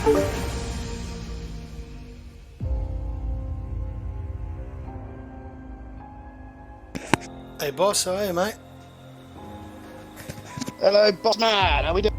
Hey boss, how are you, mate? Hello, boss man. How we doing?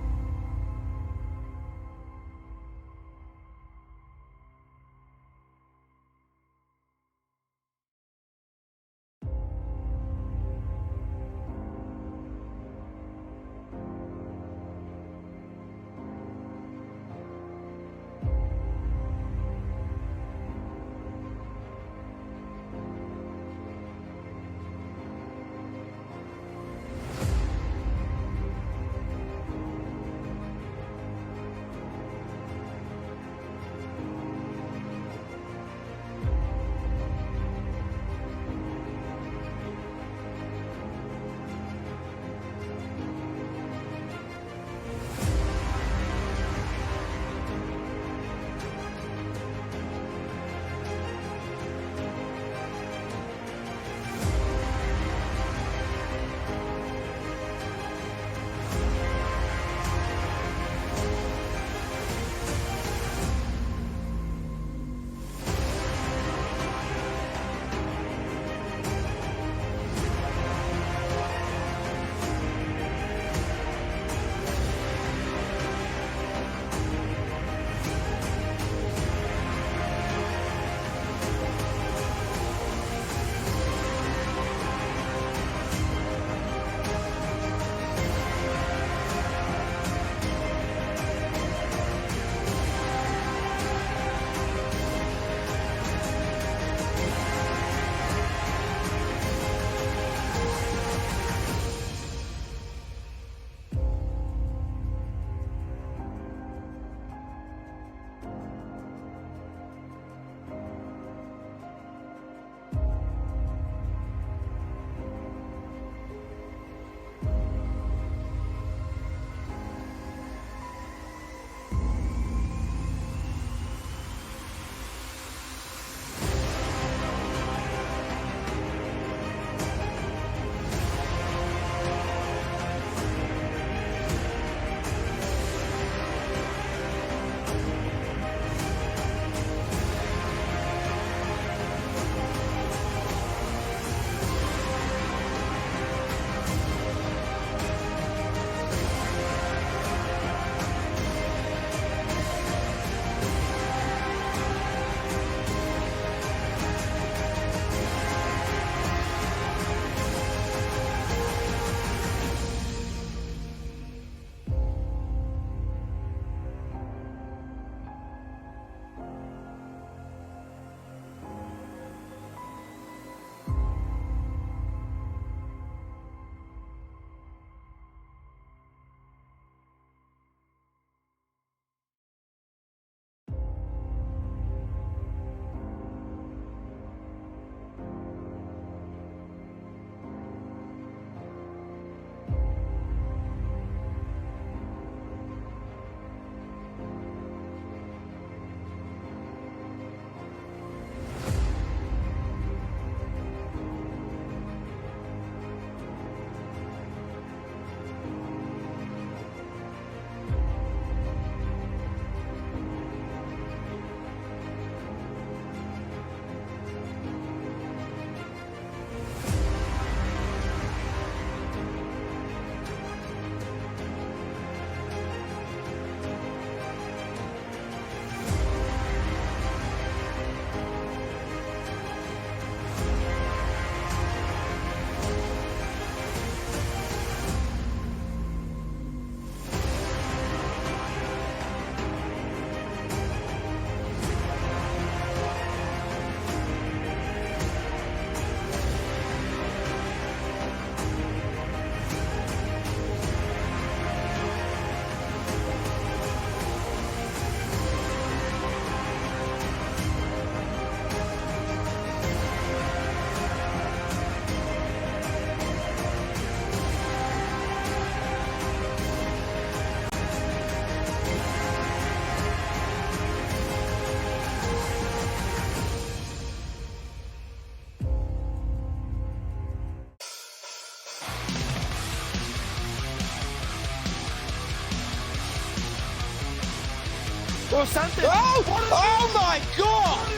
Oh my god!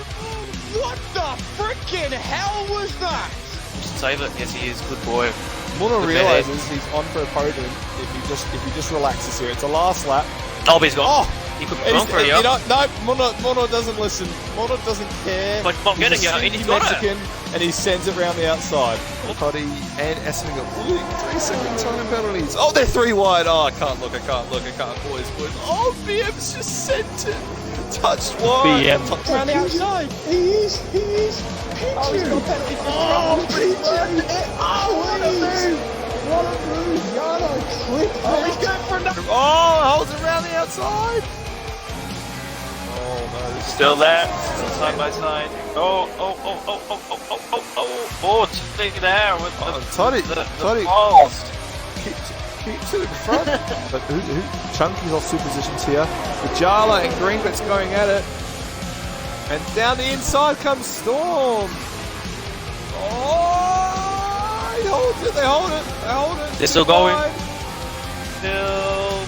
What the freaking hell was that? Save it. Yes, he is. Good boy. Muno realizes he's on for a podium if he just relaxes here. It's a last lap. Oh, but he's got. Oh! He could be gone for you. No, Muno doesn't listen. Muno doesn't care. But not getting you, and he's got Mexican, and he sends it round the outside. Cody and Essendon got 3-second time penalties. Oh, they're 3 wide. Oh, I can't look, boys. Oh, BM's just sent it. Touched wide. BM. Around the outside. He is. Oh, he's got a penalty for what a move. What a move. Yano clipped. Oh, he's going for another. Oh, holds it around the outside. Oh, no. Still there. Still side by side. Oh, Toddy there with the balls. Keeps it in front. But Chunky's off two positions here. Bajala and Greenbit's going at it. And down the inside comes Storm. Oh, he holds it. They hold it. They're still going. Still.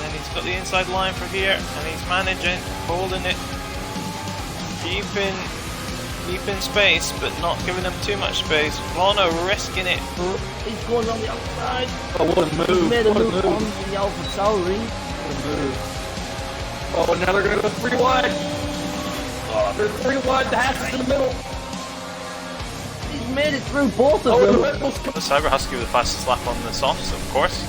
And he's got the inside line for here, and he's managing, holding it, keeping space, but not giving them too much space. Bono risking it. He's going on the outside. Oh, what a move. He made a move on the Alpha Tauri. What a move. Oh, now they're going to go 3 wide. Oh, they're 3 wide. The hatch is in the middle. He's made it through both of them. The Cyber Husky with the fastest lap on the softs, of course.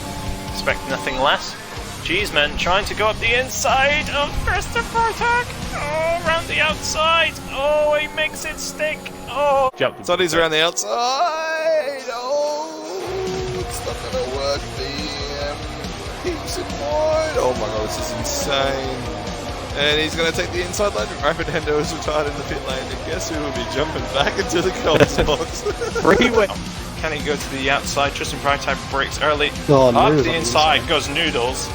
Expect nothing less. Cheeseman trying to go up the inside of Christopher attack. Oh, around the outside. Oh, he makes it stick. Oh. Sonny's around the outside. Oh, it's not going to work. BM keeps it wide. Oh my god, this is insane. And he's going to take the inside lane. Rapid Hendo is retired in the pit lane. And guess who will be jumping back into the Colts box? Freeway. Can he go to the outside? Tristan Primetype breaks early. Oh, up the inside goes Noodles.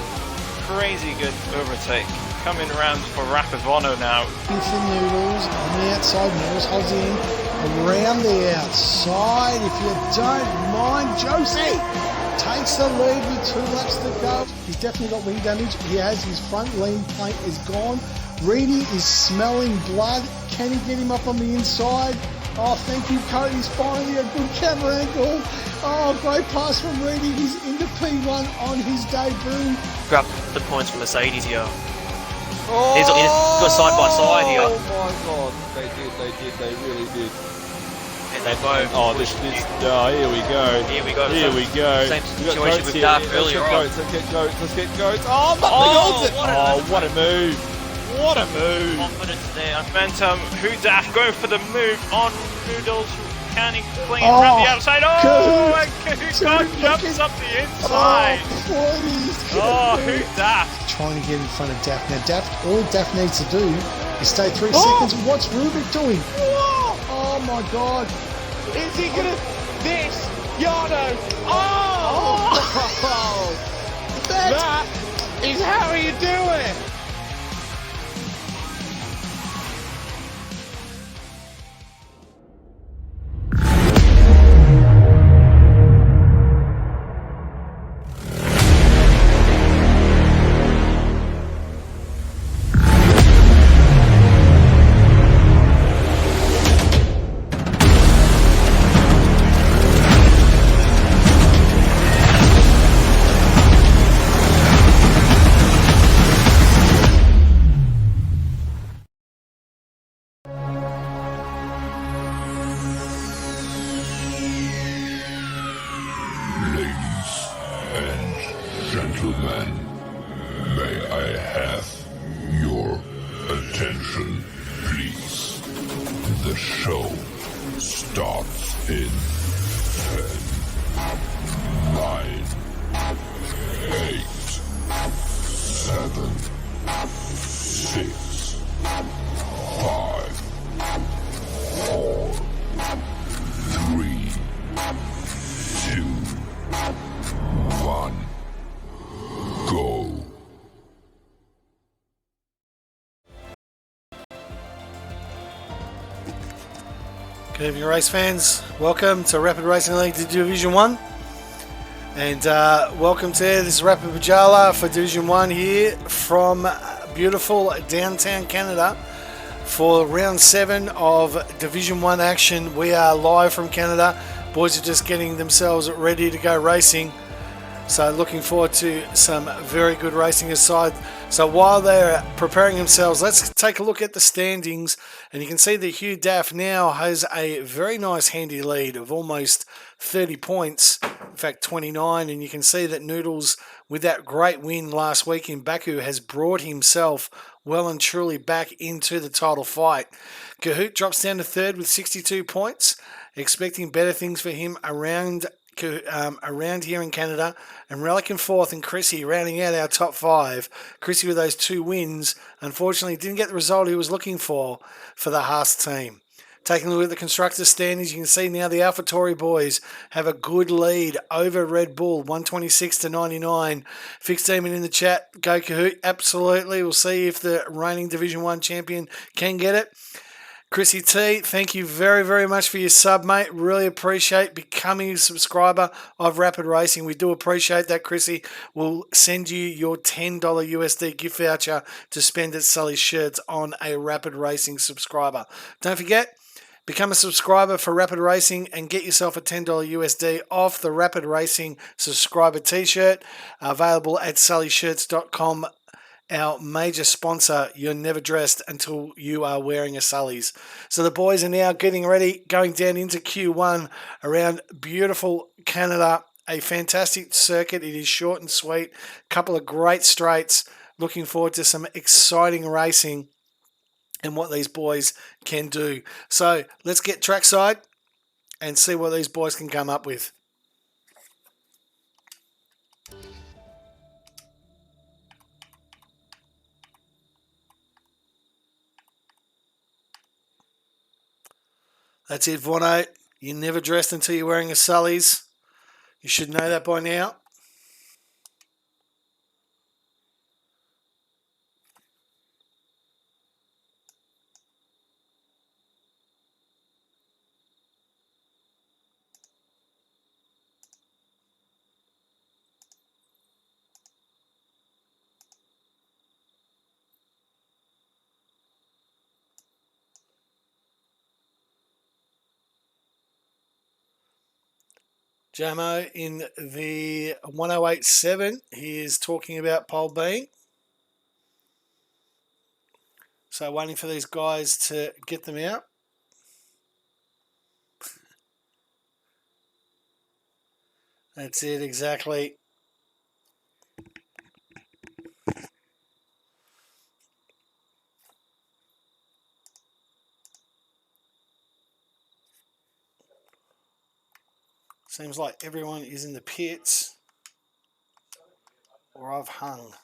Crazy good overtake. Coming around for Rapid Bono now. For Noodles on the outside. Noodles holds it in around the outside. If you don't mind, Josie takes the lead with 2 laps to go. He's definitely got wing damage. He has his front lean plate is gone. Reedy is smelling blood. Can he get him up on the inside? Oh, thank you, Cody's finally a good camera angle. Oh, great pass from Reedy. He's into P1 on his debut. Grab the points from Mercedes here. Oh, He's got side by side here. Oh my god, they really did. And they both. Oh, here we go. Same situation with Dark earlier on. Let's get goats. Oh, but they holds it. Oh, what a move. What a move. Confidence there. Momentum. Hudak going for the move on Noodles. Can he fling it around the outside? Oh, and Hudak jumps up the inside. Oh, Hudak. Trying to get in front of Daft. Now, Daft, all Daft needs to do is stay 3 seconds. What's Rubik doing? Oh my god. Is he gonna this Yardo? That is how you do it. Gentlemen, may I have your attention, please? The show starts in 10, 9, 8, 7, 6, 5, 4, 3, 2, 1. Go. Good evening, race fans. Welcome to Rapid Racing League Division 1. And welcome to this Rapid Bajala for Division 1 here from beautiful downtown Canada for round 7 of Division 1 action. We are live from Canada. Boys are just getting themselves ready to go racing. So looking forward to some very good racing aside. So while they're preparing themselves, let's take a look at the standings. And you can see that Hugh Daff now has a very nice handy lead of almost 30 points. In fact, 29. And you can see that Noodles, with that great win last week in Baku, has brought himself well and truly back into the title fight. Kahoot drops down to third with 62 points. Expecting better things for him around here in Canada, and Relic in fourth, and Chrissy rounding out our top 5. Chrissy with those 2 wins, unfortunately didn't get the result he was looking for the Haas team. Taking a look at the constructors standings, you can see now the AlphaTauri boys have a good lead over Red Bull, 126 to 99. Fixed Demon in the chat, go Kahoot, absolutely. We'll see if the reigning Division 1 champion can get it. Chrissy T, thank you very, very much for your sub, mate. Really appreciate becoming a subscriber of Rapid Racing. We do appreciate that, Chrissy. We'll send you your $10 USD gift voucher to spend at Sully's Shirts on a Rapid Racing subscriber. Don't forget, become a subscriber for Rapid Racing and get yourself a $10 USD off the Rapid Racing subscriber t-shirt, available at sullyshirts.com. Our major sponsor. You're never dressed until you are wearing a Sully's. So the boys are now getting ready, going down into Q1 around beautiful Canada. A fantastic circuit. It is short and sweet. Couple of great straights. Looking forward to some exciting racing and what these boys can do. So let's get trackside and see what these boys can come up with. That's it, Vono. You're never dressed until you're wearing a Sully's. You should know that by now. Jamo in the 1087, he is talking about pole being. So waiting for these guys to get them out. That's it, exactly. Seems like everyone is in the pits, or I've hung.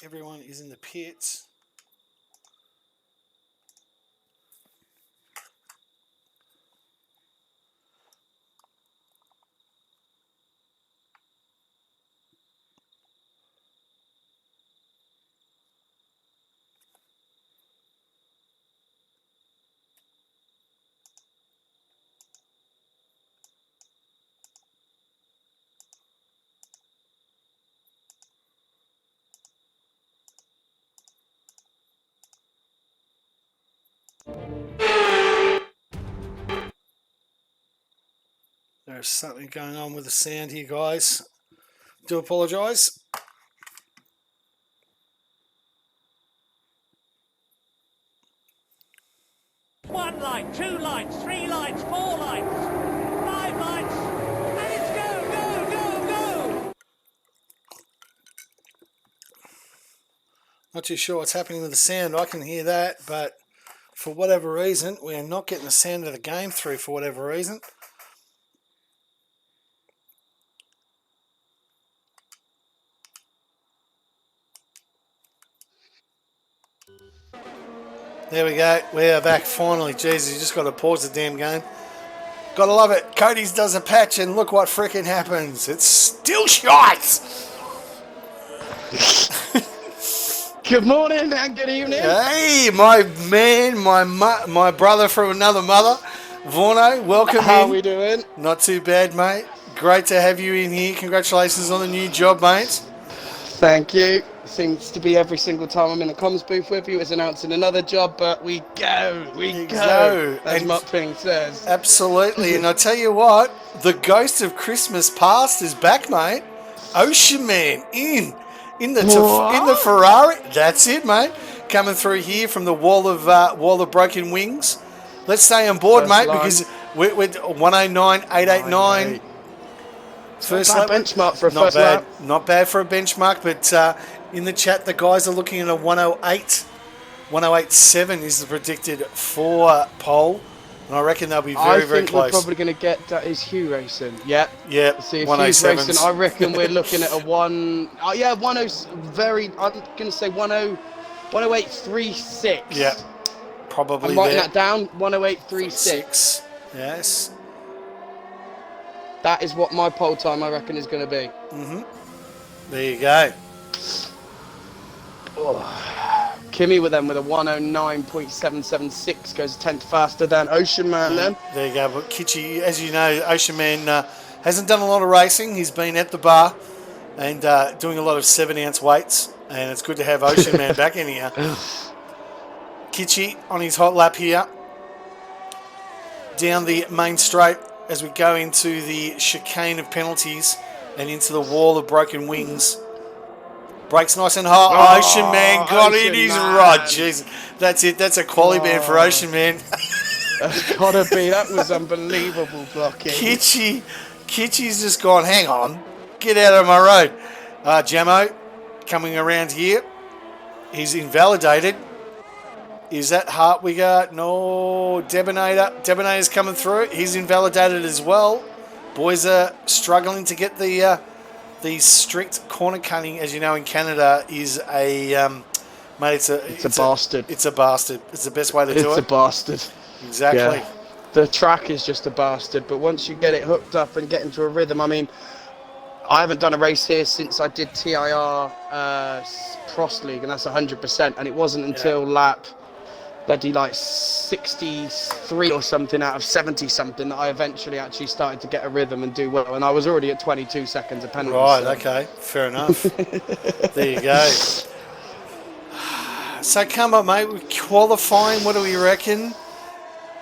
Everyone is in the pits. There's something going on with the sound here, guys. Do apologise. One light, 2 lights, 3 lights, 4 lights, 5 lights, and it's go, go, go, go! Not too sure what's happening with the sound. I can hear that, but for whatever reason, we are not getting the sound of the game through for whatever reason. There we go. We are back finally. Jesus, you just got to pause the damn game. Gotta love it. Cody's does a patch and look what frickin' happens. It's still shite. Good morning and good evening. Hey, my man, my brother from another mother, Vorno, welcome How in. we doing? Not too bad, mate. Great to have you in here. Congratulations on the new job, mate. Thank you. Seems to be every single time I'm in the comms booth with you, it's announcing another job, but we go, go. as And Mupping says. absolutely, and I tell you what, the ghost of Christmas past is back, mate. Ocean Man in the Ferrari. That's it, mate. Coming through here from the wall of broken wings. Let's stay on board, First mate, line. because we're 109.889. First Bad lap. benchmark for a Not first bad. lap. Not bad for a benchmark, but in the chat, the guys are looking at a 108. 108.7 is the predicted for pole. And I reckon they'll be very, very I think close. we're probably going to get that is Hugh racing. Yep. Yep. See, if Hugh's 107s. racing, I reckon we're looking at a 10. Very. I'm going to say 108.36. Yeah. Probably I'm writing there. that down. 108.36. 6. Yes. That is what my pole time I reckon is going to be. There you go. Kimmy with a 109.776 goes a tenth faster than Ocean Man then. There you go. But Kitchy, as you know, Ocean Man hasn't done a lot of racing. He's been at the bar and doing a lot of 7-ounce weights. And it's good to have Ocean Man back in here. Kitchy on his hot lap here. Down the main straight as we go into the chicane of penalties and into the wall of broken wings. Brakes nice and hot. Ocean Man got Ocean in his Man. rod. Jeez. That's it. That's a quality band for Ocean Man. That's gotta be. That was unbelievable blocking. Kitchy's just gone, hang on. Get out of my road. Jamo coming around here. He's invalidated. Is that Hartwigger? No. Debonator's coming through. He's invalidated as well. Boys are struggling to get the strict corner cutting, as you know, in Canada is a mate. It's a bastard. It's a bastard. It's the best way to do it. It's a bastard. Exactly. Yeah. The track is just a bastard, but once you get it hooked up and get into a rhythm, I mean, I haven't done a race here since I did TIR Cross League, and that's 100%, and it wasn't until lap bloody like 63 or something out of 70 something that I eventually actually started to get a rhythm and do well, and I was already at 22 seconds a penalty. Right, so. okay, fair enough. There you go. So come on, mate, we're qualifying, what do we reckon?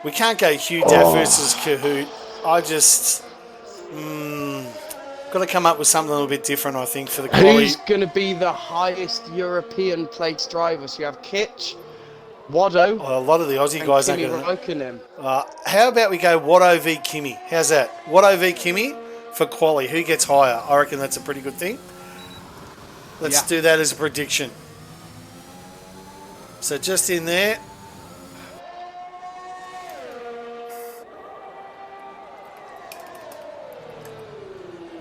We can't go Hugh Daff versus Kahoot. I just got to come up with something a little bit different, I think, for the quality. Who's going to be the highest European plates driver? So you have Kitch, Waddo. Well, a lot of the Aussie guys aren't Kimi going Räikkönen. how about we go Waddo v Kimi? How's that? Waddo v Kimi for quali. Who gets higher? I reckon that's a pretty good thing. Let's do that as a prediction. So just in there.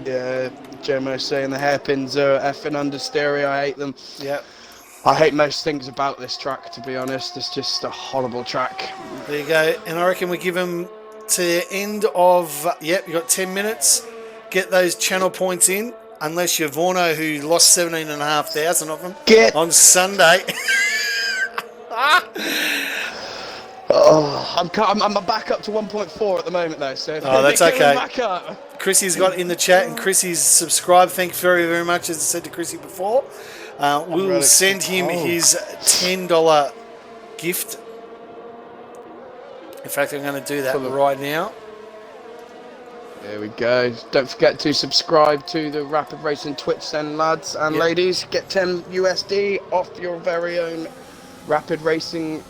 Yeah, Jomo saying the hairpins are effing under stereo. I hate them. Yep. I hate most things about this track, to be honest. It's just a horrible track. There you go. And I reckon we give them to the end of... Yep, you got 10 minutes. Get those channel points in. Unless you're Vorno, who lost 17,500 of them on Sunday. I'm back up to 1.4 at the moment, though. So that's okay. Back up. Chrissy's got in the chat, and Chrissy's subscribed. Thanks very, very much, as I said to Chrissy before. We will send him his $10 gift. In fact, I'm going to do that right now. There we go. Don't forget to subscribe to the Rapid Racing Twitch then, lads and ladies. Get 10 USD off your very own Rapid Racing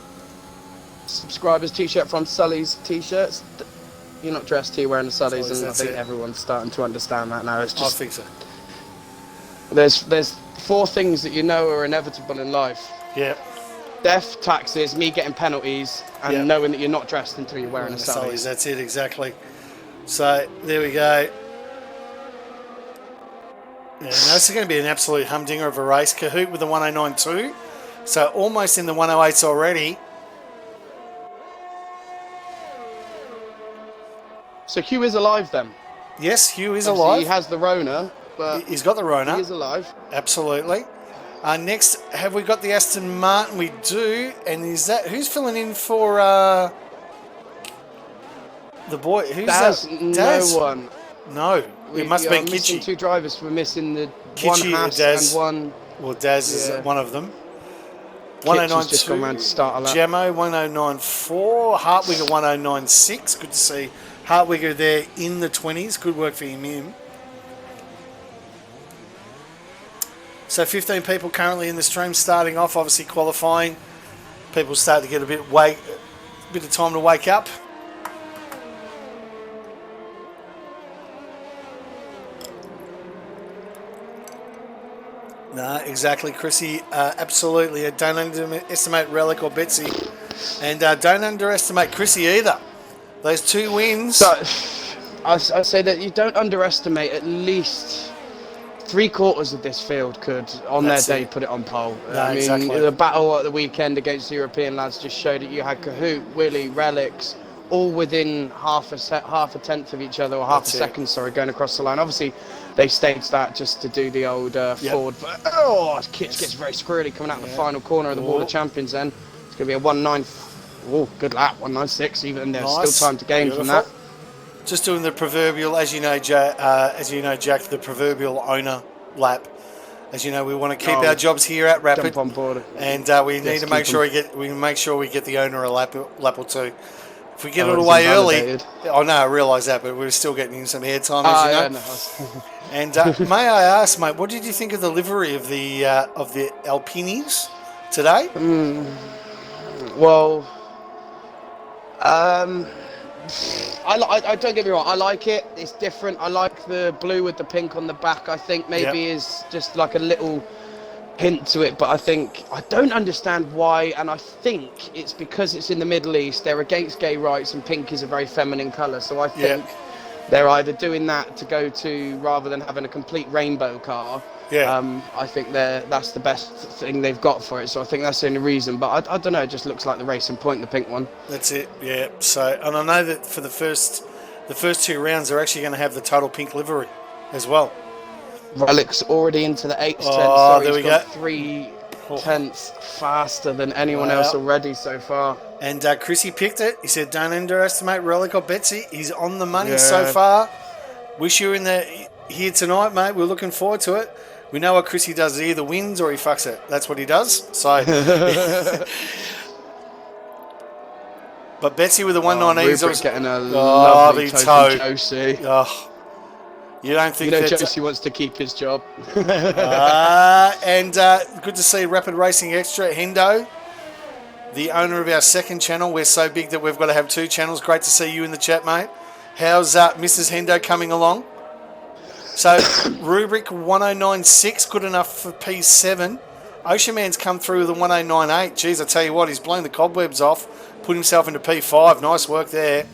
subscribers t-shirt from Sully's t-shirts. You're not dressed here wearing the Sully's, and I think everyone's starting to understand that now. It's just, I think so. There's 4 things that you know are inevitable in life. Yeah. Death, taxes, me getting penalties, and knowing that you're not dressed until you're wearing a Sully's. That's it, exactly. So, there we go. Yeah, this is going to be an absolute humdinger of a race. Kahoot with the 109.2. So, almost in the 108s already. So Hugh is alive then? Yes, Hugh is Obviously, alive. he has the Rona, but He's got the Rona. he is alive. Absolutely. Next, have we got the Aston Martin? We do. And is that who's filling in for the boy? Who's Daz, that? Daz? no one. No, it must we have are been missing Kitchi. 2 drivers. We're missing the Kitchi, one Haas Daz. and one. Well, Daz Yeah. is one of them. Kitchi's just gone round to start a lap. Gemmo 1094, Hartwigger 1096. Good to see Hartwigger there in the 20s. Good work for him. So 15 people currently in the stream starting off, obviously qualifying. People start to get a bit of time to wake up. No, exactly, Chrissy. Absolutely. Don't underestimate Relic or Betsy. And don't underestimate Chrissy either. Those 2 wins. So, I say that you don't underestimate at least 3/4 of this field could, on That's their day, it. put it on pole. No, I mean, exactly. the battle at the weekend against the European lads just showed that you had Kahoot, Willie, Relics, all within half a tenth of each other, or half That's a it. second, sorry, going across the line. Obviously, they staged that just to do the old forward. But, Kit gets very squirrely coming out the final corner of the Wall of Champions then. It's going to be a 1-9. Oh, good lap, 196, even there's Nice. still time to gain from Beautiful. that. Just doing the proverbial, as you know, Jack, the proverbial owner lap. As you know, we want to keep our jobs here at Rapid, Jump on board. and we need to keep make sure them. we get the owner a lap or two. If we get it it's away early, invalidated. I know, I realise that, but we're still getting some airtime, Ah, as you yeah, know. no. And may I ask, mate, what did you think of the livery of the Alpinis today? Well, I don't get me wrong. I like it. It's different. I like the blue with the pink on the back. I think maybe is just like a little hint to it. But I don't understand why. And I think it's because it's in the Middle East. They're against gay rights, and pink is a very feminine colour. So I think they're either doing that to go to rather than having a complete rainbow car. Yeah. I think that's the best thing they've got for it. So I think that's the only reason. But I don't know. It just looks like the Racing Point, the pink one. That's it, yeah. So, and I know that for the first 2 rounds, they're actually going to have the total pink livery as well. Relic's already into the 8th. Oh, So there we go. 3/10 faster than anyone else already so far. And Chrissy picked it. He said, "Don't underestimate Relic or Betsy. He's on the money Yeah. so far. Wish you here tonight, mate. We're looking forward to it. We know what Chrissy does. He either wins or he fucks it. That's what he does. So." But Betsy with the 190s. Rubric getting a lovely toe from Josie. Oh, you don't think that... Josie wants to keep his job. And good to see Rapid Racing Extra, Hendo, the owner of our second channel. We're so big that we've got to have 2 channels. Great to see you in the chat, mate. How's Mrs. Hendo coming along? So, Rubric 1096, good enough for P7. Ocean Man's come through with a 1098. Geez, I tell you what, he's blown the cobwebs off, put himself into P5. Nice work there.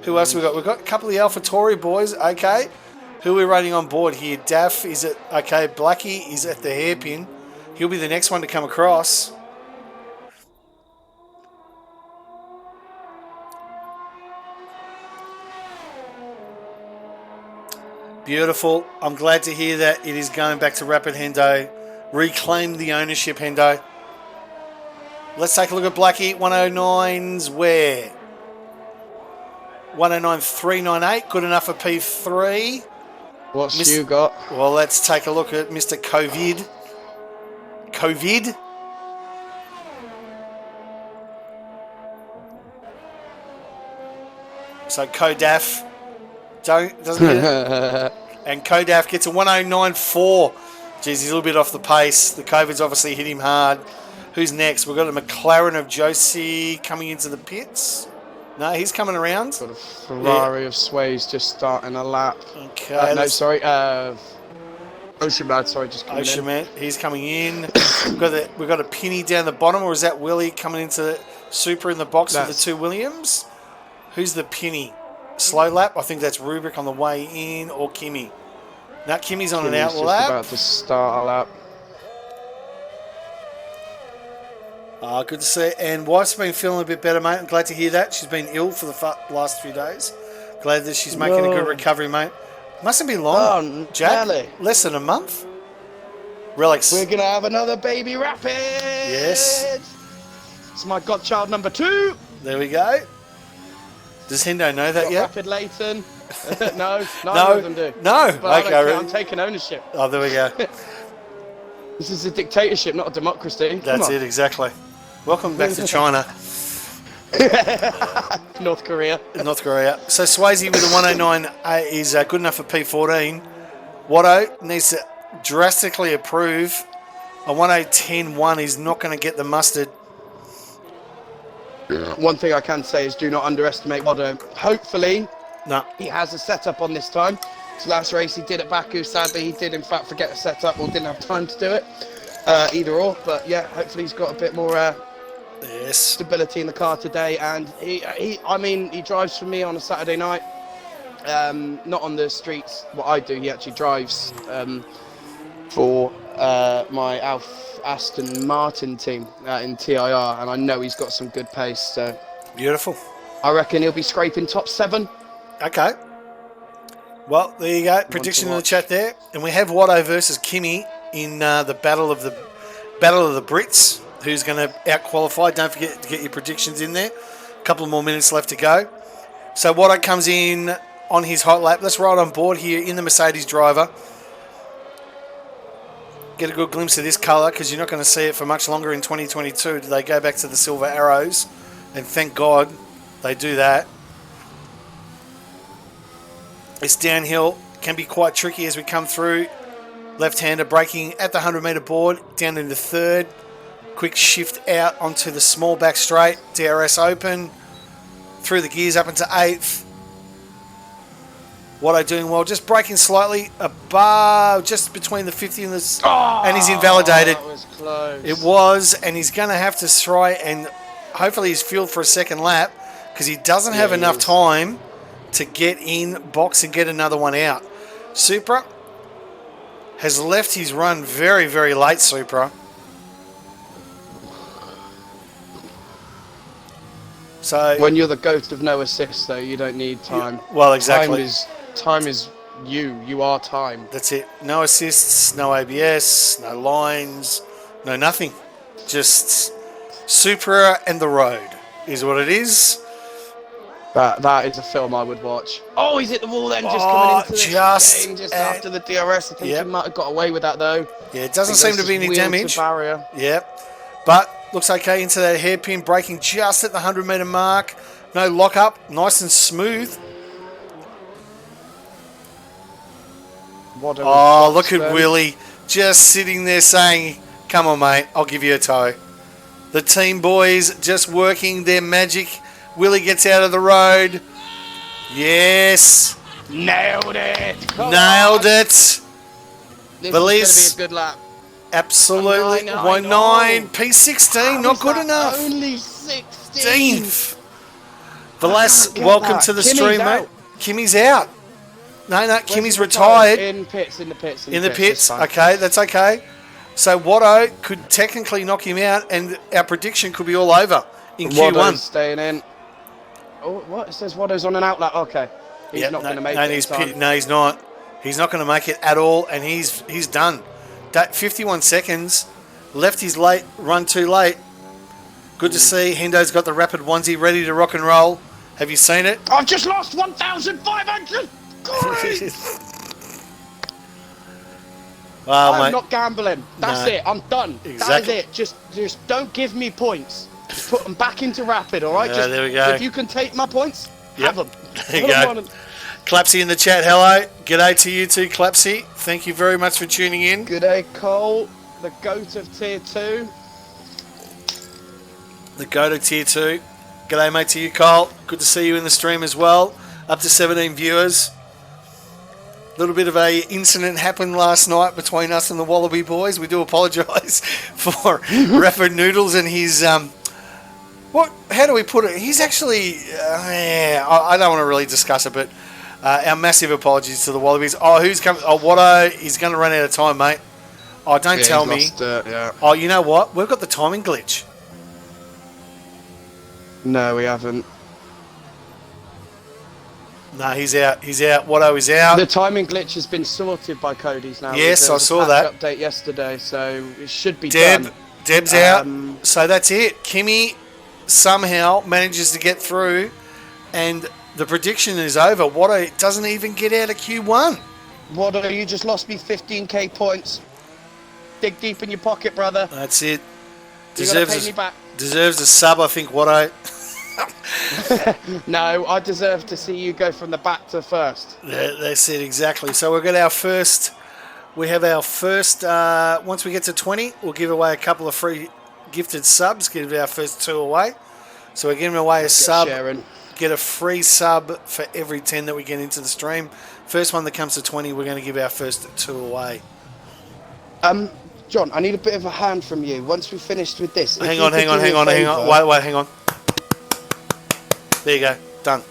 Who else have we got? We've got a couple of the AlphaTauri boys, okay. Who are we running on board here? Daff is at, okay, Blackie is at the hairpin. He'll be the next one to come across. Beautiful. I'm glad to hear that it is going back to Rapid, Hendo. Reclaim the ownership, Hendo. Let's take a look at Blackie. 109's where? 109.398. Good enough for P3. What's you got? Well, let's take a look at Mr. COVID. So Kodaf doesn't get it. And Kodaf gets a 109.4. Jeez, he's a little bit off the pace. The COVID's obviously hit him hard. Who's next? We've got a McLaren of Josie coming into the pits. No, he's coming around. Got a Ferrari of Sways just starting a lap. Okay. No, sorry. Ocean Man, sorry, just coming Ocean in. Man, he's coming in. We've got a Penny down the bottom, or is that Willie coming into Super in the box with the 2 Williams? Who's the Penny? Slow lap? I think that's Rubric on the way in, or Kimmy. No, Kimmy's on an out just lap. about to start a lap. Good to see. And wife's been feeling a bit better, mate. I'm glad to hear that. She's been ill for the last few days. Glad that she's making a good recovery, mate. Mustn't be long, Jack. Nelly. Less than a month. Relics. We're gonna have another baby rapid. Yes. It's my godchild number 2. There we go. Does Hendo know that Got yet? Rapid Leighton. No, neither of them do. No. But I Okay. don't care, I'm taking ownership. Oh, there we go. This is a dictatorship, not a democracy. Come That's on. it, exactly. Welcome back to China, North Korea. North Korea. So Swayze with a 109 is good enough for P14. Watto needs to drastically improve. A 108.10.1 is not going to get the mustard. One thing I can say is do not underestimate Watto. Hopefully, No. he has a setup on this time. His last race he did at Baku, sadly he did in fact forget a setup or didn't have time to do it. Either or, but yeah, hopefully he's got a bit more Yes. stability in the car today, and I mean he drives for me on a Saturday night, not on the streets what I do. He actually drives for my Aston Martin team in TIR, and I know he's got some good pace, so Beautiful. I reckon he'll be scraping top 7. Okay. Well, there you go. Prediction in the chat there, and we have Watto versus Kimi in the battle of the Brits. Who's going to out-qualify? Don't forget to get your predictions in there. A couple more minutes left to go. So Watto comes in on his hot lap. Let's ride on board here in the Mercedes driver. Get a good glimpse of this colour because you're not going to see it for much longer in 2022. They go back to the silver arrows, and thank God they do that. It's downhill, can be quite tricky as we come through. Left-hander braking at the 100-metre board, down into third. Quick shift out onto the small back straight. DRS open. Through the gears up into 8th. Watto doing well, just braking slightly above, just between the 50 and the... and he's invalidated. That was close. It was, and he's going to have to try and hopefully he's fueled for a second lap because he doesn't have enough time to get in box and get another one out. Supra has left his run very, very late, Supra. So When you're the ghost of no assist, though, you don't need time. well, exactly. Time is you. You are time. That's it. No assists, no ABS, no lines, no nothing. Just Supra and the road is what it is. That is a film I would watch. Oh, he's hit the wall then, just coming into the game just after the DRS. I think he might have got away with that though. Yeah, it doesn't seem to be any damage. Barrier. Yeah, but looks okay into that hairpin, braking just at the 100-metre mark. No lock up, nice and smooth. Oh, look at Willie just sitting there saying, "Come on, mate, I'll give you a tow." The team boys just working their magic. Willie gets out of the road. Yes. Nailed it. Nailed it. This Belize. is going to be a good lap. Absolutely. 1.9. P16, not good enough. Only 16th. Velas, welcome to the stream, mate. Kimmy's out. No, Kimmy's retired. In the pits. In the pits. Okay, that's okay. So Watto could technically knock him out, and our prediction could be all over in Q1. Watto's staying in. Oh, what? It says Watto's on an outlet. Okay. He's not going to make it. No, he's not. He's not going to make it at all, and he's done. That 51 seconds. Left his late run too late. Good to see. Hendo's got the rapid onesie ready to rock and roll. Have you seen it? I've just lost 1,500. I'm not gambling. That's it. I'm done. Exactly. That is it. Just don't give me points. Just put them back into rapid, all right? There we go. If you can take my points, have them. There you go. Clapsy in the chat. Hello. G'day to you too, Clapsy. Thank you very much for tuning in. G'day, Cole, the GOAT of Tier 2. The GOAT of Tier 2. G'day, mate, to you, Cole. Good to see you in the stream as well. Up to 17 viewers. A little bit of a incident happened last night between us and the Wallaby boys. We do apologise for Rapid Noodles and his... How do we put it? He's actually... I don't want to really discuss it, but our massive apologies to the Wallabies. Oh, who's coming? Oh, Watto, he's going to run out of time, mate. Oh, don't tell me. Oh, you know what? We've got the timing glitch. No, we haven't. No, he's out. He's out. Watto is out. The timing glitch has been sorted by Cody's now. Yes, There was I saw a patch that. update yesterday, so it should be done. Deb's out. So that's it. Kimmy somehow manages to get through, and the prediction is over. Watto doesn't even get out of Q1. Watto, you just lost me 15k points. Dig deep in your pocket, brother. That's it. You gotta pay me back. Deserves a sub, I think, Watto. No, I deserve to see you go from the back to first. That's it, exactly. So we've got our first. We have our first. Once we get to 20, we'll give away a couple of free gifted subs. Give our first 2 away. So we're giving away a sub. Sharon. Get a free sub for every 10 that we get into the stream. First one that comes to 20, we're going to give our first 2 away. John, I need a bit of a hand from you. Once we've finished with this, Hang on. Wait, hang on. There you go. Done.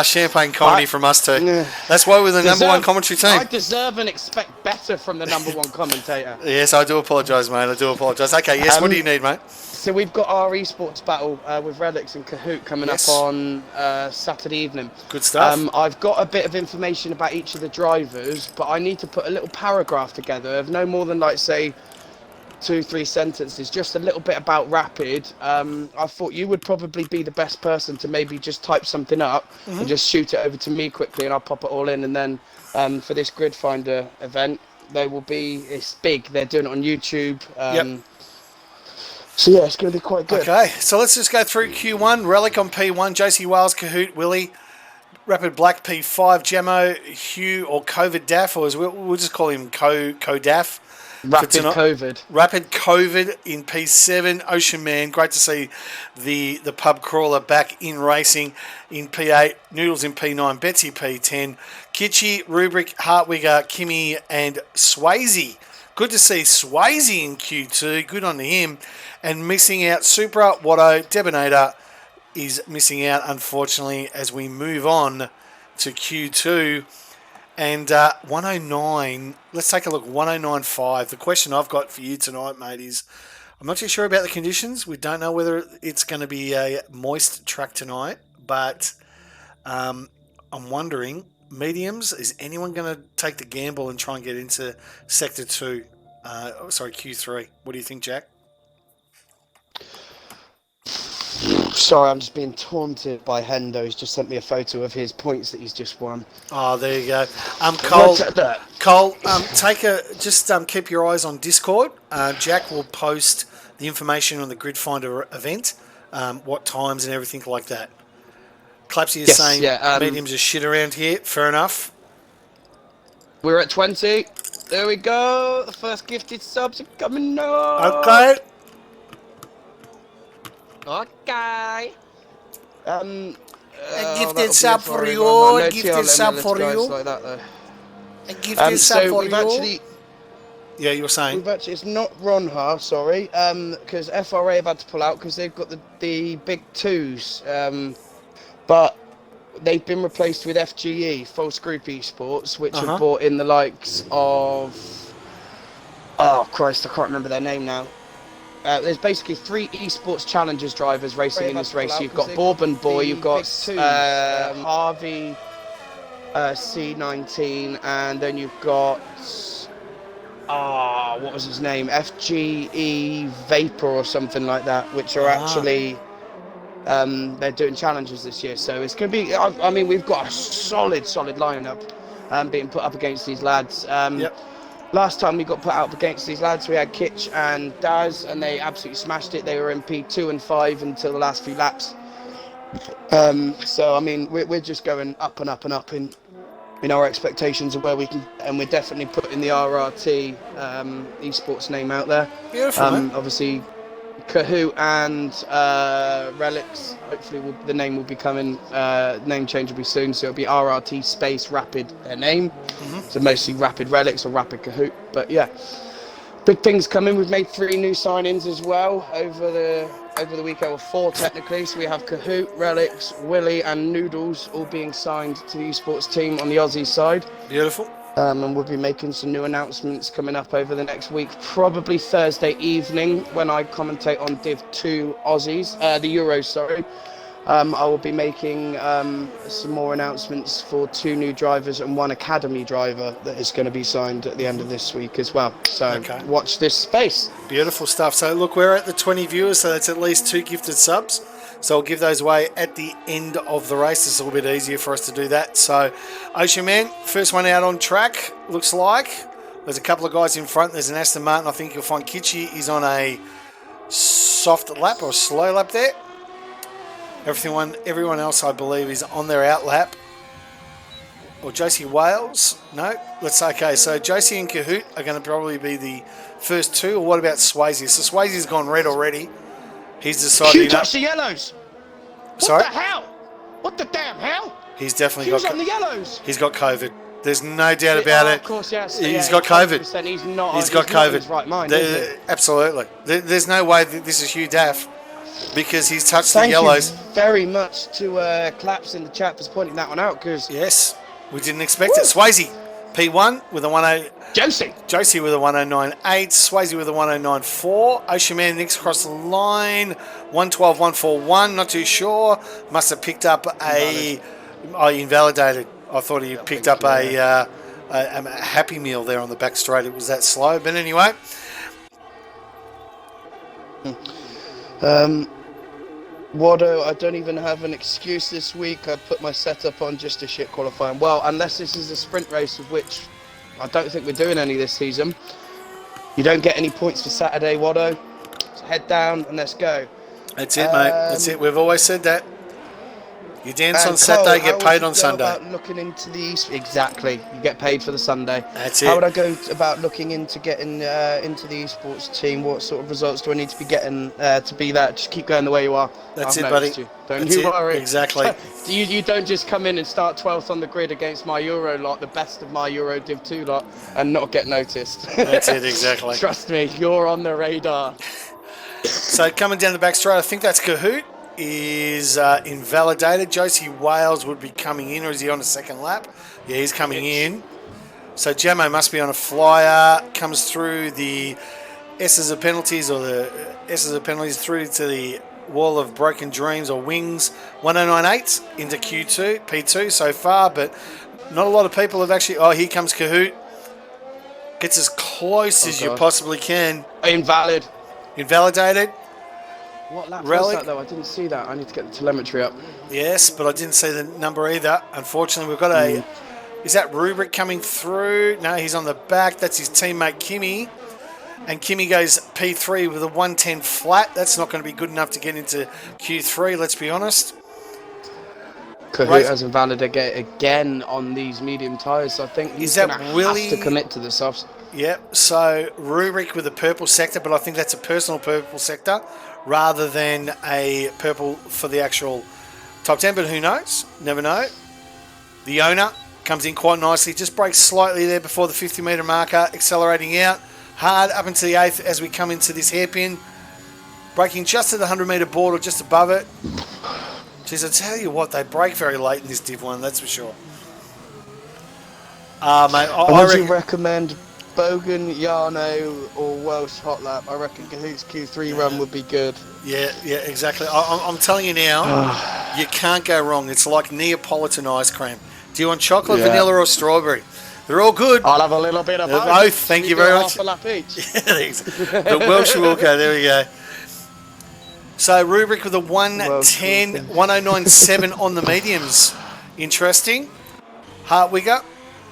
Champagne comedy from us too. That's why we're the number one commentary team. I deserve and expect better from the number one commentator. Yes, I do apologise, mate. I do apologise. Okay, yes, what do you need, mate? So we've got our esports battle with Relics and Kahoot coming up on Saturday evening. Good stuff. I've got a bit of information about each of the drivers, but I need to put a little paragraph together of no more than, like, say, 2-3 sentences, just a little bit about Rapid. I thought you would probably be the best person to maybe just type something up and just shoot it over to me quickly, and I'll pop it all in. And then for this Grid Finder event, it's big. They're doing it on YouTube. So yeah, it's going to be quite good. Okay, so let's just go through Q1. Relic on P1, JC Wales, Kahoot, Willie, Rapid Black P5, Jamo, Hugh, or COVID Daff, or we'll just call him Co-Daff. Rapid COVID. Rapid COVID in P7. Ocean Man, great to see the pub crawler back in racing in P8. Noodles in P9. Betsy P10. Kitschy, Rubric, Hartwigger, Kimmy, and Swayze. Good to see Swayze in Q2. Good on him. And missing out Supra, Watto, Debonator is missing out, unfortunately, as we move on to Q2. And 109, let's take a look, 109.5. The question I've got for you tonight, mate, is I'm not too sure about the conditions. We don't know whether it's going to be a moist track tonight, but I'm wondering, mediums, is anyone going to take the gamble and try and get into Sector 2, Q3? What do you think, Jack? Sorry, I'm just being taunted by Hendo. He's just sent me a photo of his points that he's just won. Oh, there you go. Cole, keep your eyes on Discord. Jack will post the information on the Grid Finder event, what times and everything like that. Clapsy is saying mediums are shit around here. Fair enough. We're at 20. There we go. The first gifted subs are coming up. Okay. Okay. A gifted sub for you. A gifted sub for you. Like that, though. A gifted sub for you. Yeah, you were saying. It's not Ronha, sorry, because FRA have had to pull out because they've got the big twos, but they've been replaced with FGE, False Group Esports, which have brought in the likes of, oh Christ, I can't remember their name now. There's basically 3 esports challengers drivers racing in this race. You've got Bourbon Boy, you've got Harvey C19, and then you've got what was his name? FGE Vapor or something like that, which are actually they're doing challenges this year. So it's going to be. I mean, we've got a solid lineup being put up against these lads. Last time we got put out against these lads, we had Kitch and Daz, and they absolutely smashed it. They were in P2 and 5 until the last few laps. So, I mean, we're just going up and up and up in our expectations of where we can, and we're definitely putting the RRT esports name out there. Beautiful, obviously, Kahoot and Relics, hopefully the name will be coming, name change will be soon, so it'll be RRT space Rapid, their name. So mostly Rapid Relics or Rapid Kahoot, but yeah, big things coming. We've made 3 new signings as well over the weekend, or 4 technically. So we have Kahoot, Relics, Willie and Noodles all being signed to the esports team on the Aussie side. Beautiful. And we'll be making some new announcements coming up over the next week, probably Thursday evening when I commentate on Div 2 Aussies, the Euros, sorry. I will be making some more announcements for 2 new drivers and 1 academy driver that is going to be signed at the end of this week as well. So watch this space. Beautiful stuff. So look, we're at the 20 viewers, so that's at least 2 gifted subs. So I'll give those away at the end of the race. It's a little bit easier for us to do that. So Ocean Man, first one out on track, looks like. There's a couple of guys in front. There's an Aston Martin. I think you'll find Kitchi is on a soft lap or a slow lap there. Everyone else, I believe, is on their out lap. Or Josie Wales? No? Okay, so Josie and Kahoot are going to probably be the first 2. Or what about Swayze? So Swayze's gone red already. He's decided... Hugh touched the yellows! Sorry? What the hell? What the damn hell? He's definitely Hugh's on the yellows! He's got COVID. There's no doubt about it. Of course, yes. He's got COVID. He's not. He's got COVID. Not in his right mind, is he? Absolutely. There's no way that this is Hugh Daff because he's touched Thank the yellows. you very much to Claps in the chat for pointing that one out because yes, we didn't expect it. Swayze P1 with a 10. Josie with a 109.8. Swayze with a 109.4. Ocean Man next across the line. 112.141. Not too sure. Must have picked up invalidated. I thought he picked up a Happy Meal there on the back straight. It was that slow. But anyway. Wado, I don't even have an excuse this week. I put my setup on just a shit qualifying. Well, unless this is a sprint race, of which I don't think we're doing any this season. You don't get any points for Saturday, Wado. So head down and let's go. That's it, mate. That's it. We've always said that. You dance on Saturday, get paid on Sunday. About looking into the exactly, you get paid for the Sunday. That's it. How would I go about looking into getting into the esports team? What sort of results do I need to be getting to be that? Just keep going the way you are. That's it, buddy. Don't you worry. Exactly. You don't just come in and start 12th on the grid against my Euro lot, the best of my Euro Div 2 lot, and not get noticed. That's it, exactly. Trust me, you're on the radar. So coming down the back straight, I think that's Kahoot. Is invalidated. Josie Wales would be coming in, or is he on a second lap? Yeah, he's coming in. So Jamo must be on a flyer. Comes through the S's of penalties, or the S's of penalties through to the wall of broken dreams or wings. 109.8 into Q2, P2 so far, but not a lot of people have actually. Oh, here comes Kahoot. Gets as close as you possibly can. Invalidated. What lap was that though? I didn't see that. I need to get the telemetry up. Yes, but I didn't see the number either. Unfortunately, we've got a... Is that Rubric coming through? No, he's on the back. That's his teammate, Kimmy. And Kimmy goes P3 with a 110 flat. That's not going to be good enough to get into Q3, let's be honest. Kahoot has invalidated again on these medium tyres, so I think he's going to have to commit to the softs. Yep, so Rubric with a purple sector, but I think that's a personal purple sector rather than a purple for the actual top 10, but who knows? Never know. The owner comes in quite nicely, just brakes slightly there before the 50 metre marker, accelerating out hard up into the 8th as we come into this hairpin, braking just at the 100 metre board or just above it. Jeez, I tell you what, they brake very late in this Div 1, that's for sure. Mate, I would recommend Bogan, Yarno or Welsh Hot Lap. I reckon Kahoot's Q3 run would be good. Yeah, exactly. I'm telling you now, you can't go wrong. It's like Neapolitan ice cream. Do you want chocolate, vanilla or strawberry? They're all good. I'll have a little bit of both. Thank you very much. Half a lap each. The Welsh Walker, there we go. So Rubric with a 110, 109.7 on the mediums. Interesting. Hartwigger,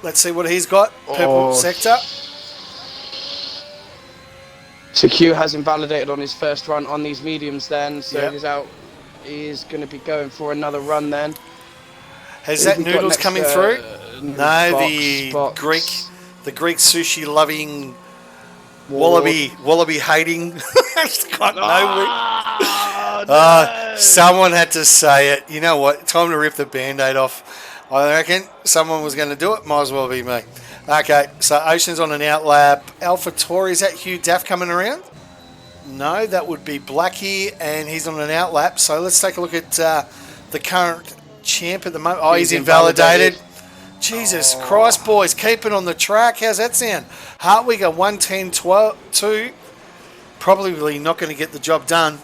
let's see what he's got. Purple sector. So Q has invalidated on his first run on these mediums then, so he's out. He's going to be going for another run then. Has that Noodles coming through? No, the Greek sushi loving wallaby hating. Someone had to say it. You know what? Time to rip the band-aid off. I reckon someone was going to do it. Might as well be me. Okay, so Ocean's on an out lap. Alpha Tauri, is that Hugh Daff coming around? No, that would be Blackie, and he's on an out lap. So let's take a look at the current champ at the moment. Oh, he's invalidated. Jesus Christ, boys. Keep it on the track. How's that sound? Hartwig at 110.2. Probably not going to get the job done.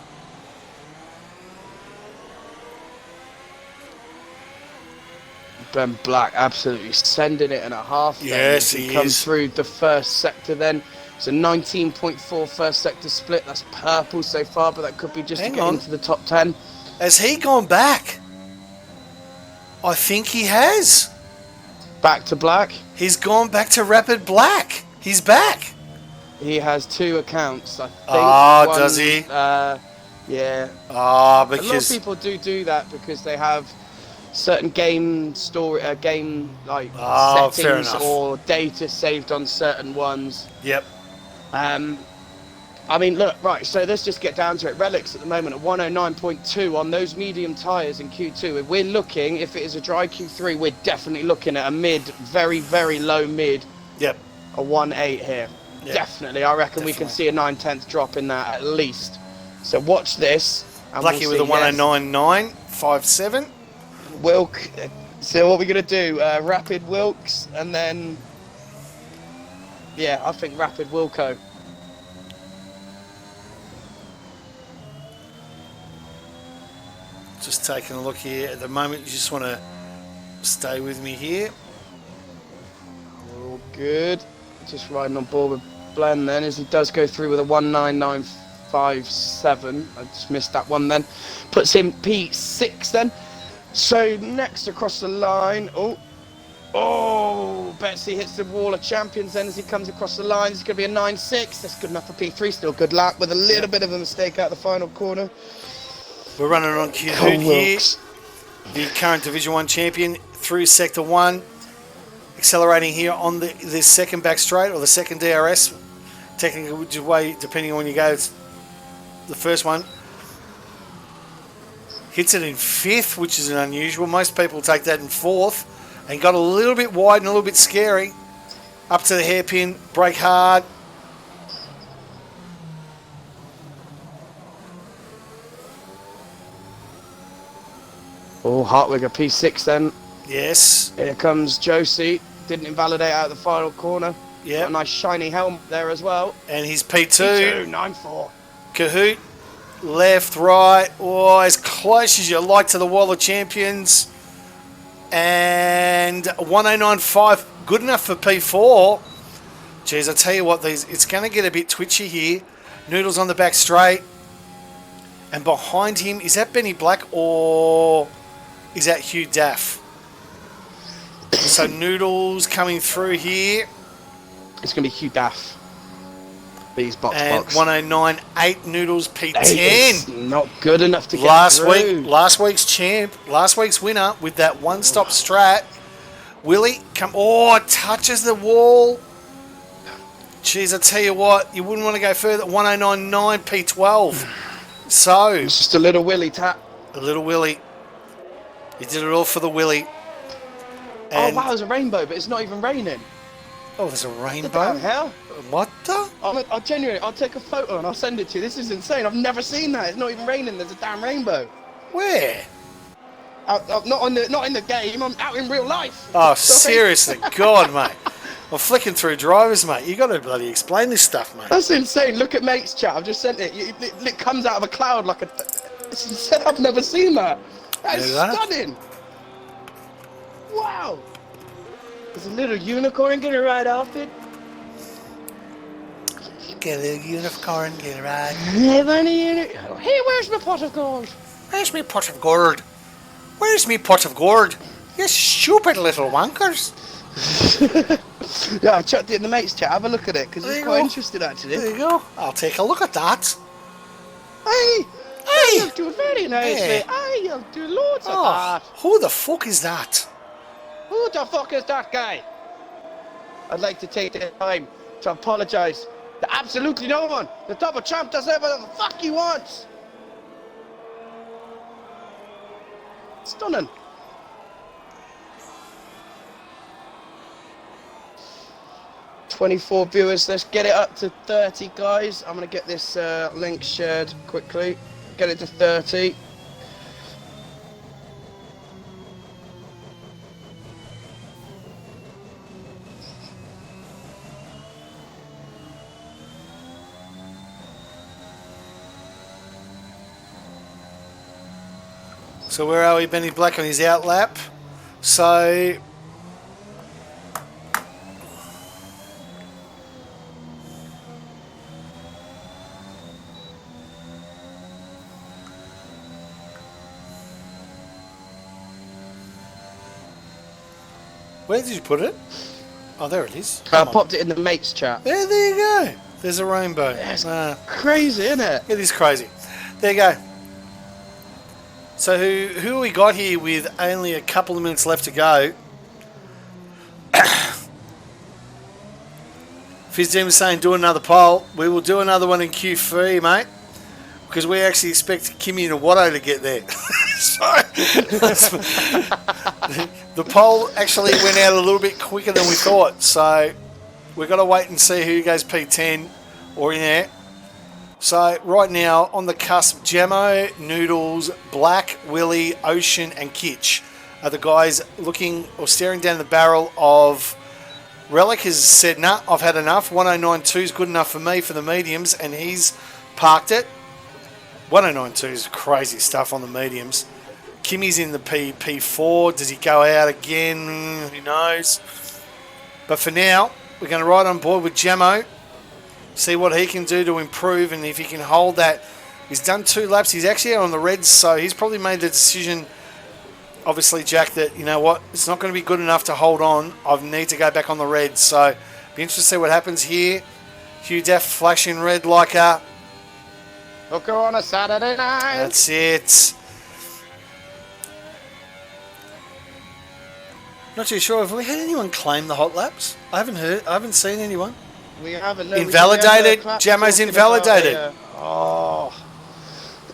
Ben Black absolutely sending it and a half. Yes, he he comes is. through the first sector then. It's a 19.4 first sector split. That's purple so far, but that could be just Hang to get on. into the top 10. Has he gone back? I think he has. Back to black. He's gone back to Rapid Black. He's back. He has 2 accounts, I think. Oh, does he? Yeah. Oh, A lot of because people do that because they have certain game settings fair enough. or data saved on certain ones. Yep. I mean, look, right, so let's just get down to it. Relics at the moment at 109.2 on those medium tyres in Q2. If we're looking, if it is a dry Q3, we're definitely looking at a mid, very, very low mid, Yep. a 1.8 here. Yep. Definitely, I reckon we can see a 9/10 drop in that at least. So watch this. And Blackie we'll with a see, yes. 109.957. Wilk. So what we're going to do, Rapid Wilks, and then, yeah, I think Rapid Wilco. Just taking a look here. At the moment, you just want to stay with me here. All good. Just riding on board with Glenn then, as he does go through with a 199.57. I just missed that one then. Puts him P6 then. So next across the line, Betsy hits the wall of champions then as he comes across the line. It's going to be a 9.6. That's good enough for P3. Still good lap with a little bit of a mistake out the final corner. We're running on Q2 here. The current Division 1 champion through Sector 1. Accelerating here on the second back straight or the second DRS. Technically, which way, depending on when you go, it's the first one. Hits it in 5th, which is an unusual. Most people take that in 4th. And got a little bit wide and a little bit scary. Up to the hairpin, brake hard. Oh, Hartwig a P6 then. Yes. Here comes Josie. Didn't invalidate out of the final corner. Yeah. Got a nice shiny helmet there as well. And he's P2. 9.4. Kahoot. Left, right. Oh, as close as you like to the wall of champions. And 109.5. Good enough for P4. Jeez, I tell you what, it's going to get a bit twitchy here. Noodles on the back straight. And behind him, is that Benny Black or is that Hugh Daff? So Noodles coming through here. It's going to be Hugh Daff. These box. 109.8 Noodles P10. It's not good enough to get Last through. last week's champ, last week's winner with that one-stop strat. Willie, touches the wall. Jeez, I tell you what, you wouldn't want to go further. 109.9 P12. So, It's just a little Willie tap. a little Willie. He did it all for the Willie. Oh wow, there's a rainbow, but it's not even raining. Oh, there's a What the rainbow. hell? What the? I'll genuinely, I'll take a photo and I'll send it to you. This is insane. I've never seen that. It's not even raining. There's a damn rainbow. Where? Not in the game. I'm out in real life. Oh, Sorry. seriously, God, mate. I'm flicking through drivers, mate. You got to bloody explain this stuff, mate. That's insane. Look at mate's chat. I've just sent it. It comes out of a cloud like a. It's insane. I've never seen that. That's Yeah, that? stunning. Wow. There's a little unicorn gonna ride off it. Get a little unicorn, get a ride. Hey, where's my pot of gold? Where's me pot of gold? Where's me pot of gold? You stupid little wankers. Yeah, I've chucked it in the mate's chat. Have a look at it because There it's you quite go. interesting actually. There you go. I'll take a look at that. Hey, Hey! you'll do very nicely. Hey. Hey, you'll do loads of Oh, that. who the fuck is that? Who the fuck is that guy? I'd like to take the time to apologise to absolutely no one. The double champ does whatever the fuck he wants. Stunning. "24 viewers, let's get it up to 30, guys. I'm going to get this link shared quickly. Get it to 30. So where are we? Benny Black on his out lap. So where did you put it? Oh, there it is. I popped it in the mates chat. There you go. There's a rainbow. It's crazy, isn't it? It is crazy. There you go. So who we got here with only a couple of minutes left to go? Fizdem is saying do another poll. We will do another one in Q3, mate, because we actually expect Kimi and Watto to get there. The poll actually went out a little bit quicker than we thought, so we've got to wait and see who goes P10 or in there. So right now on the cusp, Jamo, Noodles, Black, Willie, Ocean and Kitch are the guys looking or staring down the barrel of Relic. Has said, nah, I've had enough. 1092 is good enough for me for the mediums, and he's parked it. 1092 is crazy stuff on the mediums. Kimmy's in the P4. Does he go out again? Who knows? But for now, we're going to ride on board with Jamo. See what he can do to improve, and if he can hold that. He's done 2 laps. He's actually out on the reds, so he's probably made the decision, obviously, Jack, that, you know what, it's not going to be good enough to hold on. I need to go back on the reds. So be interested to see what happens here. Hugh Daff flashing red like a... Hooker on a Saturday night. That's it. Not too sure. Have we had anyone claim the hot laps? I haven't seen anyone. We haven't. No, Invalidated. Jamo's invalidated. Oh.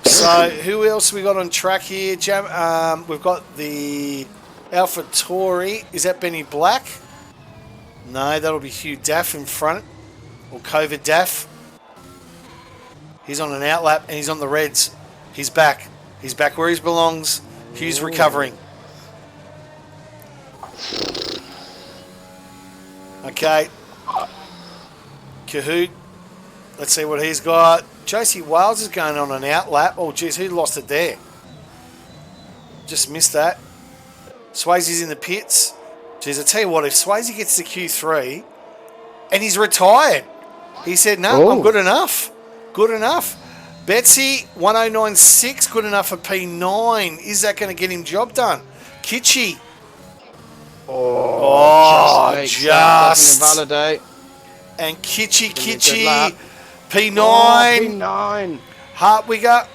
So who else we got on track here? We've got the Alpha Tauri. Is that Benny Black? No, that'll be Hugh Daff in front, or COVID Daff. He's on an outlap and he's on the reds. He's back. He's back where he belongs. Hugh's recovering. Okay. Kahoot. Let's see what he's got. JC Wales is going on an outlap. Oh, geez, who lost it there? Just missed that. Swayze's in the pits. Geez, I tell you what, if Swayze gets to Q3 and he's retired, he said, no, I'm good enough. Good enough. Betsy, 1096, good enough for P9. Is that going to get him job done? Kitchy. Just. Doesn't invalidate. And Kitchy, lap. P9. P9. Hartwigger.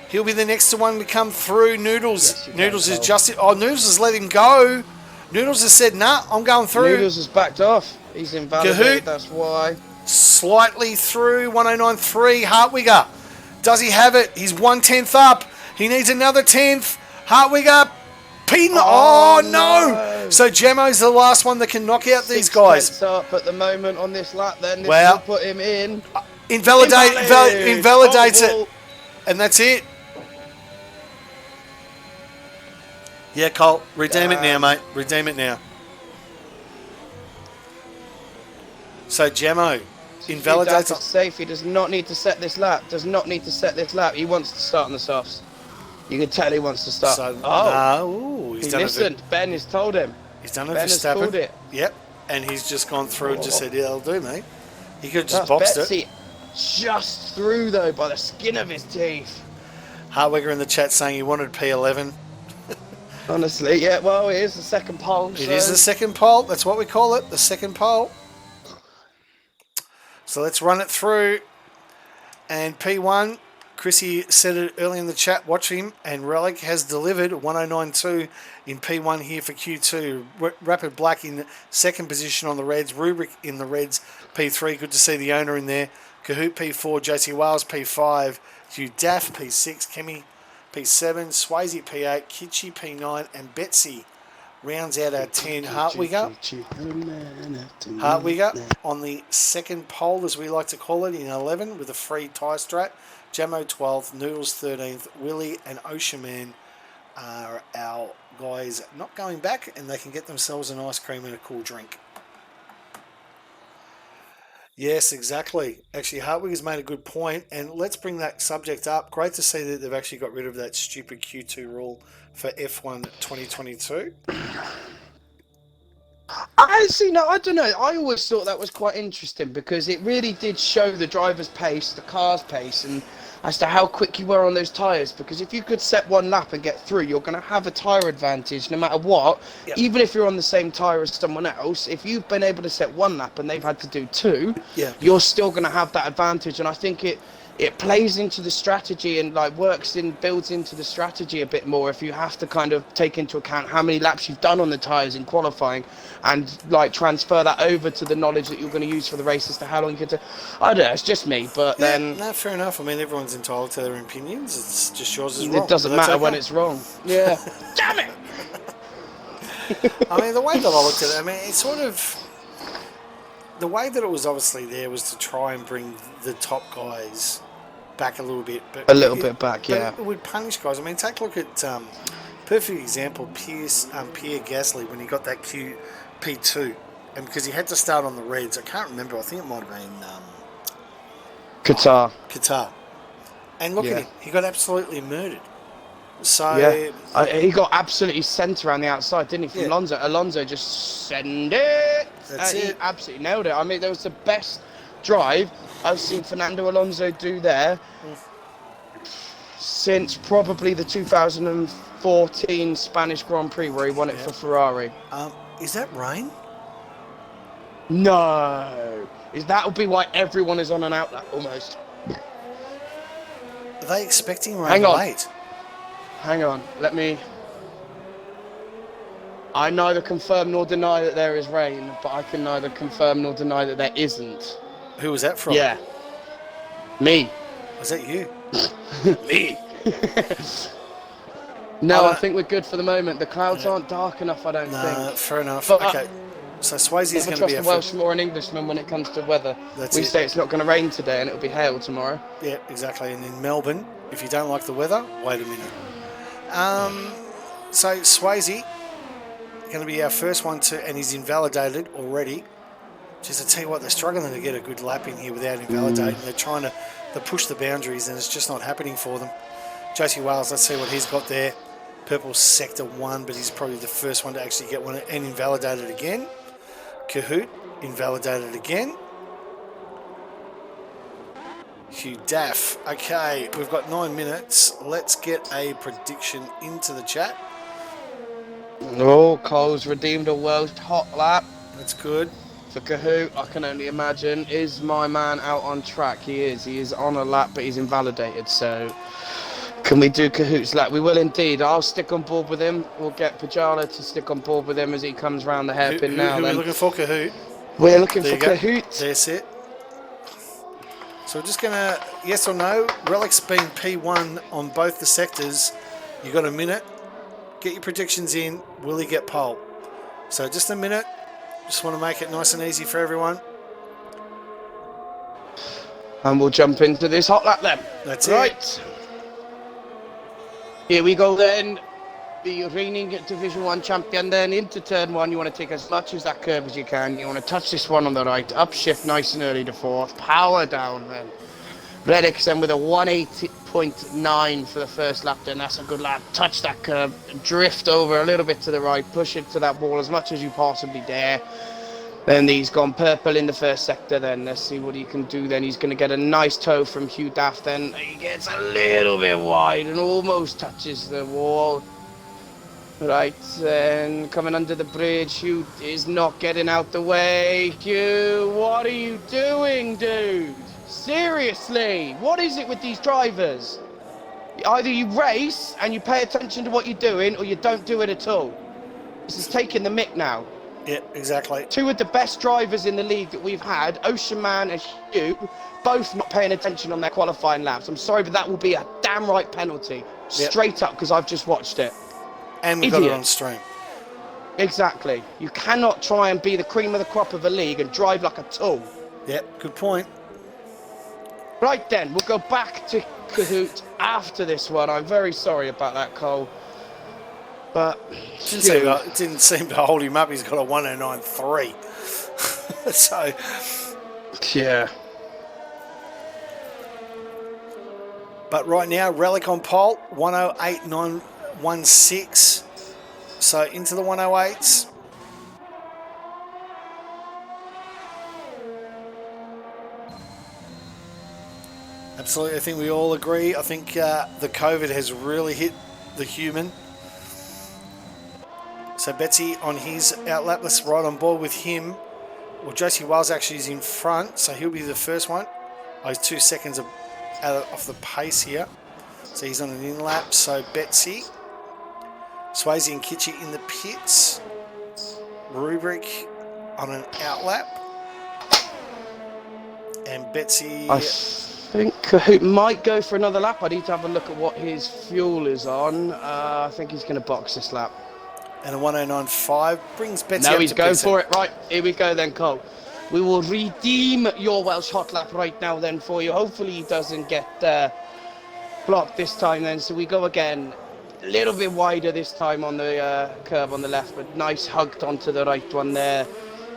He'll be the next one to come through. Noodles. Yes, Noodles is just... Oh, Noodles has let him go. Noodles has said, nah, I'm going through. Noodles has backed off. He's invalidated, Kahoot. that's why. Slightly through. 1093. Hartwigger. Does he have it? He's 1/10 up. He needs another 10th. Hartwigger. P9. Oh, no. So Jamo's the last one that can knock out these guys. 6 up at the moment on this lap then. This Well, will put him in. Invalidates it. And that's it. Yeah, Cole. Redeem it now, mate. Redeem it now. So Jamo invalidates Not safe. He does not need to set this lap. Does not need to set this lap. He wants to start on the softs. You can tell he wants to start. So, he listened. Ben has told him. He's done it Ben for has called Stappen. it. Yep. And he's just gone through and just said, yeah, I'll do, mate. He could have just boxed Betsy it. just through, though, by the skin of his teeth. Hartwigger in the chat saying he wanted P11. Honestly, yeah, well, it is the second pole. It is the second pole. That's what we call it, the second pole. So let's run it through. And P1, Chrissy said it early in the chat, watch him, and Relic has delivered 1092 in P1 here for Q2. Rapid Black in second position on the Reds, Rubric in the Reds, P3, good to see the owner in there. Kahoot P4, JC Wales P5, Hugh Daff P6, Kemi P7, Swayze P8, Kitchy P9, and Betsy rounds out our 10. Hartwigger on the second pole, as we like to call it, in 11 with a free tie strat. Jamo 12th, Noodles 13th, Willie and Ocean Man are our guys not going back, and they can get themselves an ice cream and a cool drink. Yes, exactly. Actually, Hartwig has made a good point, and let's bring that subject up. Great to see that they've actually got rid of that stupid Q2 rule for F1 2022. I see. No, I don't know. I always thought that was quite interesting because it really did show the driver's pace, the car's pace, and as to how quick you were on those tyres. Because if you could set one lap and get through, you're going to have a tyre advantage no matter what. Yep. Even if you're on the same tyre as someone else, if you've been able to set one lap and they've had to do two, Yeah. you're still going to have that advantage. And I think it plays into the strategy and like builds into the strategy a bit more if you have to kind of take into account how many laps you've done on the tyres in qualifying and like transfer that over to the knowledge that you're going to use for the race as to how long you get to. I don't know, it's just me, but Yeah, then no, fair enough. I mean, everyone's entitled to their opinions. It's just yours is wrong. it doesn't but that's matter when okay. it's wrong. Yeah. Damn it! I mean, the way that I looked at it, I mean, it's sort of the way that it was obviously there was to try and bring the top guys back a little bit, but A little bit back, but yeah. it would punish guys. I mean, take a look at perfect example Pierre Gasly when he got that P2, and because he had to start on the reds. I can't remember. I think it might have been Qatar. and look Yeah. at him. He got absolutely murdered. So Yeah. He got absolutely sent around the outside, didn't he, from Yeah. Alonso? Alonso just send it. That's He it. absolutely nailed it. I mean, that was the best drive I've seen Fernando Alonso do there since probably the 2014 Spanish Grand Prix where he won it for Ferrari. is that rain? No. That'll be why everyone is on an outlet almost. Are they expecting rain Hang on. late? Hang on, I neither confirm nor deny that there is rain, but I can neither confirm nor deny that there isn't. Who was that from? Yeah. Me. Was that you? Me. No, Oh, I think we're good for the moment. The clouds aren't dark enough, I don't No, think. fair enough. But, Okay. So Swayze's Never going to trust be a our first. Welshman or an Englishman when it comes to weather. That's We it. say it's not going to rain today and it'll be hail tomorrow. Yeah, exactly. And in Melbourne, if you don't like the weather, wait a minute. So Swayze going to be our first one to, and he's invalidated already. Just to tell you what, they're struggling to get a good lap in here without invalidating. They're trying to push the boundaries, and it's just not happening for them. Josie Wales, let's see what he's got there. Purple sector 1, but he's probably the first one to actually get one and invalidated again. Kahoot, invalidated again. Hugh Daff. Okay, we've got 9 minutes. Let's get a prediction into the chat. Oh, Cole's redeemed a Welsh hot lap That's good. for Kahoot. I can only imagine. Is my man out on track? He is. He is on a lap, but he's invalidated. So, can we do Kahoot's lap? We will indeed. I'll stick on board with him. We'll get Pajala to stick on board with him as he comes round the hairpin now. Who are we Then looking for, Kahoot? we're looking There for you go. Kahoot. That's it. So we're just going to, yes or no, Relics being P1 on both the sectors. You got a minute. Get your predictions in. Will he get pole? So just a minute. Just want to make it nice and easy for everyone. And we'll jump into this hot lap then. That's Right. Here we go then. The reigning Division 1 champion then into turn 1. You want to take as much as that curve as you can. You want to touch this one on the right. Upshift nice and early to 4th. Power down then. Redix then with a 180.9 for the first lap then. That's a good lap. Touch that curve. Drift over a little bit to the right. Push it to that wall as much as you possibly dare. Then he's gone purple in the first sector then. Let's see what he can do then. He's going to get a nice toe from Hugh Daff then. He gets a little bit wide and almost touches the wall. Right, then coming under the bridge. Hugh is not getting out the way. Hugh, what are you doing, dude? Seriously, what is it with these drivers? Either you race and you pay attention to what you're doing or you don't do it at all. This is taking the mick now. Yeah, exactly. Two of the best drivers in the league that we've had, Ocean Man and Hugh, both not paying attention on their qualifying laps. I'm sorry, but that will be a damn right penalty. Yep. Straight up, because I've just watched it. And we've got it on Idiots. stream. Exactly. You cannot try and be the cream of the crop of a league and drive like a tool. Yep, good point. Right then, we'll go back to Kahoot after this one. I'm very sorry about that, Cole. But It didn't seem to hold him up. He's got a 109.3. So, Yeah. But right now, Relic on pole, 108.916. So into the 108s. Absolutely, I think we all agree. I think the COVID has really hit the human. So Betsy on his outlap, let's ride on board with him. Well, Josie Wells actually is in front, so he'll be the first one. Oh, he's 2 seconds off the pace here. So he's on an in lap. So Betsy, Swayze and Kitchie in the pits. Rubric on an outlap. And Betsy... I think Kahoot might go for another lap. I need to have a look at what his fuel is on. I think he's going to box this lap. And a 109.5 brings Betsy No, up he's to going P7. for it. Right, here we go then, Cole. We will redeem your Welsh hot lap right now then for you. Hopefully he doesn't get blocked this time then. So we go again. A little bit wider this time on the curve on the left, but nice hugged onto the right one there.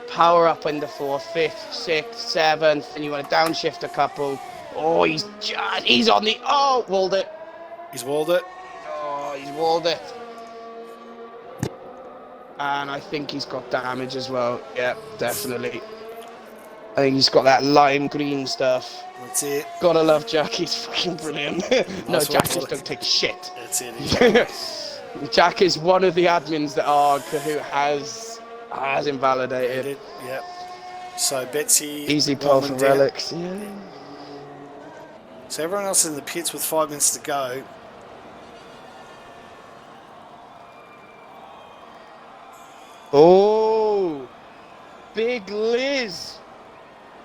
Power up in the 4th, 5th, 6th, 7th, and you want to downshift a couple. Oh, he's on the... Oh, walled it. He's walled it. Oh, he's walled it. And I think he's got damage as well. Yeah, definitely. I think he's got that lime green stuff. That's it. Gotta love Jack, he's fucking brilliant. No, Nice Jack one, just Felix. don't take shit. That's it. Jack is one of the admins that Kahoot has invalidated. Yep. So Betsy... Easy pull Roman for down. relics. Yeah. So everyone else in the pits with 5 minutes to go. Oh, Big Liz.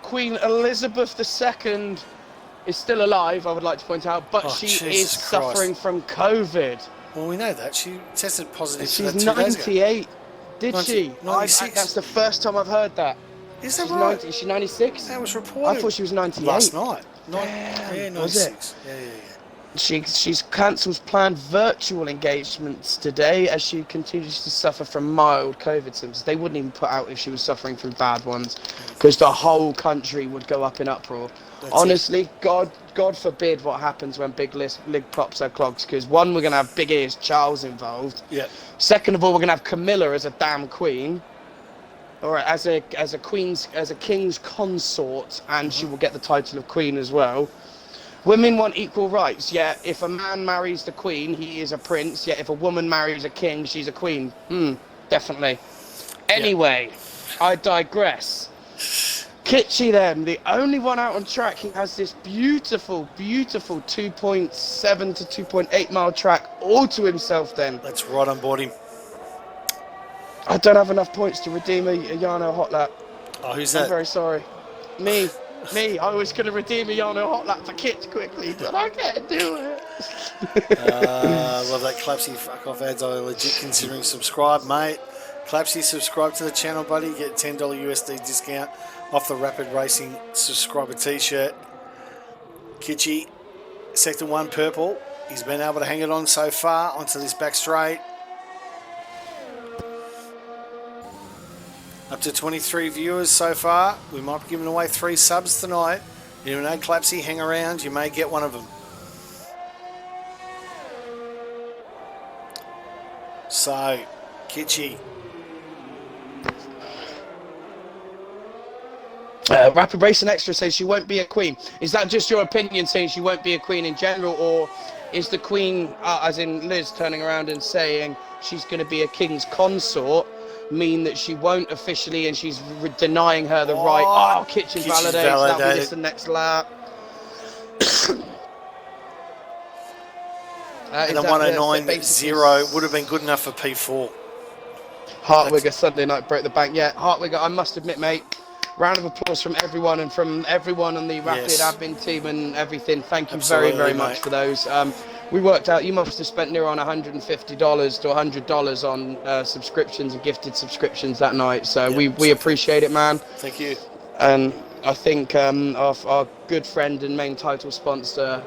Queen Elizabeth II is still alive, I would like to point out, but Oh, she Jesus is Christ. suffering from COVID. Well, we know that. She tested positive for that She's 2 days ago. 98. Did 90 she? 96. That's the first time I've heard that. Is that She's right? 90, is she 96? That was reported. I thought she was 98. Last night. Damn, Yeah, was it? 96. Yeah. She's cancelled planned virtual engagements today as she continues to suffer from mild COVID symptoms. They wouldn't even put out if she was suffering from bad ones, because the whole country would go up in uproar. Honestly, God forbid what happens when Big Lig pops her clogs, because one, we're going to have Big Ears Charles involved. Yeah. Second of all, we're going to have Camilla as a damn queen. Or as a king's consort, and she will get the title of queen as well. Women want equal rights, yet if a man marries the queen, he is a prince, yet if a woman marries a king, she's a queen. Definitely. Anyway, I digress. Kitchie then, the only one out on track, he has this beautiful, beautiful 2.7 to 2.8 mile track all to himself then. Let's ride on board him. I don't have enough points to redeem a Yano hot lap. Oh, who's I'm that? very sorry. Me. I was going to redeem a Yano hot lap for Kit quickly, but I can't do it. Love that Clapsy fuck off ads. I legit considering subscribe, mate. Clapsy, subscribe to the channel, buddy. Get $10 USD discount off the Rapid Racing subscriber t-shirt. Kitchie, sector 1 purple. He's been able to hang it on so far onto this back straight. Up to 23 viewers so far. We might be giving away 3 subs tonight. You know, Clapsy, hang around. You may get one of them. So, Kitchie. Rapid Racing Extra says she won't be a queen. Is that just your opinion saying she won't be a queen in general, or is the queen, as in Liz, turning around and saying she's going to be a king's consort, mean that she won't officially and she's denying her the right? Oh, Kitchen validates. That'll be this the next lap. And the 109.0 would have been good enough for P4. Hartwigger Sunday night broke the bank. Yeah, Hartwigger, I must admit, mate, round of applause from everyone and from everyone on the Rapid admin team and everything. Thank you very much for those. We worked out you must have spent near on $150 to $100 on subscriptions and gifted subscriptions that night. So we appreciate it, man. Thank you. And I think our good friend and main title sponsor,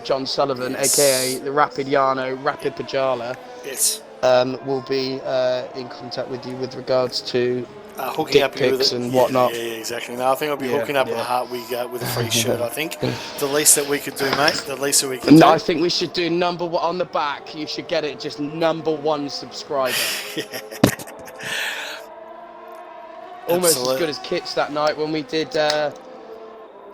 John Sullivan, aka the Rapid Yano, Rapid Pajala. Yes. will be in contact with you with regards to hooking dick up you with pics it. and Yeah, whatnot. yeah, exactly. No, I think I'll be hooking up a Hartwig with a free shirt. I think the least that we could do, mate. The least that we can do. I think we should do number one on the back. You should get it just #1 subscriber. Almost as good as Kitch that night when we did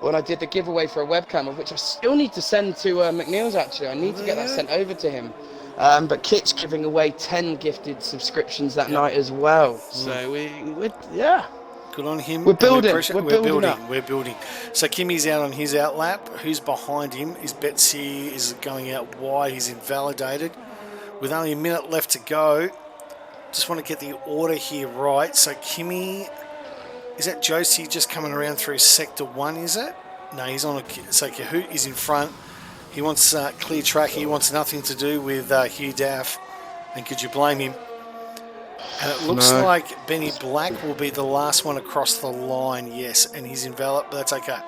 when I did the giveaway for a webcam, of which I still need to send to McNeil's. Actually, I need to get that sent over to him. But Kitch giving away 10 gifted subscriptions that night as well. So we good on him. We're building. We're building. So Kimmy's out on his outlap. Who's behind him? Is Betsy is going out wide. He's invalidated. With only a minute left to go. Just want to get the order here right. So Kimmy, is that Josie just coming around through sector 1, is it? No, he's on so Kahoot is in front. He wants clear track. He wants nothing to do with Hugh Daff. And could you blame him? And it looks like Benny Black will be the last one across the line, yes. And he's enveloped, but that's okay.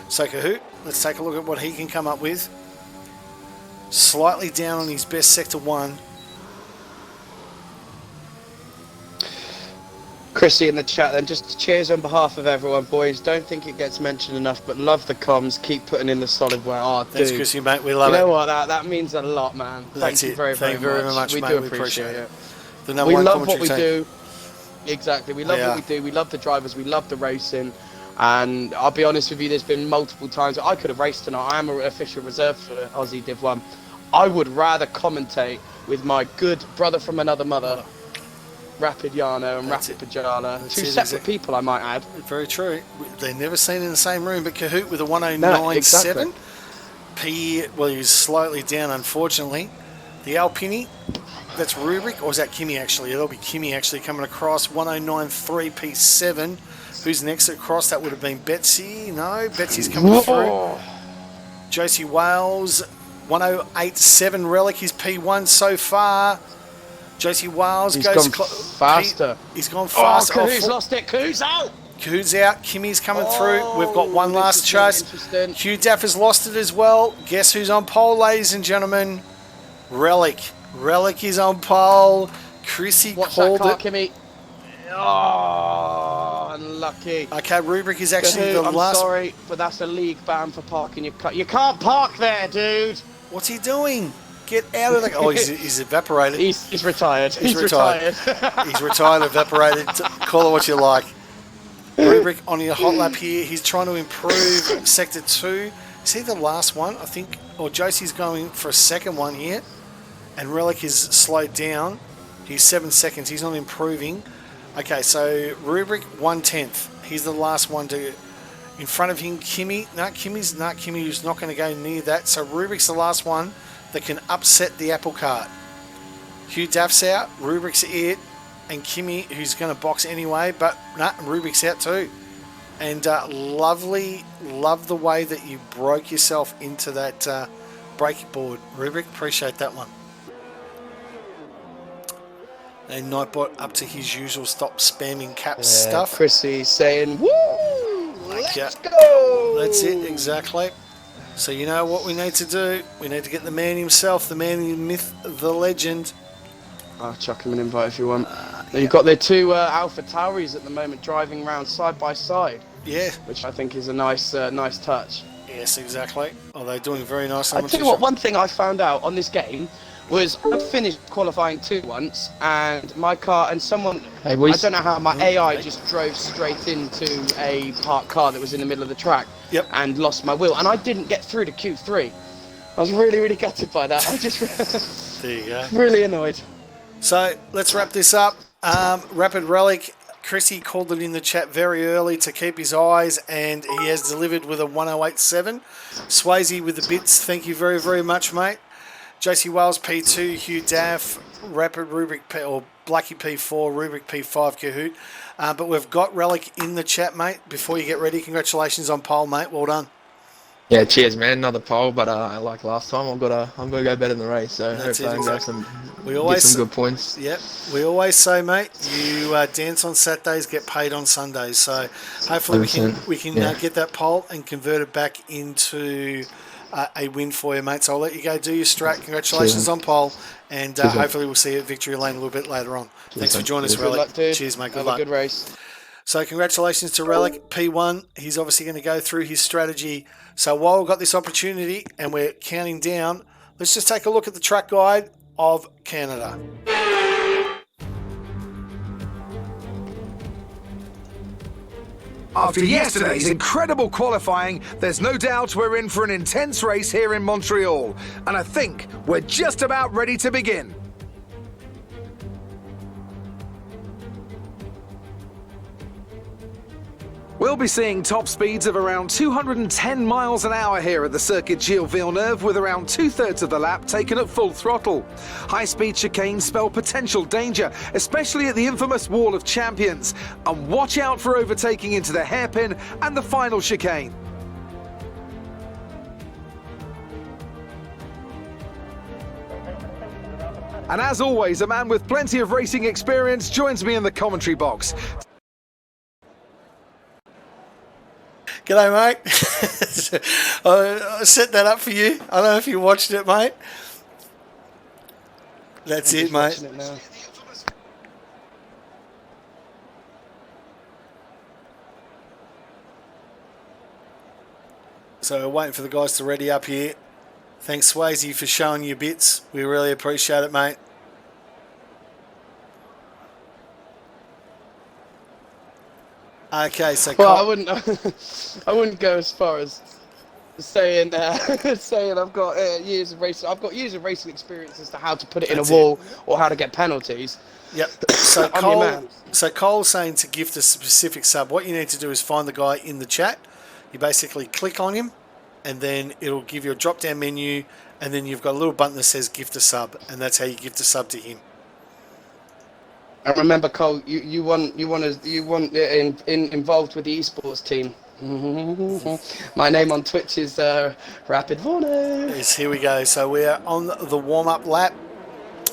So Kahoot, let's take a look at what he can come up with. Slightly down on his best sector 1. Chrissy in the chat then, just cheers on behalf of everyone, boys. Don't think it gets mentioned enough, but love the comms. Keep putting in the solid work. Oh, thanks, dude. Chrissy, mate. We love it. You know what? That means a lot, man. Thank you very, very much. We mate. do appreciate it. We love what we do. Exactly. We love what we do. We love the drivers. We love the racing. And I'll be honest with you, there's been multiple times I could have raced tonight. I am an official reserve for Aussie Div 1. I would rather commentate with my good brother from another mother, Rapid Yano and Rapid Pajala. Two separate people, I might add. Very true. They're never seen in the same room, but Kahoot with a 109.7. Well, he's slightly down, unfortunately. The Alpini, that's Rubric, or is that Kimmy actually? It'll be Kimmy actually coming across. 109.3 P7. Who's next across? That would have been Betsy. No, Betsy's coming through. Josie Wales, 108.7 Relic is P1 so far. Josie Wales goes faster. He's gone faster. Oh, Kahoot's lost it. Kahoot's out. Kahoot's out. Kimmy's coming through. We've got one last chase. Hugh Daff has lost it as well. Guess who's on pole, ladies and gentlemen? Relic. Relic is on pole. Chrissy called it. Kimmy. Oh, unlucky. Okay, Rubric is actually Kahoot, the last. I'm sorry, but that's a league ban for parking your car. You can't park there, dude. What's he doing? Get out of the... Oh, he's evaporated. He's retired. He's retired. He's retired, evaporated. Call it what you like. Rubric on your hot lap here. He's trying to improve Sector 2. Is he the last one? I think... Or Josie's going for a second one here. And Relic is slowed down. He's 7 seconds. He's not improving. Okay, so Rubric 1/10. He's the last one to... In front of him, Kimmy. No, Kimmy's not going to go near that. So Rubric's the last one that can upset the apple cart. Hugh Daff's out, Rubric's it, and Kimmy, who's going to box anyway, but Rubric's out too. And love the way that you broke yourself into that break board, Rubric. Appreciate that one. And Nightbot up to his usual stop spamming caps stuff. Chrissy saying, woo, let's go. That's it, exactly. So you know what we need to do? We need to get the man himself, the man, the myth, the legend. I'll chuck him an invite if you want. You've got their two Alpha Tauris at the moment driving around side by side. Yeah. Which I think is a nice touch. Yes, exactly. Oh, they're doing very nicely. I tell you what, one thing I found out on this game was I finished qualifying 2 once, and my car and someone, I don't know how, my AI just drove straight into a parked car that was in the middle of the track. Yep. And lost my wheel, and I didn't get through to Q3. I was really, really gutted by that. I just there you go. Really annoyed. So let's wrap this up. Rapid Relic, Chrissy called it in the chat very early to keep his eyes, and he has delivered with a 108.7. Swayze with the bits, thank you very, very much, mate. JC Wales P2, Hugh Daff, Rapid Rubric P, or Blackie P4, Rubric P5, Kahoot. But we've got Relic in the chat, mate. Before you get ready, congratulations on pole, mate. Well done. Yeah, cheers, man. Another pole, but like last time, I've got to go better in the race. So hopefully I can get some good points. Yep, we always say, mate, you dance on Saturdays, get paid on Sundays. So hopefully we can get that pole and convert it back into a win for you, mate. So I'll let you go do your strat. Congratulations on pole, and hopefully we'll see you at victory lane a little bit later on. Thanks for joining us, Relic. Cheers, mate. Good luck. Have a good race. So congratulations to Relic, P1. He's obviously going to go through his strategy. So while we've got this opportunity and we're counting down, let's just take a look at the track guide of Canada. After yesterday's incredible qualifying, there's no doubt we're in for an intense race here in Montreal. And I think we're just about ready to begin. We'll be seeing top speeds of around 210 miles an hour here at the Circuit Gilles Villeneuve, with around 2/3 of the lap taken at full throttle. High-speed chicanes spell potential danger, especially at the infamous Wall of Champions. And watch out for overtaking into the hairpin and the final chicane. And as always, a man with plenty of racing experience joins me in the commentary box. G'day, mate. I set that up for you. I don't know if you watched it, mate. That's it, mate. So we're waiting for the guys to ready up here. Thanks, Swayze, for showing your bits. We really appreciate it, mate. Okay, so well, I wouldn't go as far as saying saying I've got years of racing. I've got years of racing experience as to how to put it in a wall or how to get penalties. Yep. So Cole's saying to gift a specific sub. What you need to do is find the guy in the chat. You basically click on him, and then it'll give you a drop-down menu, and then you've got a little button that says gift a sub, and that's how you gift a sub to him. And remember, Cole, you want involved with the esports team. My name on Twitch is Rapid Vorno. Yes, here we go. So we're on the warm-up lap.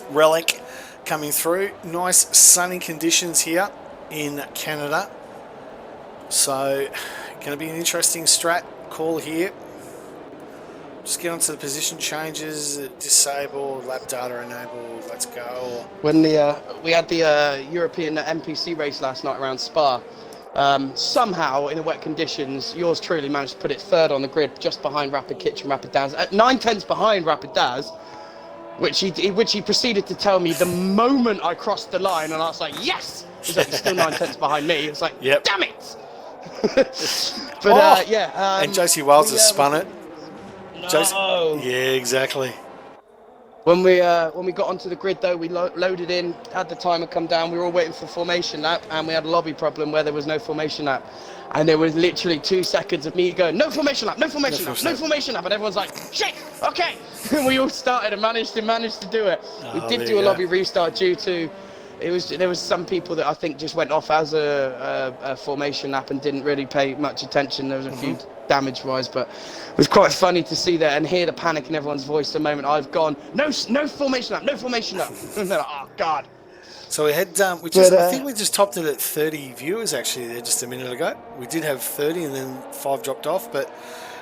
Relic coming through. Nice sunny conditions here in Canada. So going to be an interesting strat call here. Just get onto the position changes, disable, lap data enabled, let's go. When we had the European NPC race last night around Spa, somehow in the wet conditions, yours truly managed to put it third on the grid, just behind Rapid Kitchen, Rapid Daz, at 9/10 behind Rapid Daz, which he proceeded to tell me the moment I crossed the line, and I was like, yes! He's like, he's still 9/10 behind me. It's like, yep. Damn it! But yeah. And Josie Wells has spun it. No. Yeah, exactly. When we got onto the grid though, we loaded in, had the timer come down. We were all waiting for formation lap, and we had a lobby problem where there was no formation lap, and there was literally 2 seconds of me going, no formation lap, no formation lap, no formation lap, and everyone's like, shit, okay. And we all started and managed to do it. We did do a lobby restart due to there was some people that I think just went off as a formation lap and didn't really pay much attention. There was a few damage-wise, but it was quite funny to see that and hear the panic in everyone's voice the moment I've gone, no formation lap, no formation lap. And they're like, oh, God. So we had, I think we just topped it at 30 viewers actually there just a minute ago. We did have 30 and then 5 dropped off, but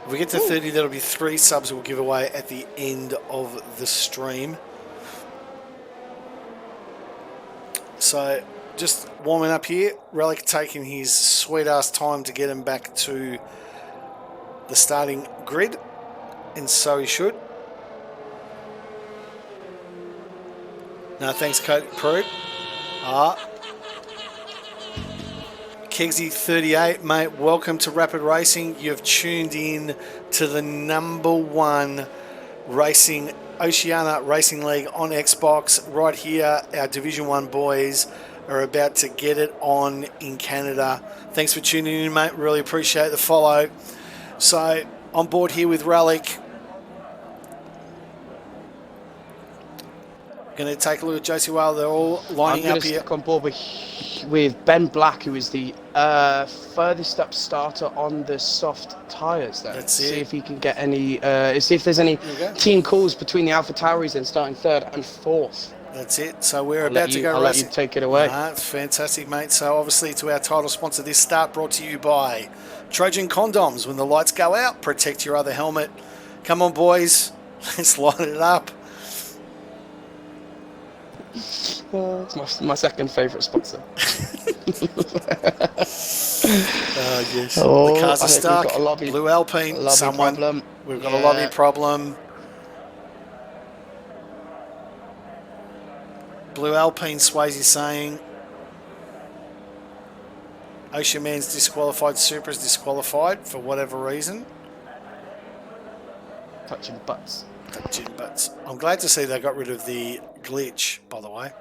if we get to 30, that'll be 3 subs we'll give away at the end of the stream. So just warming up here, Relic taking his sweet ass time to get him back to the starting grid, and so he should. No, thanks, Prude. Kegsy38, mate, welcome to Rapid Racing. You've tuned in to the #1 racing Oceania Racing League on Xbox. Right here, our Division 1 boys are about to get it on in Canada. Thanks for tuning in, mate. Really appreciate the follow. So, on board here with Relic. Going to take a look at Josie Whale. They're all lining up here. I'm on board with Ben Black, who is the furthest up starter on the soft tyres. Let's see if he can get any. See if there's any team calls between the Alpha Tauris and starting 3rd and 4th. That's it. So we're about to go racing. I'll let you take it away. It's fantastic, mate. So obviously to our title sponsor, this start brought to you by Trojan Condoms. When the lights go out, protect your other helmet. Come on, boys. Let's light it up. It's my second favourite sponsor. Yes. Oh, The cars are I think stuck. we've got a lobby, Blue Alpine. problem. We've got a lobby problem. Blue Alpine, Swayze saying. Ocean Man's disqualified. Supra's disqualified for whatever reason. Touching butts. Touching butts. I'm glad to see they got rid of the glitch, by the way.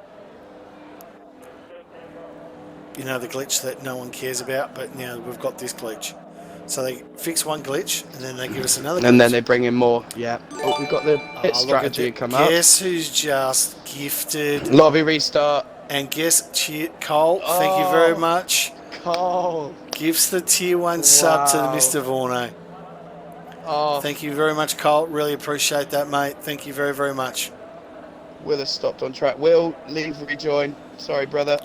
You know, the glitch that no one cares about, but now we've got this glitch. So they fix one glitch, and then they give us another glitch. And then they bring in more, yeah. Oh, we've got the pit strategy come up. Guess who's just gifted? Lobby restart. And guess, Cole, thank you very much. Cole. Gifts the tier 1 sub to Mr. Vorno. Oh. Thank you very much, Cole. Really appreciate that, mate. Thank you very, very much. Will has stopped on track. Will, leave, rejoin. Sorry, brother.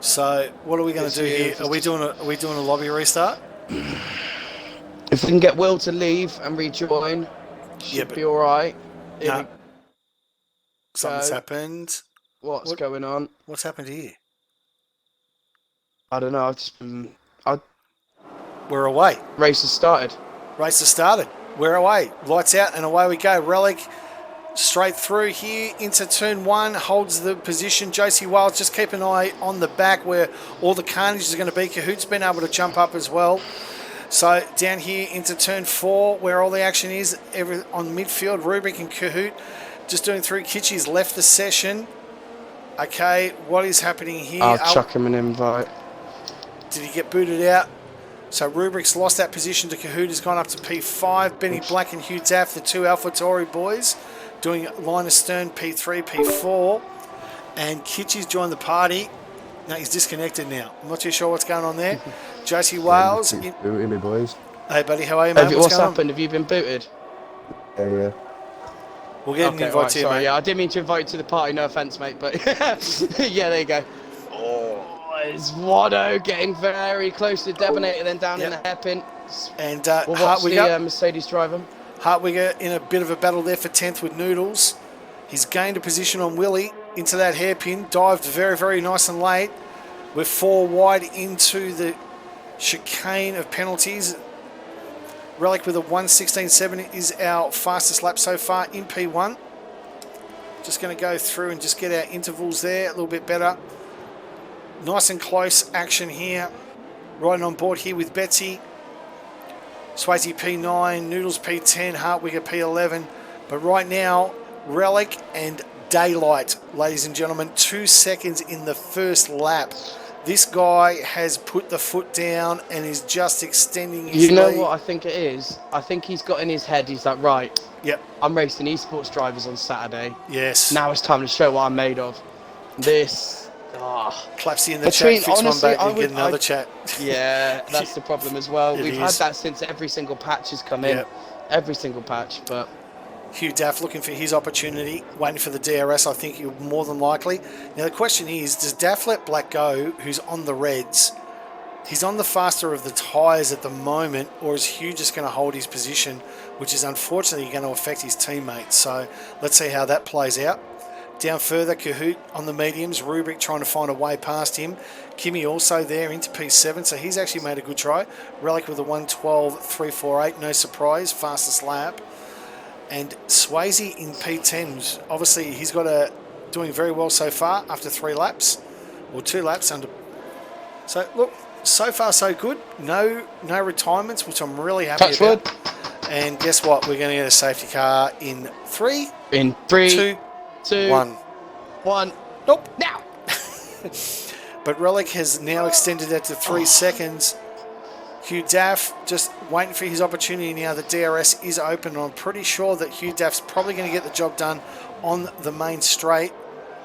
So, what are we going to do here? Are we doing a lobby restart? If we can get Will to leave and rejoin, should be all right. No. Something's happened. What's going on? What's happened here? I don't know. I've just been. We're away. Race has started. Race has started. We're away. Lights out and away we go. Relic straight through here into turn 1. Holds the position. Josie Wiles, just keep an eye on the back where all the carnage is going to be. Cahoot's been able to jump up as well. So down here into turn 4 where all the action is on midfield. Rubik and Cahoot just doing through. Kitschy's left the session. Okay, what is happening here? I'll chuck him an invite. Did he get booted out? So Rubrik's lost that position to Cahoot, has gone up to P5. Benny Black and Hugh Daff, the two AlphaTauri boys, doing line astern P3, P4. And Kitschy's joined the party. No, he's disconnected now. I'm not too sure what's going on there. Josie Wales. Booting me, boys. Hey, buddy, how are you, mate? What's happened? Have you been booted? Yeah. We'll get an invite to you, sorry, mate. Yeah, I didn't mean to invite you to the party, no offence, mate, but yeah, there you go. Oh, it's Wado getting very close to Debonator, then down in the hairpin. And Hartwigger, Mercedes driver. Hartwigger in a bit of a battle there for 10th with Noodles. He's gained a position on Willie into that hairpin, dived very, very nice and late. We're 4 wide into the chicane of penalties. Relic with a 1:16.7 is our fastest lap so far in P1. Just going to go through and just get our intervals there a little bit better. Nice and close action here. Riding on board here with Betsy. Swayze P9, Noodles P10, Hartwigger P11. But right now, Relic and Daylight, ladies and gentlemen, 2 seconds in the first lap. This guy has put the foot down and is just extending his lead. You know what I think it is? I think he's got in his head, he's like, right, yep, I'm racing esports drivers on Saturday. Yes. Now it's time to show what I'm made of. This... Clapsy in the chat, fix honestly, one back and get another chat. Yeah, that's the problem as well. We've had is. that since every single patch has come in. Every single patch, but... Hugh Daff looking for his opportunity, waiting for the DRS, I think he'll more than likely. Now the question is, does Daff let Black go, who's on the reds? He's on the faster of the tyres at the moment, or is Hugh just going to hold his position, which is unfortunately going to affect his teammates. So let's see how that plays out. Down further, Cahoot on the mediums, Rubik trying to find a way past him. Kimmy also there into P7, so he's actually made a good try. Relic with a 1:12.348, no surprise, fastest lap. And Swayze in P10s, obviously he's got doing very well so far after 3 laps, or 2 laps under. So look, so far so good. No retirements, which I'm really happy about. And guess what? We're going to get a safety car in 3. In 3, 2, 1. Nope. Now. But Relic has now extended that to 3 seconds. Hugh Daff just waiting for his opportunity now. The DRS is open. I'm pretty sure that Hugh Daff's probably going to get the job done on the main straight.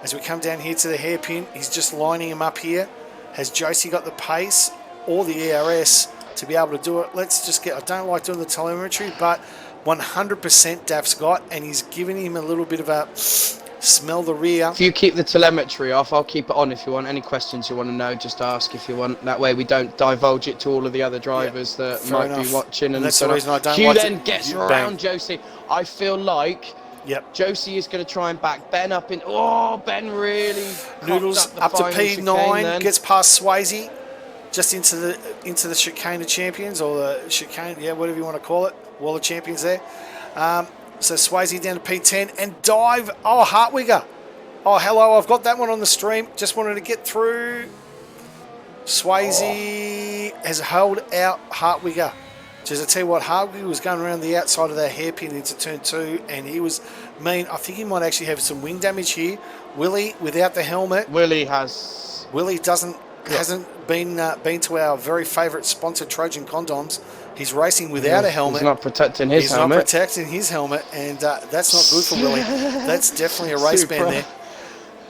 As we come down here to the hairpin, he's just lining him up here. Has Josie got the pace or the ERS to be able to do it? Let's just get, I don't like doing the telemetry, but 100% Daff's got, and he's giving him a little bit of a Smell the rear. If you keep the telemetry off, I'll keep it on if you want. Any questions you want to know, just ask if you want. That way we don't divulge it to all of the other drivers that fair might enough. be watching. And that's the reason I don't Hugh like then to gets bang. around Josie. I feel like Josie is going to try and back Ben up in. Oh, Ben really. Noodles up to P9, gets past Swayze, just into the chicane of champions, or the chicane, whatever you want to call it. Wall of champions there. So Swayze down to P10 and dive. Oh, Hartwigger. Oh, hello. I've got that one on the stream. Just wanted to get through. Swayze has held out Hartwigger. Just to tell you what, Hartwigger was going around the outside of that hairpin into turn 2, and he was mean. I think he might actually have some wing damage here. Willie without the helmet. Willie hasn't been to our very favourite sponsor Trojan Condoms. He's racing without a helmet. He's not protecting his helmet. He's not protecting his helmet, and that's not good for Willie. That's definitely a race ban there.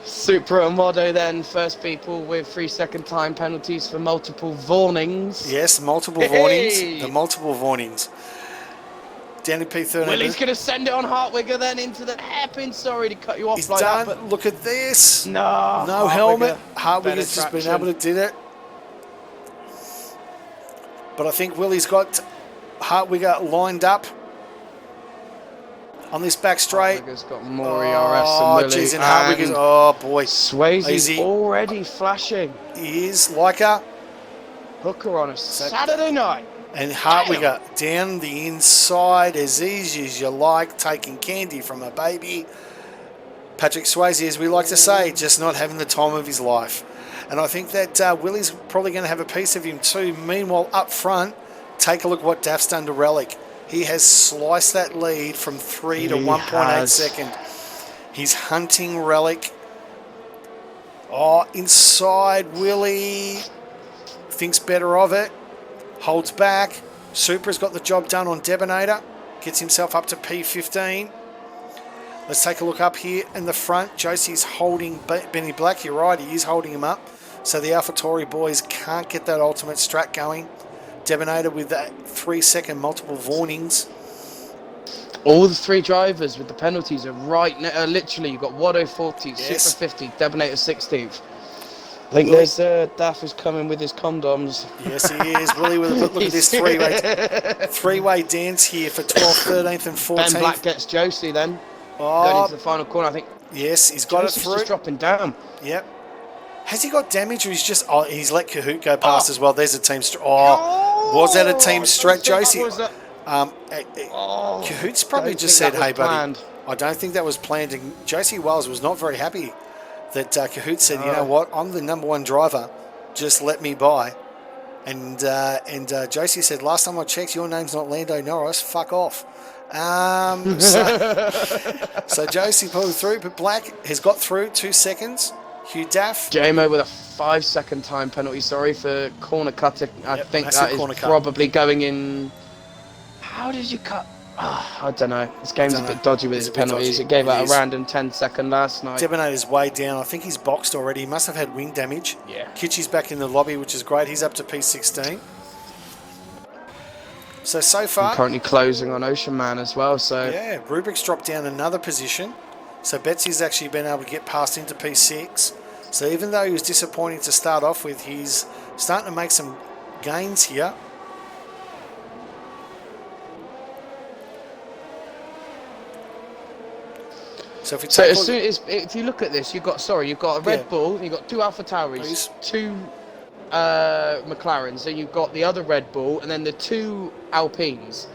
Supermoto then, first people with 3-second time penalties for multiple warnings. Yes, multiple warnings. The multiple warnings. Down in P13. Willie's going to send it on Hartwigger then into the hairpin. Sorry to cut you off He's like done. that, but look at this. No helmet. Hartwigger's just been able to do it. But I think Willie's got Hartwigger lined up on this back straight. Hartwigger's got more ERS than Willie. Geez, and Hartwigger's, oh boy. Swayze's already flashing. He is like a hooker on a Saturday night. And Hartwigger down the inside as easy as you like, taking candy from a baby. Patrick Swayze, as we like to say, just not having the time of his life. And I think that Willie's probably going to have a piece of him too. Meanwhile, up front, take a look what Daff's done to Relic. He has sliced that lead from 3 to 1.8 second. He's hunting Relic. Oh, inside Willie. Thinks better of it. Holds back. Supra's got the job done on Debonator. Gets himself up to P15. Let's take a look up here in the front. Josie's holding Benny Black. You're right, he is holding him up. So the AlphaTauri boys can't get that ultimate strat going. Debonator with that 3-second multiple warnings. All the three drivers with the penalties are right now. Literally, you've got Watto 40th, Super 50, Debonator 16th. I think there's Daff is coming with his condoms. Yes, he is. Willie, with a look at this three-way dance here for 12th, 13th, and 14th. Ben Black gets Josie then. Going into the final corner, I think. Yes, he's got Josie's it through. Just dropping down. Yep. Has he got damage, or he's just? Oh, he's let Kahoot go past as well. There's a team. Was that a team strat, Josie? Kahoot's probably just said, "Hey, buddy." I don't think that was planned. And Josie Wells was not very happy that Kahoot said, "You know what? I'm the number one driver. Just let me by." And Josie said, "Last time I checked, your name's not Lando Norris. Fuck off." So Josie pulled through, but Black has got through 2 seconds. Hugh Daff. JMO with a 5-second time penalty, for corner cutting. I think that is probably going in. How did you cut? I don't know. This game's a bit dodgy with its penalties. It gave out a random 10-second last night. Debonator's way down. I think he's boxed already. He must have had wing damage. Yeah. Kitchy's back in the lobby, which is great. He's up to P16. So far... I'm currently closing on Ocean Man as well, so... Yeah, Rubrik's dropped down another position. So Betsy's actually been able to get past into P6. So even though he was disappointing to start off with, he's starting to make some gains here. So if you look at this, you've got a Red Bull, you've got two AlphaTauris, two McLarens, then you've got the other Red Bull, and then the two Alpines.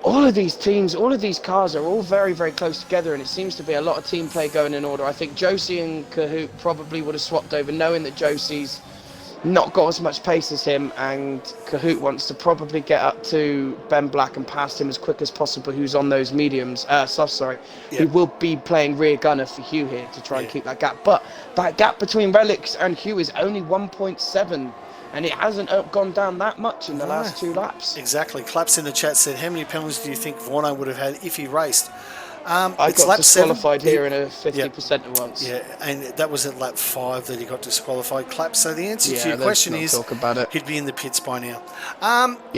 All of these teams, all of these cars are all very, very close together, and it seems to be a lot of team play going in order. I think Josie and Kahoot probably would have swapped over, knowing that Josie's not got as much pace as him, and Kahoot wants to probably get up to Ben Black and past him as quick as possible, who's on those mediums, who will be playing rear gunner for Hugh here to try and keep that gap. But that gap between Relics and Hugh is only 1.7, and it hasn't gone down that much in the last 2 laps. Exactly. Claps in the chat said, how many penalties do you think Vorno would have had if he raced? I got disqualified here in a 50% at once. Yeah, and that was at lap 5 that he got disqualified. Clap. So the answer to your question is he'd be in the pits by now.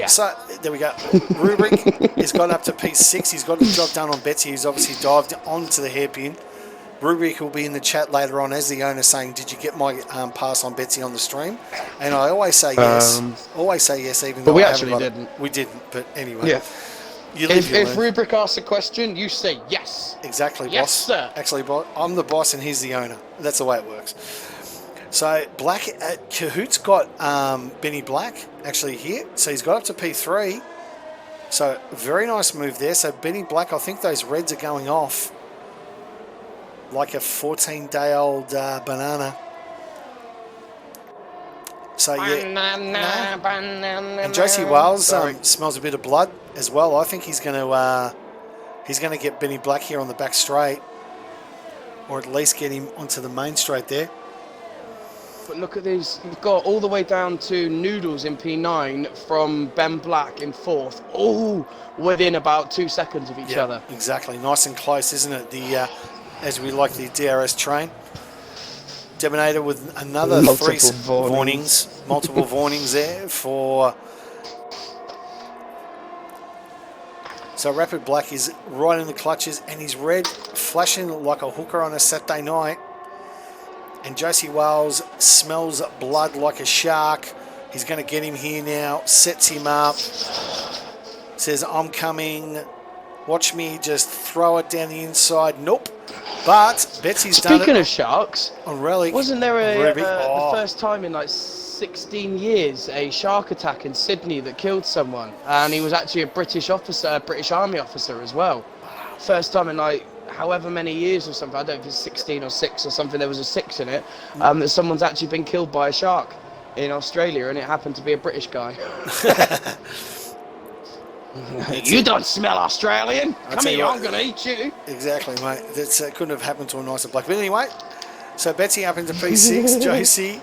So there we go. Rubrik has got up to P6. He's got the job done on Betsy, who's obviously dived onto the hairpin. Rubik will be in the chat later on as the owner saying, did you get my pass on Betsy on the stream? And I always say yes. Always say yes, even though we I actually haven't got didn't. it. We didn't, but anyway. Yeah. You live, If Rubik asks a question, you say yes. Exactly, boss. Yes, sir. Actually, I'm the boss and he's the owner. That's the way it works. So Black Cahoot's got Benny Black actually here. So he's got up to P3. So very nice move there. So Benny Black, I think those reds are going off like a 14-day-old banana. So yeah. And Josie Wales smells a bit of blood as well. I think he's going to get Benny Black here on the back straight, or at least get him onto the main straight there. But look at these. You've got all the way down to Noodles in P9 from Ben Black in 4th. All within about 2 seconds of each other. Exactly. Nice and close, isn't it? The as we like the DRS train. Debonator with another three warnings. Multiple warnings there for... So Rapid Black is right in the clutches, and he's red, flashing like a hooker on a Saturday night. And Josie Wales smells blood like a shark. He's going to get him here now, sets him up, says, I'm coming, watch me just throw it down the inside. Nope. But Betsy's done it. Speaking of sharks, on Relic, wasn't there the first time in like 16 years a shark attack in Sydney that killed someone? And he was actually a British officer, a British Army officer as well. First time in like however many years or something, I don't know if it's 16 or 6 or something, there was a 6 in it, that someone's actually been killed by a shark in Australia, and it happened to be a British guy. You don't smell Australian. Come here, I'm going to eat you. Exactly, mate. That couldn't have happened to a nicer bloke. But anyway, so Betsy up into P6, Josie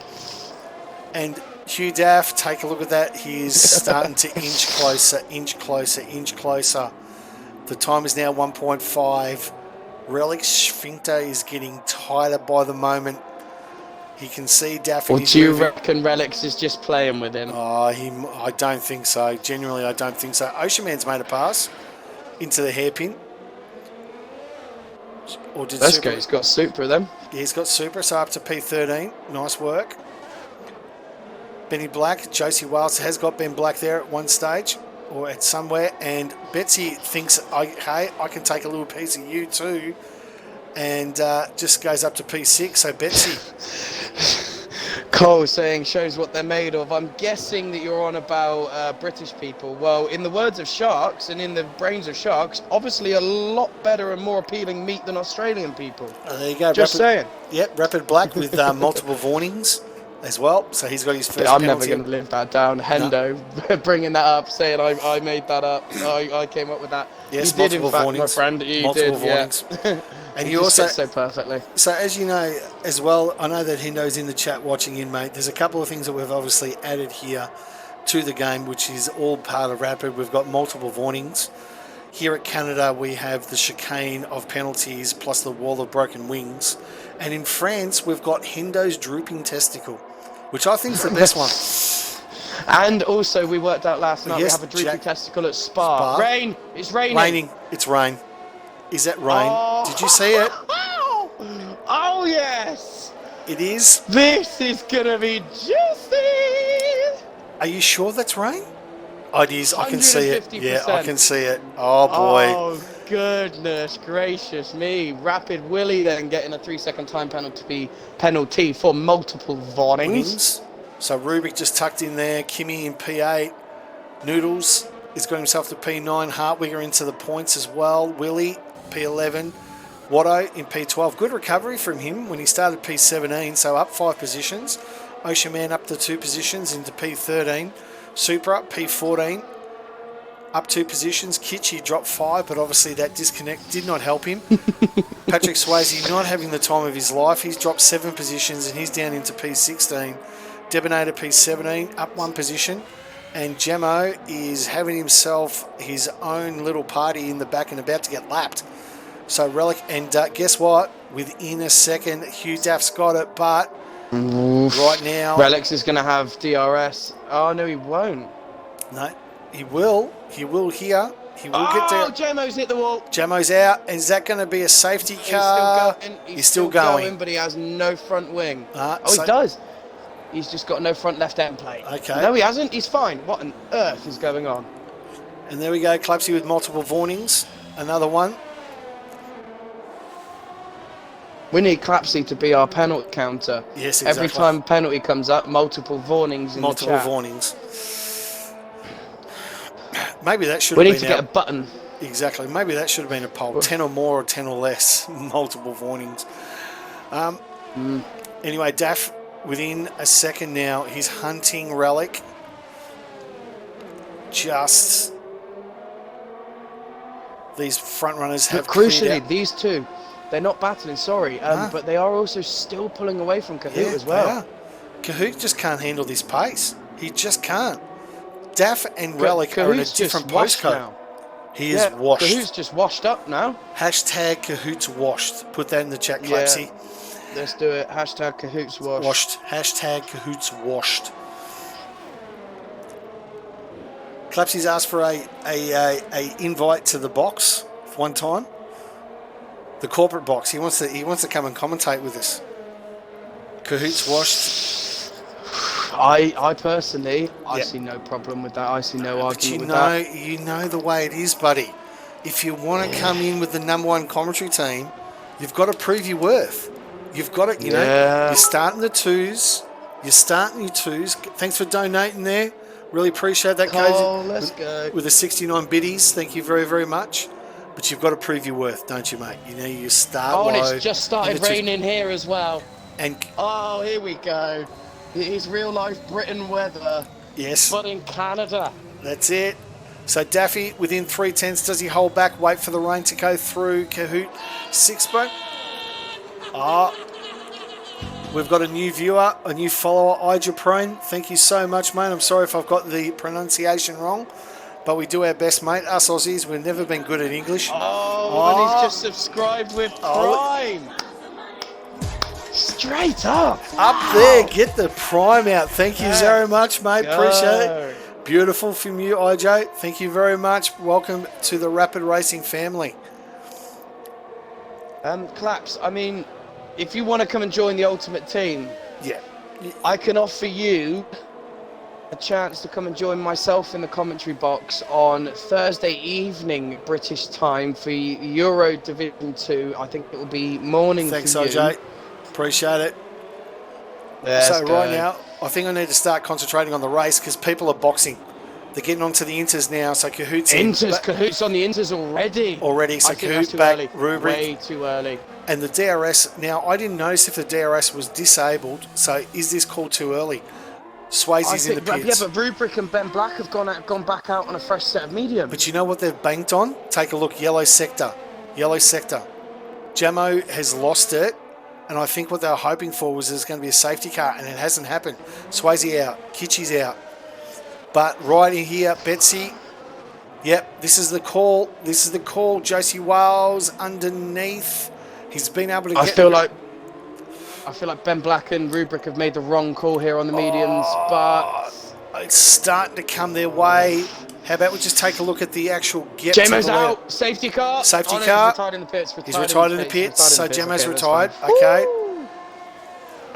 and Hugh Daff, take a look at that. He's starting to inch closer, inch closer, inch closer. The time is now 1.5. Relic Sphincter is getting tighter by the moment. He can see Daff. Or do you reckon Relics is just playing with him? Oh, I don't think so. Genuinely, I don't think so. Ocean Man's made a pass into the hairpin. Or did Let's go. He's got Super then. Yeah, he's got Super, so up to P13. Nice work. Benny Black, Josie Wales has got Ben Black there at one stage or at somewhere, and Betsy thinks, hey, I can take a little piece of you too. And just goes up to P6. So Betsy. Cole saying shows what they're made of. I'm guessing that you're on about British people. Well, in the words of sharks and in the brains of sharks, obviously a lot better and more appealing meat than Australian people. There you go. Just saying. Yep, Rapid Black with multiple warnings as well. So he's got his first I'm penalty. never going to live that down. Hendo bringing that up, saying I made that up. I came up with that. Yes, you did, in fact, warnings. my friend. You multiple did, warnings. Yeah. And you also so perfectly. So as you know as well, I know that Hendo's in the chat watching in, mate. There's a couple of things that we've obviously added here to the game, which is all part of Rapid. We've got multiple warnings. Here at Canada, we have the chicane of penalties plus the wall of broken wings. And in France, we've got Hendo's drooping testicle, which I think is the best one. And also, we worked out last night, Yes, we have a drooping testicle at Spa. Rain! It's raining! Raining. It's rain. Is that rain? Did you see it? Oh, yes! It is? This is going to be juicy! Are you sure that's rain? Oh, it is. I can see it. 150%. Yeah, I can see it. Oh, boy. Oh, goodness gracious me. Rapid Willie then getting a 3-second time penalty for multiple warnings. So Rubik just tucked in there. Kimmy in P8. Noodles has got himself to P9. Hartwigger into the points as well. Willie, P11. Watto in P12. Good recovery from him when he started P17, so up 5 positions. Ocean Man up to 2 positions into P13. Super up P14. Up 2 positions. Kitschy dropped 5, but obviously that disconnect did not help him. Patrick Swayze not having the time of his life. He's dropped 7 positions and he's down into P16. Debonator P17, up 1 position. And Gemmo is having himself his own little party in the back and about to get lapped. So Relic, and guess what? Within a second, Hugh Daff's got it, but right now... Relics is going to have DRS. Oh, no, he won't. No, he will. He will here. He will get down. Jamo's hit the wall. Jamo's out. Is that going to be a safety car? He's still going, but he has no front wing. He does. He's just got no front left end plate. Okay. No, he hasn't. He's fine. What on earth is going on? And there we go, Clapsy with multiple warnings. Another one. We need Clapsy to be our penalty counter. Yes, exactly. Every time penalty comes up, multiple warnings in the chat. Multiple warnings. Maybe that should have been... We need to get a button. Exactly. Maybe that should have been a poll. 10 or more or 10 or less. Multiple warnings. Anyway, Daff, within a second now, he's hunting Relic. Just... These front runners have crucially, these two, they're not battling, sorry, but they are also still pulling away from Kahoot as well. Kahoot just can't handle this pace. He just can't. Daff and Relic are in a different postcode. Now. He is washed. Kahoot's just washed up now. Hashtag Kahoot's washed. Put that in the chat, Clapsy. Let's do it. Hashtag Kahoot's washed. Hashtag Kahoot's washed. Clapsy's asked for a invite to the box one time. The corporate box. He wants to come and commentate with us. Kahoot's washed. I personally, I see no problem with that. I see no argument with that. You know the way it is, buddy. If you want to come in with the #1 commentary team, you've got to prove your worth. You've got to, you know, you're starting the twos. You're starting your twos. Thanks for donating there. Really appreciate that, Cole. Let's go. With the 69 biddies. Thank you very, very much. But you've got to prove your worth, don't you, mate? You know, you start low. And it's just started raining here as well. And here we go. It is real life Britain weather. Yes. But in Canada. That's it. So Daffy, within 3/10, does he hold back? Wait for the rain to go through Kahoot. 6-boat. We've got a new viewer, a new follower, Ijaprone. Thank you so much, mate. I'm sorry if I've got the pronunciation wrong, but we do our best, mate. Us Aussies, we've never been good at English. And he's just subscribed with Prime. Straight up. Up there, get the Prime out. Thank you very much, mate. Appreciate it. Beautiful from you, IJ. Thank you very much. Welcome to the Rapid Racing family. Claps, I mean, if you want to come and join the Ultimate Team, I can offer you a chance to come and join myself in the commentary box on Thursday evening British time for Euro Division 2. I think it will be morning for you. Thanks, OJ. Appreciate it. Right now, I think I need to start concentrating on the race because people are boxing. They're getting onto the Inters now, so Kahoot's Kahoot's on the Inters already. So Kahoot back, Rubric. Way too early. And the DRS, now I didn't notice if the DRS was disabled, so is this called too early? Swayze's in the pits. Yeah, but Rubric and Ben Black have gone back out on a fresh set of medium. But you know what they've banked on? Take a look, yellow sector. Jamo has lost it, and I think what they were hoping for was there's going to be a safety car, and it hasn't happened. Swayze out, Kitchy's out. But right in here, Betsy, yep, this is the call. Josie Wales underneath. He's been able to get... I feel like Ben Black and Rubric have made the wrong call here on the mediums, but... It's starting to come their way. How about we just take a look at the actual get Jamo's out. Safety car. Car. He's retired in the pits. He's retired in the pits. So Jamo's retired. Okay.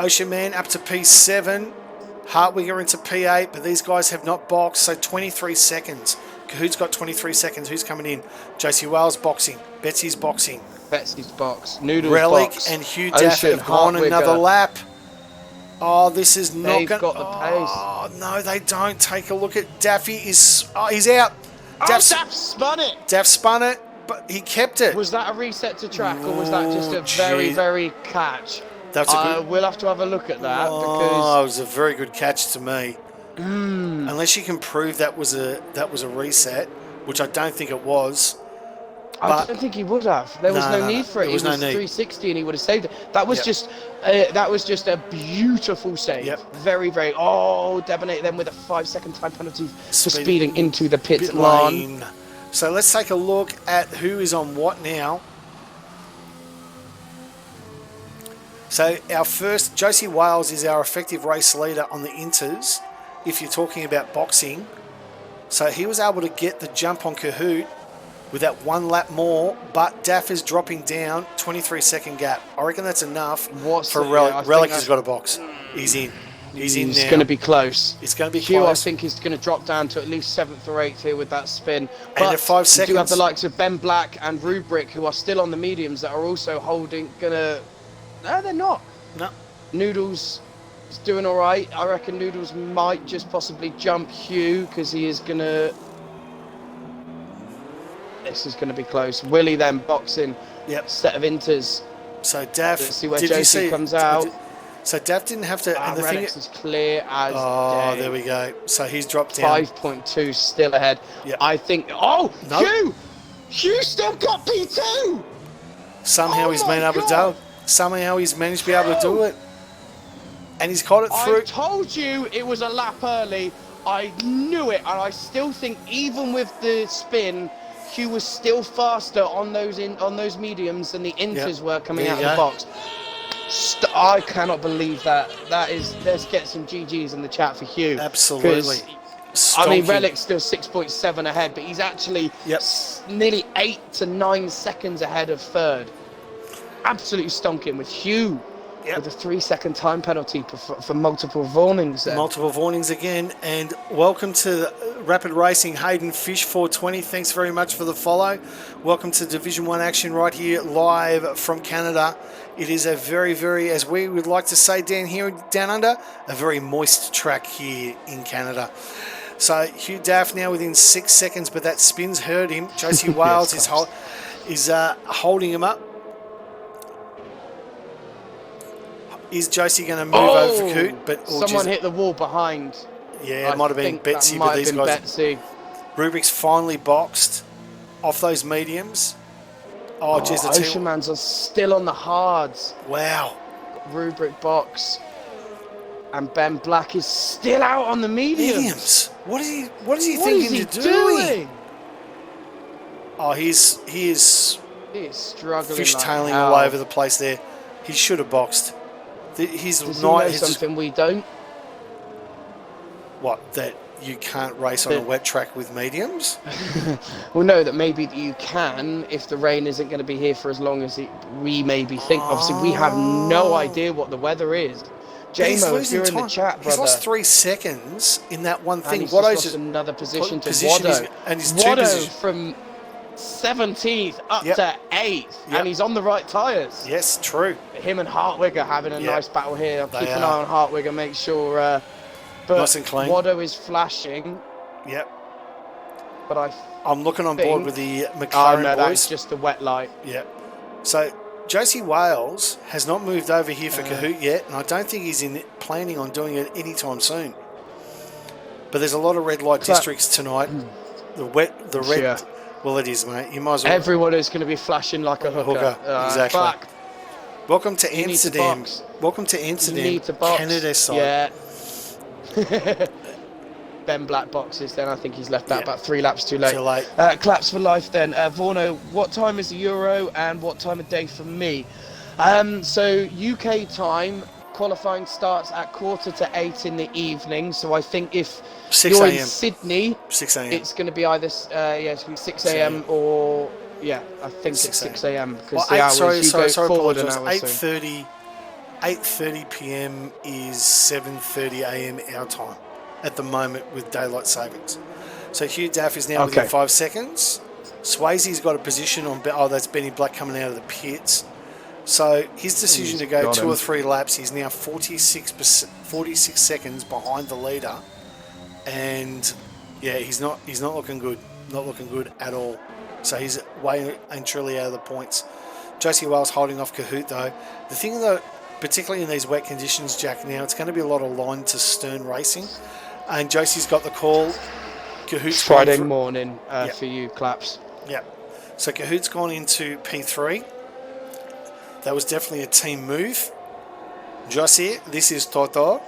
Ocean Man up to P7. Hartwigger into P8, but these guys have not boxed, so 23 seconds. Kahoot's got 23 seconds. Who's coming in? Josie Wales boxing. Betsy's boxing. Betsy's box. Noodles Relic box. and Hugh Daff have gone another lap. Oh, this is not going... They've got the pace. Oh, no, they don't. Take a look at Daffy. He's out. Daff spun it. Daff spun it, but he kept it. Was that a reset to track, or was that just a very, very catch? That's a good... We'll have to have a look at that. Because it was a very good catch to me. Unless you can prove that was a reset, which I don't think it was. I don't think he would have. There was no need for it. It was 360 and he would have saved it. That was just a beautiful save. Yep. Very, very... Oh, Debonator then with a 5-second time penalty for speeding into the pit lane. So let's take a look at who is on what now. So our first, Josie Wales is our effective race leader on the Inters, if you're talking about boxing. So he was able to get the jump on Kahoot with that 1 lap more, but Daff is dropping down, 23-second gap. I reckon that's enough for Relic. Relic has got a box. He's in. He's in now. It's going to be close. It's going to be Hugh, close. I think he's going to drop down to at least 7th or 8th here with that spin. And But at 5 seconds. you do have the likes of Ben Black and Rubric, who are still on the mediums, that are also holding, No, they're not. No. Noodles is doing all right. I reckon Noodles might just possibly jump Hugh, because he is going to... This is going to be close. Willie then boxing. Yep. Set of inters. So Daff... Let's see where Josie comes out. So Daff didn't have to... and the thing is clear as day. There we go. So he's dropped down. 5.2 still ahead. Yep. I think... Oh! No. Hugh! Hugh still got P2! Somehow he's been able to do it. Somehow he's managed to be able to do it. And he's got it through. I told you it was a lap early. I knew it. And I still think, even with the spin, Hugh was still faster on those mediums than the inters were coming out of the box. I cannot believe that. Let's get some GGs in the chat for Hugh. Absolutely. I mean, Relic's still 6.7 ahead, but he's actually nearly 8 to 9 seconds ahead of third. Absolutely stonking with Hugh with a 3-second time penalty for multiple warnings there. Multiple warnings again. And welcome to Rapid Racing, Hayden Fish 420. Thanks very much for the follow. Welcome to Division 1 action right here live from Canada. It is a very, very, as we would like to say down here, down under, a very moist track here in Canada. So Hugh Daff now within 6 seconds, but that spin's hurt him. Josie Wales is holding him up. Is Josie going to move over Coot? But someone hit the wall behind. Yeah, it might have been Betsy, but these guys. Betsy. Rubric's finally boxed off those mediums. Oh, geez, the Ocean Man's are still on the hards. Wow. Rubric box. And Ben Black is still out on the mediums. What is he thinking to doing? Oh, he is struggling. Fishtailing all over the place there. He should have boxed. Does he know something we don't? What, that you can't race on a wet track with mediums? Well, no, that maybe you can if the rain isn't going to be here for as long as we maybe think. Obviously, we have no idea what the weather is. JMO, if you're in the chat, brother. He's lost 3 seconds in that one thing. And he's lost another position to Wado. And he's Wado from 17th up to 8th, and he's on the right tyres. Yes, true. Him and Hartwig are having a nice battle here. I'll keep an eye on Hartwig and make sure... But nice and clean. Wado is flashing. Yep. But I'm looking on board with the McLaren boys. That's just the wet light. Yep. So Josie Wales has not moved over here for Kahoot yet, and I don't think he's planning on doing it anytime soon. But there's a lot of red light districts tonight. The red. Yeah. Well, it is, mate. You might as well. Everyone is going to be flashing like a hooker. Exactly. Back. Welcome to Amsterdam. Welcome to Amsterdam, You need to box. Canada side. Yeah. Ben Black boxes, then I think he's left that about 3 laps too late. Claps for life then. Vorno, what time is the Euro and what time of day for me? So UK time, qualifying starts at 7:45 in the evening. So I think if you're in Sydney, 6 a.m. it's going to be either it's going to be 6 a.m. or I think it's 6 a.m. because the hours go forward an hour. 8:30 p.m. is 7:30 a.m. our time at the moment with daylight savings. So Hugh Daff is now within 5 seconds. Swayze's got a position on. That's Benny Black coming out of the pits. So his decision to go 2 or 3 laps. He's now 46 seconds behind the leader, and he's not looking good. Not looking good at all. So he's way and truly out of the points. Josie Wales holding off Kahoot though. The thing though, particularly in these wet conditions, Jack, now it's going to be a lot of line to stern racing. And Josie's got the call. Kahoot's Friday morning for you, Claps. Yeah. So Kahoot's gone into P3. That was definitely a team move. Josie, this is Toto.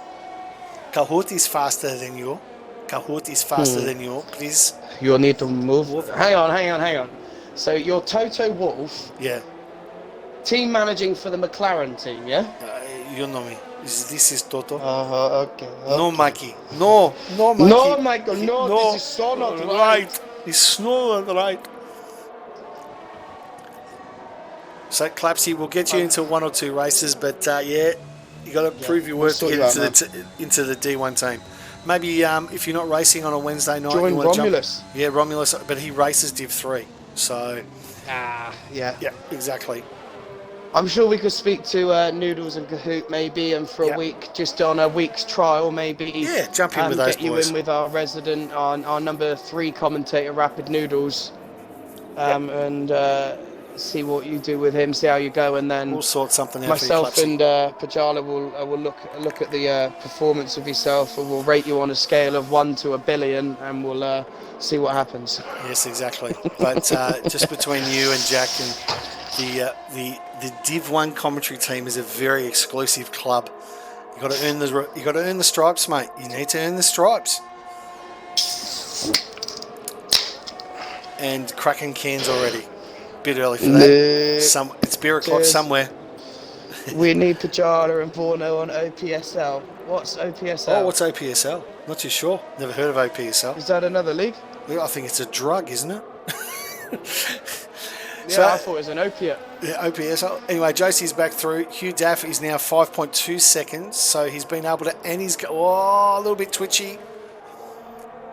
Kahoot is faster than you. Kahoot is faster than you. Please. You'll need to move. Hang on. So you're Toto Wolff. Yeah. Team managing for the McLaren team, yeah? You know me. This is Toto. Okay. No, Mikey. No, Mikey. No, Michael. No, this is so not right. It's not right. So Clapsy, we'll get you into 1 or 2 races, but yeah, you got to prove your worth to get into the D1 team. Maybe if you're not racing on a Wednesday night, join you want Romulus. To jump. Yeah, Romulus, but he races Div 3, so yeah, exactly. I'm sure we could speak to Noodles and Kahoot maybe, and for a week, just on a week's trial maybe. Yeah, jump in with those get you boys. in with our resident, our number 3 commentator, Rapid Noodles, and see what you do with him, see how you go, and then we'll sort something out. Myself for you, and Pajala will look at the performance of yourself, and we'll rate you on a scale of 1 to 1 billion, and we'll see what happens. Yes, exactly. But just between you and Jack, and the Div 1 commentary team is a very exclusive club. You got to earn the stripes, mate. You need to earn the stripes. And cracking cans already. Bit early for that. It's beer o'clock somewhere. We need Pajala and Borno on OPSL. What's OPSL? Oh, what's OPSL? Not too sure. Never heard of OPSL. Is that another league? I think it's a drug, isn't it? I thought it was an opiate. Yeah, OPSL. Anyway, Josie's back through. Hugh Daff is now 5.2 seconds, so he's been able to, and he's a little bit twitchy.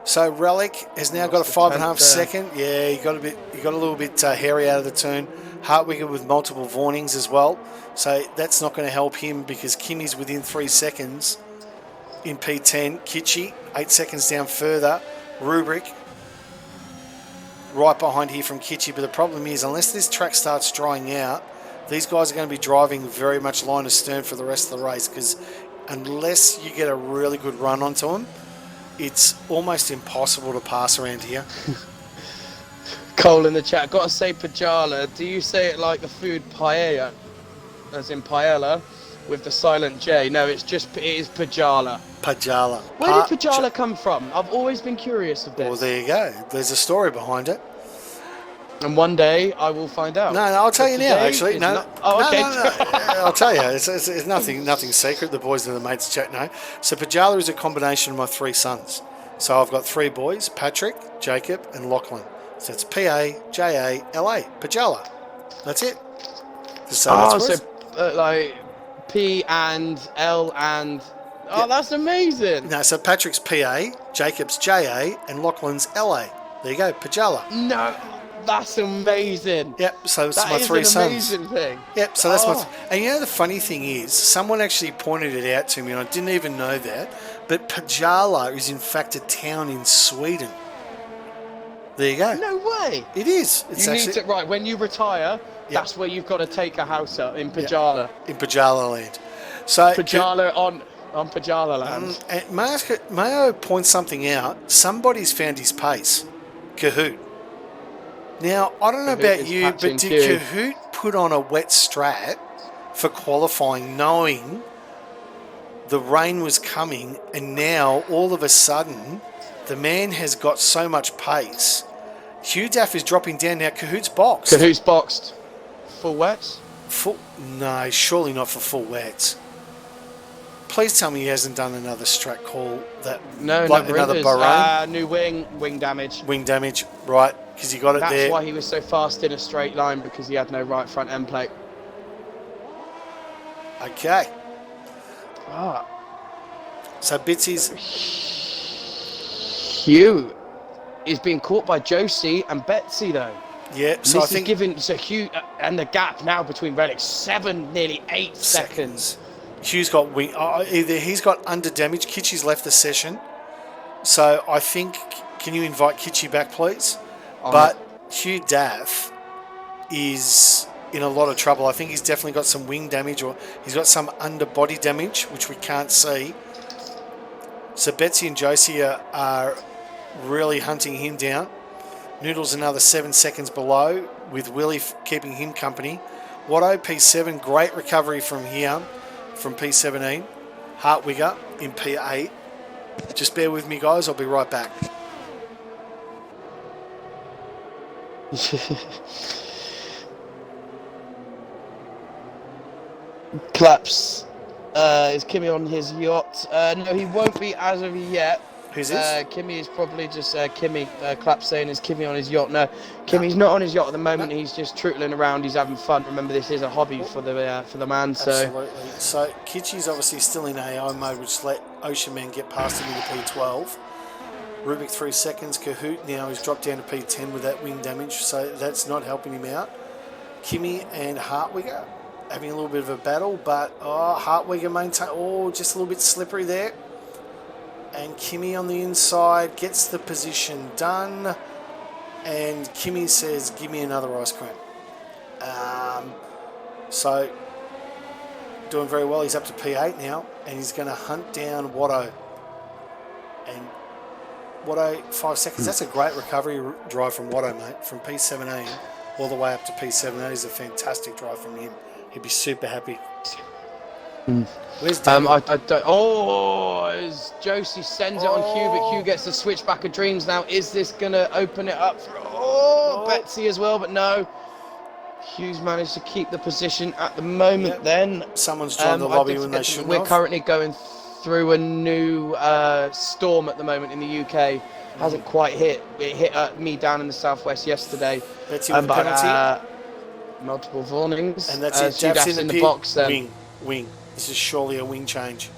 So Relic has now got a 5.5 second. Yeah, he got a little bit hairy out of the turn. Hartwigger with multiple warnings as well. So that's not going to help him because Kimmy's within 3 seconds in P10. Kitschy 8 seconds down further. Rubric right behind here from Kitschy. But the problem is, unless this track starts drying out, these guys are going to be driving very much line astern for the rest of the race, because unless you get a really good run onto them, it's almost impossible to pass around here. Cole in the chat, got to say Pajala. Do you say it like the food paella, as in paella, with the silent J? No, it is Pajala. Pajala. Where did Pajala come from? I've always been curious of this. Well, there you go. There's a story behind it. And one day I will find out. No, I'll tell you now. Actually, no. Okay. No. I'll tell you. It's nothing secret. The boys and the mates chat know. So Pajala is a combination of my 3 sons. So I've got 3 boys: Patrick, Jacob, and Lachlan. So it's P-A-J-A-L-A. Pajala. That's it. Like P and L and... Oh, that's amazing. No, so Patrick's P-A, Jacob's J-A, and Lachlan's L-A. There you go, Pajala. No, that's amazing. Yep, so it's my 3 sons. That is an amazing thing. Yep, so that's and you know the funny thing is, someone actually pointed it out to me, and I didn't even know that, but Pajala is in fact a town in Sweden. There you go. No way. It is. Need to, right, when you retire, that's where you've got to take a house up, in Pajala. In Pajala land. So Pajala on Pajala land. And may I point something out? Somebody's found his pace. Kahoot. Now, I don't know about you, but did Kahoot put on a wet strat for qualifying, knowing the rain was coming, and now all of a sudden the man has got so much pace? Hugh Daff is dropping down now. Kahoot's boxed. Kahoot's boxed. Full wets? No, surely not for full wets. Please tell me he hasn't done another strat call another Bahrain. New wing damage. Wing damage, right? Because he got it there. That's why he was so fast in a straight line, because he had no right front end plate. Okay. So Bitsy's Hugh is being caught by Josie and Betsy though. Yeah, so I think Hugh and the gap now between relics 7, nearly 8 seconds. Hugh's got wing. Either he's got under damage. Kitschy's left the session, so I think. Can you invite Kitschy back, please? But Hugh Daff is in a lot of trouble. I think he's definitely got some wing damage, or he's got some under body damage, which we can't see. So Betsy and Josie are really hunting him down. Noodle's another 7 seconds below, with Willie keeping him company. Watto P7, great recovery from here, from P17. Hartwigger in P8. Just bear with me, guys. I'll be right back. Claps. Is Kimmy on his yacht? No, he won't be as of yet. Who's this? Kimmy is probably just Kimmy. Clap saying, is Kimmy on his yacht? No, Kimmy's not on his yacht at the moment. He's just trootling around. He's having fun. Remember, this is a hobby for the man. So Absolutely. So Kitchy's obviously still in AI mode, which let Ocean Man get past him into P12. Rubik 3 seconds. Kahoot now has dropped down to P10 with that wing damage, so that's not helping him out. Kimmy and Hartwigger having a little bit of a battle, but Hartwigger maintain. Just a little bit slippery there. And Kimmy on the inside gets the position done. And Kimmy says, "Give me another ice cream." So doing very well. He's up to P8 now, and he's going to hunt down Watto. And Watto, 5 seconds. That's a great recovery drive from Watto, mate. From P17 all the way up to P7. That is a fantastic drive from him. He'd be super happy. Where's Daniel? As Josie sends it on Hugh, but Hugh gets the switchback of dreams now. Is this going to open it up for Betsy as well? But no. Hugh's managed to keep the position at the moment then. Someone's joined the lobby when they shouldn't have. We're currently going through a new storm at the moment in the UK. Hasn't quite hit. It hit me down in the southwest yesterday. Betsy with a penalty. Multiple warnings. And that's it. Daff's in the box then. Wing. This is surely a wing change.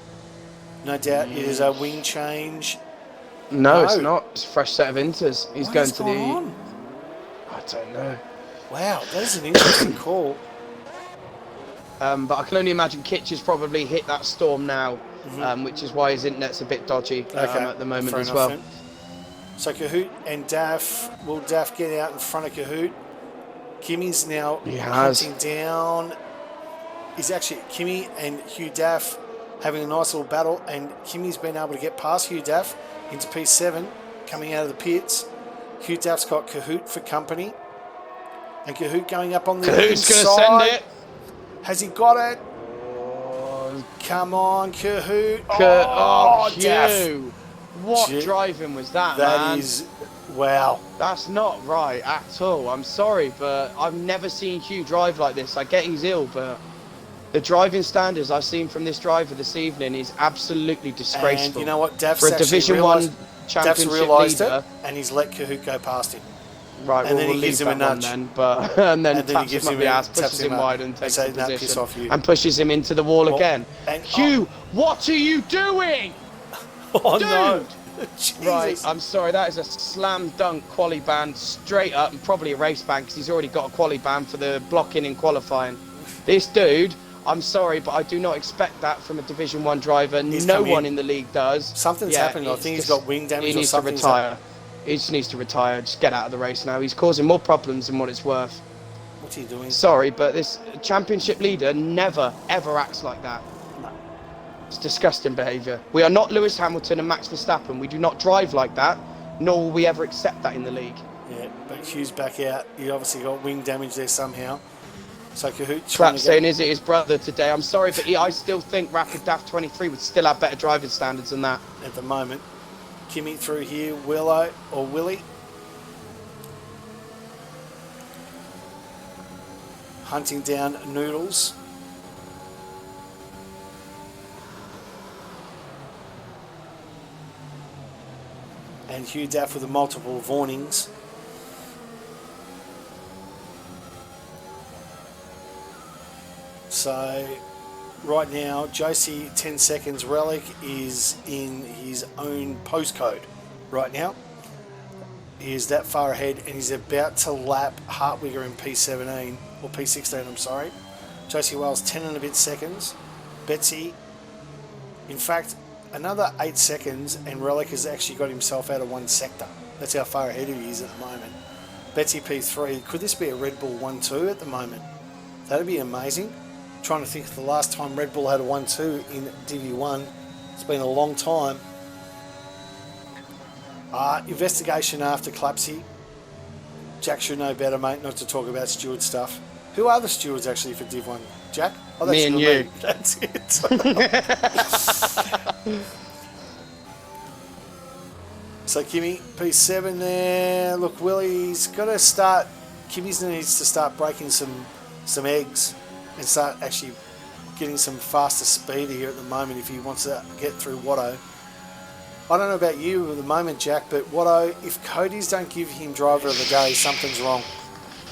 No doubt it is a wing change. No, it's not. It's a fresh set of inters. He's going to the... on? I don't know. Wow, that is an interesting call. But I can only imagine Kitch has probably hit that storm now, which is why his internet's a bit dodgy at the moment as well. Then. So Kahoot and Daff, will Daff get out in front of Kahoot? Kimmy's now hunting down. He's actually Kimmy and Hugh Daff having a nice little battle, and Kimmy's been able to get past Hugh Daff into P7, coming out of the pits. Hugh Daff's got Kahoot for company. And Kahoot going up on the inside. Kahoot's going to send it. Has he got it? Come on, Kahoot. Hugh. What driving was that, man? That is, wow. That's not right at all. I'm sorry, but I've never seen Hugh drive like this. I get he's ill, but the driving standards I've seen from this driver this evening is absolutely disgraceful. And you know what? Daff's for a Division 1 championship leader. It, and he's let Kahoot go past him. Right, and well, then he gives him a nudge. And then he gives him the ass, pushes him wide and takes the position. And pushes him into the wall again. Hugh, what are you doing? Oh, dude! No. Right, I'm sorry, that is a slam dunk quali ban straight up, and probably a race ban because he's already got a quali ban for the blocking in qualifying. This dude, I'm sorry, but I do not expect that from a Division 1 driver. No one in the league does. Something's happened. I think he's got wing damage he needs to retire. He just needs to retire. Just get out of the race now. He's causing more problems than what it's worth. What's he doing? Sorry, but this championship leader never, ever acts like that. It's disgusting behaviour. We are not Lewis Hamilton and Max Verstappen. We do not drive like that, nor will we ever accept that in the league. Yeah, but Hugh's back out. He obviously got wing damage there somehow. So Kahoot Trap saying, is it his brother today? I'm sorry, but I still think Rapid DAF 23 would still have better driving standards than that. At the moment. Kimmy through here, Willie. Hunting down Noodles. And Hugh Daff with the multiple warnings. So right now, Josie 10 seconds. Relic is in his own postcode right now. He is that far ahead, and he's about to lap Hartwigger in P17 or P16. I'm sorry. Josie Wells 10 and a bit seconds. Betsy, in fact, another 8 seconds, and Relic has actually got himself out of one sector. That's how far ahead he is at the moment. Betsy P3. Could this be a Red Bull 1-2 at the moment? That'd be amazing. Trying to think of the last time Red Bull had a 1-2 in Div1. It's been a long time. Investigation after Clapsy. Jack should know better, mate, not to talk about steward stuff. Who are the stewards actually for Div 1? Jack? Oh, that's me and you. That's it. So Kimmy, P7 there. Look, Willie's got to start. Kimmy's needs to start breaking some eggs and start actually getting some faster speed here at the moment if he wants to get through Watto. I don't know about you at the moment, Jack, but if Cody's don't give him driver of the day, something's wrong.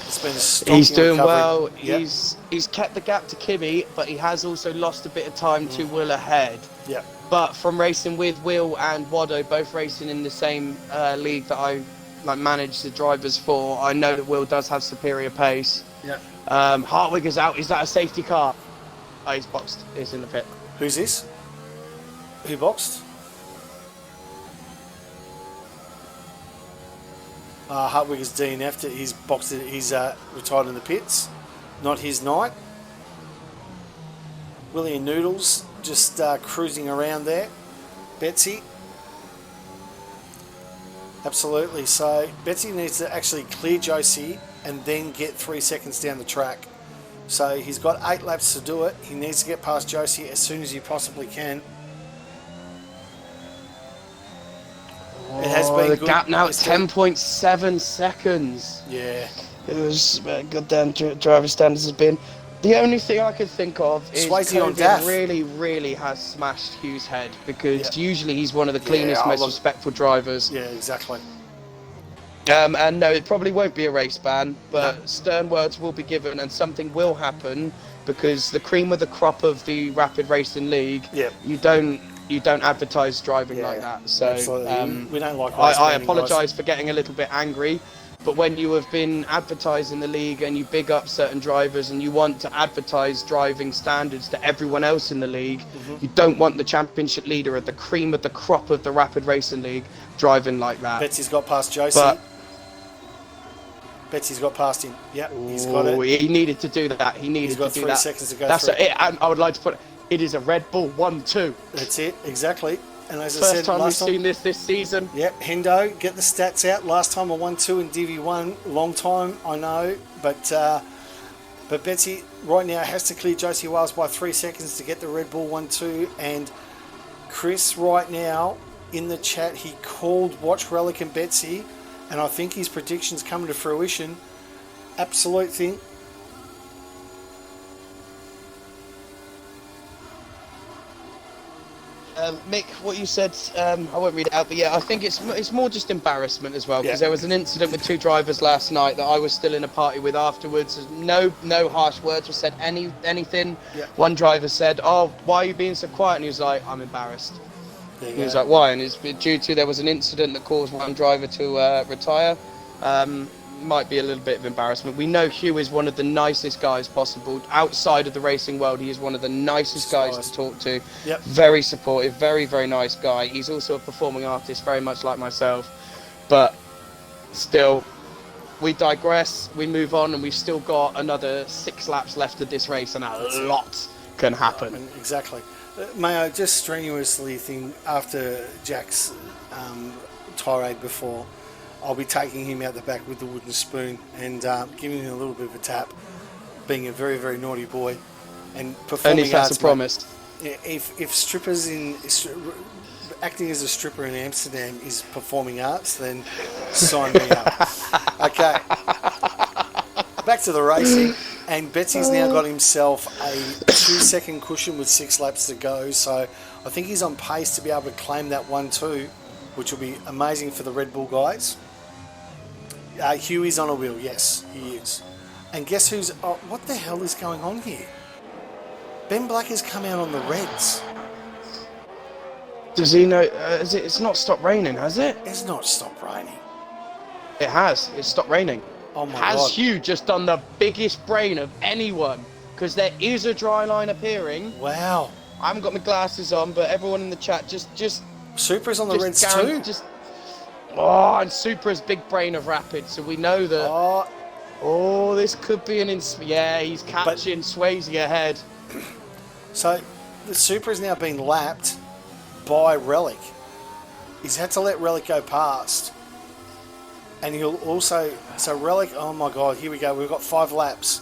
It's been a stonking He's doing recovery. well. Yep. He's kept the gap to Kimmy, but he has also lost a bit of time to Will ahead. Yep. But from racing with Will and Wado, both racing in the same league that I manage the drivers for, I know that Will does have superior pace. Yeah. Hartwig is out. Is that a safety car? Oh, he's boxed. He's in the pit. Who's this? Who boxed? Hartwig is DNF'd. He's boxed it. He's retired in the pits. Not his night. Willie and Noodles just cruising around there. Betsy. Absolutely. So Betsy needs to actually clear Josie and then get 3 seconds down the track. So he's got 8 laps to do it. He needs to get past Josie as soon as he possibly can. It has been the good. gap now at 10.7 seconds. Yeah. It was goddamn driver standards has been. The only thing I could think of is Swayze on Cody Daff. really has smashed Hugh's head, because usually he's one of the cleanest, most respectful drivers. Yeah, exactly. And no, it probably won't be a race ban, but stern words will be given and something will happen, because the cream of the crop of the Rapid Racing League, you don't advertise driving like that. So we don't like. I apologise for getting a little bit angry, but when you have been advertising the league and you big up certain drivers and you want to advertise driving standards to everyone else in the league, you don't want the championship leader at the cream of the crop of the Rapid Racing League driving like that. Betsy's got past Josie. Betsy's got past him. Yep, he's got it. He needed to do that. He needed to do that. He's got 3 seconds to go. That's through. it. And I would like to put it is a Red Bull 1-2. That's it, exactly. And as I First said, time we've last time, seen this season. Yep, Hendo, get the stats out. Last time I won 2 in Divi 1, long time, I know, but Betsy right now has to clear Josie Wales by 3 seconds to get the Red Bull 1-2. And Chris right now in the chat, he called Watch Relic and Betsy, and I think his prediction's coming to fruition. Absolute thing. Mick, what you said, I won't read it out, but yeah, I think it's more just embarrassment as well, because there was an incident with 2 drivers last night that I was still in a party with afterwards. No harsh words were said, anything. One driver said, "Oh, why are you being so quiet?" And he was like, "I'm embarrassed." He was like, "Why?" And it's due to there was an incident that caused one driver to retire. Might be a little bit of embarrassment. We know Hugh is one of the nicest guys possible. Outside of the racing world, he is one of the nicest guys to talk to. Yep. Very supportive, very nice guy. He's also a performing artist, very much like myself. But still, we digress, we move on, and we've still got another 6 laps left of this race, and a lot can happen. Exactly. May I just strenuously think, after Jack's tirade before, I'll be taking him out the back with the wooden spoon and giving him a little bit of a tap, being a very naughty boy, and performing Only that's a promise. If strippers acting as a stripper in Amsterdam is performing arts, then sign me up. Okay, back to the racing, and Betsy's now got himself a 2-second cushion with 6 laps to go, so I think he's on pace to be able to claim that 1-2, which will be amazing for the Red Bull guys. Huey's on a wheel, yes, he is. And guess who's... Oh, what the hell is going on here? Ben Black has come out on the Reds. Does he know... it's not stopped raining, has it? It's not stopped raining. It has. It's stopped raining. Oh my God. God. Hugh just done the biggest brain of anyone? Because there is a dry line appearing. Wow. I haven't got my glasses on, but everyone in the chat just... Supra's on the Reds too. And Supra's big brain of Rapid, so we know that... Oh, this could be an... Yeah, he's catching Swayze ahead. So, the Supra's now been lapped by Relic. He's had to let Relic go past. And he'll also... So, Relic... Oh my God, here we go. We've got 5 laps.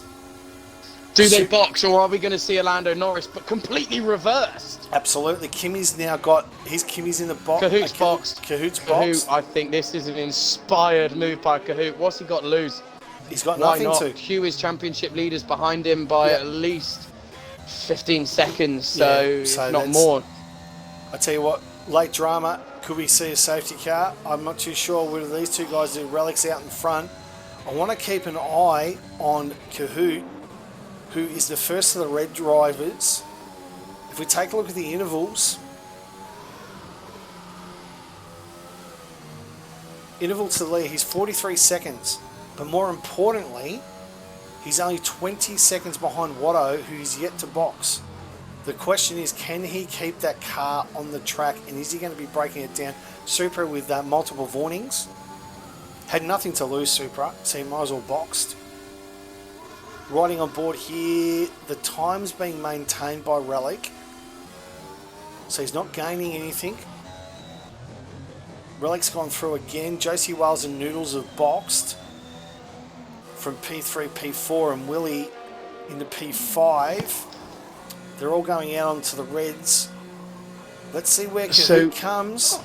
Do they box, or are we going to see Lando Norris, but completely reversed? Absolutely. Kimmy's now got... Kimmy's in the box. Cahoot's boxed. Cahoot's boxed. I think this is an inspired move by Cahoot. What's he got to lose? He's got Why nothing not? to. Hugh is championship leaders behind him by at least 15 seconds, so not more. I tell you what, late drama Could we see a safety car? I'm not too sure whether these two guys do. Relic's out in front. I want to keep an eye on Kahoot, who is the first of the red drivers. If we take a look at the intervals, interval to the lead, he's 43 seconds. But more importantly, he's only 20 seconds behind Watto, who is yet to box. The question is, can he keep that car on the track, and is he going to be breaking it down? Supra with multiple warnings. Had nothing to lose, Supra, so he might as well boxed. Riding on board here, the time's being maintained by Relic, so he's not gaining anything. Relic's gone through again. Josie Wales and Noodles have boxed from P3, P4, and Willie into P5. They're all going out onto the reds. Let's see where Kahoot comes.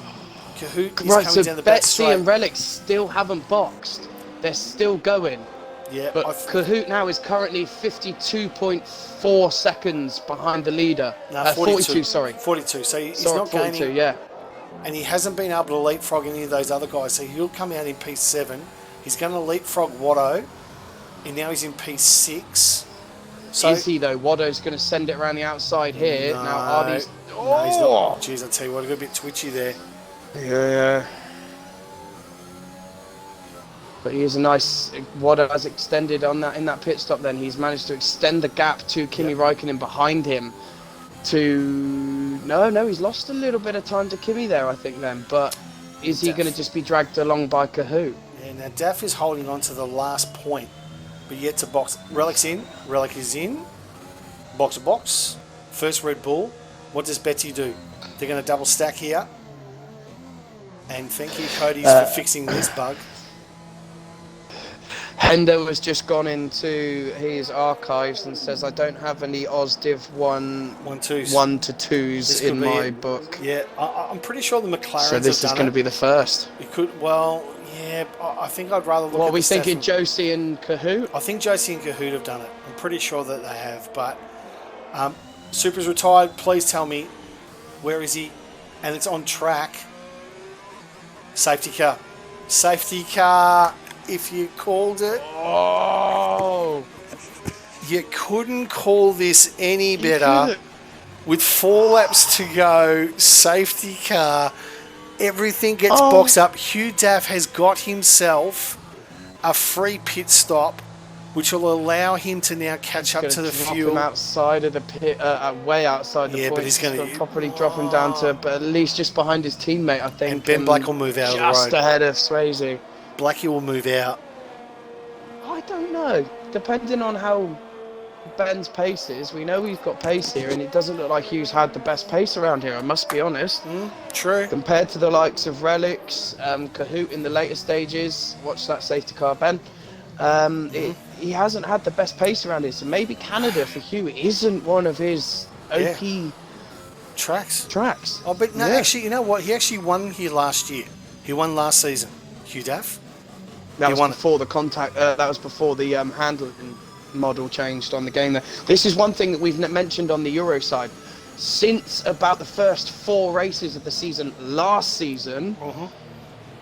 Kahoot is coming down the back straight. Betsy and Relic still haven't boxed. They're still going. Yeah, but Kahoot now is currently 52.4 seconds behind the leader. No, 42, sorry. 42. So he's not 42, gaining. yeah. And he hasn't been able to leapfrog any of those other guys. So he'll come out in P7. He's going to leapfrog Watto. And now he's in P6. So, is he though? Watto's going to send it around the outside here. No, now are these? No, he's not. Jeez, I tell you what, I got a bit twitchy there. Yeah. But he is a nice. Watto has extended on that in that pit stop. Then he's managed to extend the gap to Kimi Räikkönen behind him. No, he's lost a little bit of time to Kimi there, I think. Then, but is he going to just be dragged along by Kahoot? Yeah. Now Daff is holding on to the last point, but yet to box. Relic's in. Relic is in. Box to box. First Red Bull. What does Betsy do? They're going to double stack here. And thank you, Cody, for fixing this bug. Hendo has just gone into his archives and says, I don't have any Aus Div 1 to 2s in my book. Yeah, I'm pretty sure the McLarens So this is going to be the first. It could, well, yeah, I think I'd rather look at What are we thinking, Josie and Kahoot? I think Josie and Kahoot have done it. I'm pretty sure that they have, but Supra's retired. Please tell me, where is he? And it's on track. Safety car. Safety car. If you called it, you couldn't call this any better. With 4 laps to go, safety car, everything gets boxed up. Hugh Daff has got himself a free pit stop, which will allow him to now catch up to the fuel. Him outside of the pit, way outside the point. But he's going to properly drop him down to, but at least just behind his teammate, I think. And Ben Black will move out of the road. Just ahead of Swayze. Blackie will move out. I don't know. Depending on how Ben's pace is, we know we've got pace here, and it doesn't look like Hugh's had the best pace around here, I must be honest. True. Compared to the likes of Relics, Kahoot in the later stages, watch that safety car, Ben. He hasn't had the best pace around here, so maybe Canada for Hugh isn't one of his OP tracks. Oh, but no, actually, you know what? He actually won here last year. He won last season. Hugh Daff. That was before the contact. That was before the handling model changed on the game. There. This is one thing that we've mentioned on the Euro side. Since about the first 4 races of the season last season,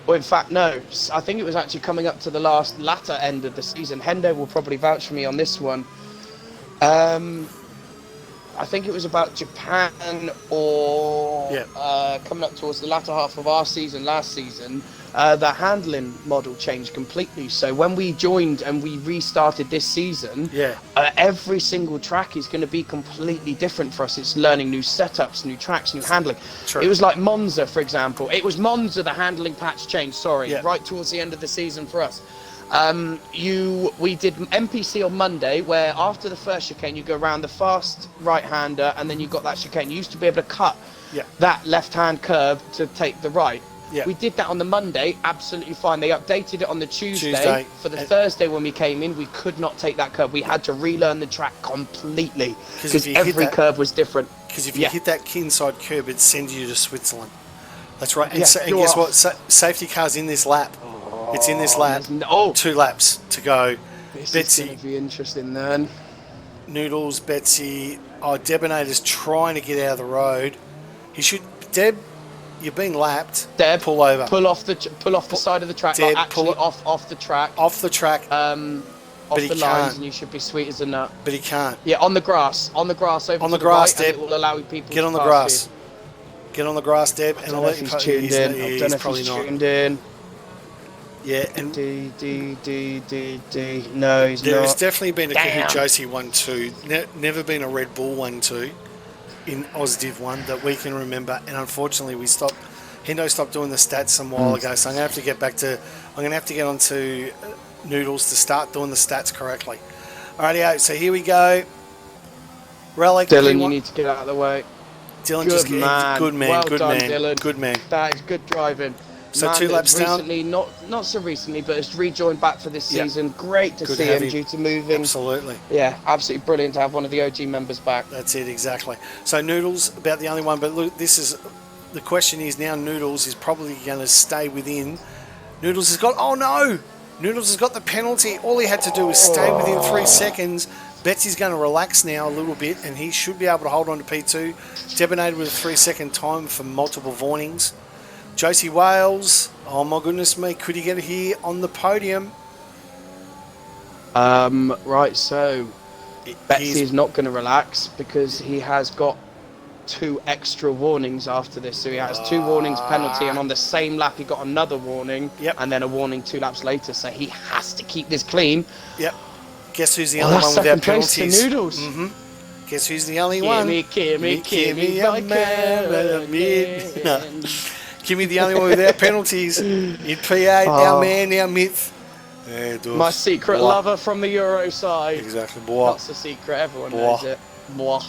or in fact, no, I think it was actually coming up to the latter end of the season. Hendo will probably vouch for me on this one. I think it was about Japan or coming up towards the latter half of our season last season. The handling model changed completely. So when we joined and we restarted this season, every single track is going to be completely different for us. It's learning new setups, new tracks, new handling. It was like Monza, for example. It was Monza, the handling patch changed, right towards the end of the season for us. We did MPC on Monday, where after the first chicane you go around the fast right-hander, and then you got that chicane. You used to be able to cut that left-hand curb to take the right. We did that on the Monday, absolutely fine. They updated it on the Tuesday. For the Thursday when we came in, we could not take that curb. We had to relearn the track completely because every curb was different. Because if you hit that inside curb, it sends you to Switzerland. That's right. And guess what? Safety car's in this lap. It's in this lap. 2 laps to go. This Betsy. is going to be interesting then. Noodles, Betsy. Debonator's trying to get out of the road. He should. Deb You've been lapped. Deb, pull over. Pull off the side of the track. Deb, actually, off the track. Off the track. Off but the lines, and you should be sweet as a nut. But he can't. Yeah, on the grass. On the grass over on to the grass, right, Deb. And it will allow people Get to on the pass grass. you. Get on the grass, Deb, and I'll let you. He's tuned in. I don't know if he's tuned in. Yeah, and D. No, he's not. There's definitely been a Kahoot Josie 1-2. Never been a Red Bull 1-2 in Aus Div 1 that we can remember. And unfortunately, Hendo stopped doing the stats some while ago. So I'm going to have to get back to. I'm going to have to get onto Noodles to start doing the stats correctly. Alrighty, so here we go. Relic. Dylan, you need to get out of the way. Dylan, good man. Good man. Well good done, man. Dylan. Good man. That is good driving. So man 2 laps recently, down. Not so recently, but has rejoined back for this season. Great to see him due to moving. Absolutely. Yeah, absolutely brilliant to have one of the OG members back. That's it, exactly. So Noodles, about the only one, but look, the question is now Noodles is probably going to stay within. Noodles has got, oh no! Noodles has got the penalty. All he had to do was stay within 3 seconds. Betsy's going to relax now a little bit, and he should be able to hold on to P2. Debonated with a 3-second time for multiple warnings. Josie Wales, oh my goodness me, could he get it here on the podium? Right, so Betsy is not going to relax because he has got 2 extra warnings after this. So he has 2 warnings penalty, and on the same lap he got another warning, and then a warning 2 laps later. So he has to keep this clean. Yep. Guess who's the only one without penalties? To Noodles. Guess who's the only one? Kimmy, Kimmy, the only one without penalties. In P8, our man, our myth. My secret lover from the Euro side. Exactly. That's a secret, everyone knows it. Blah.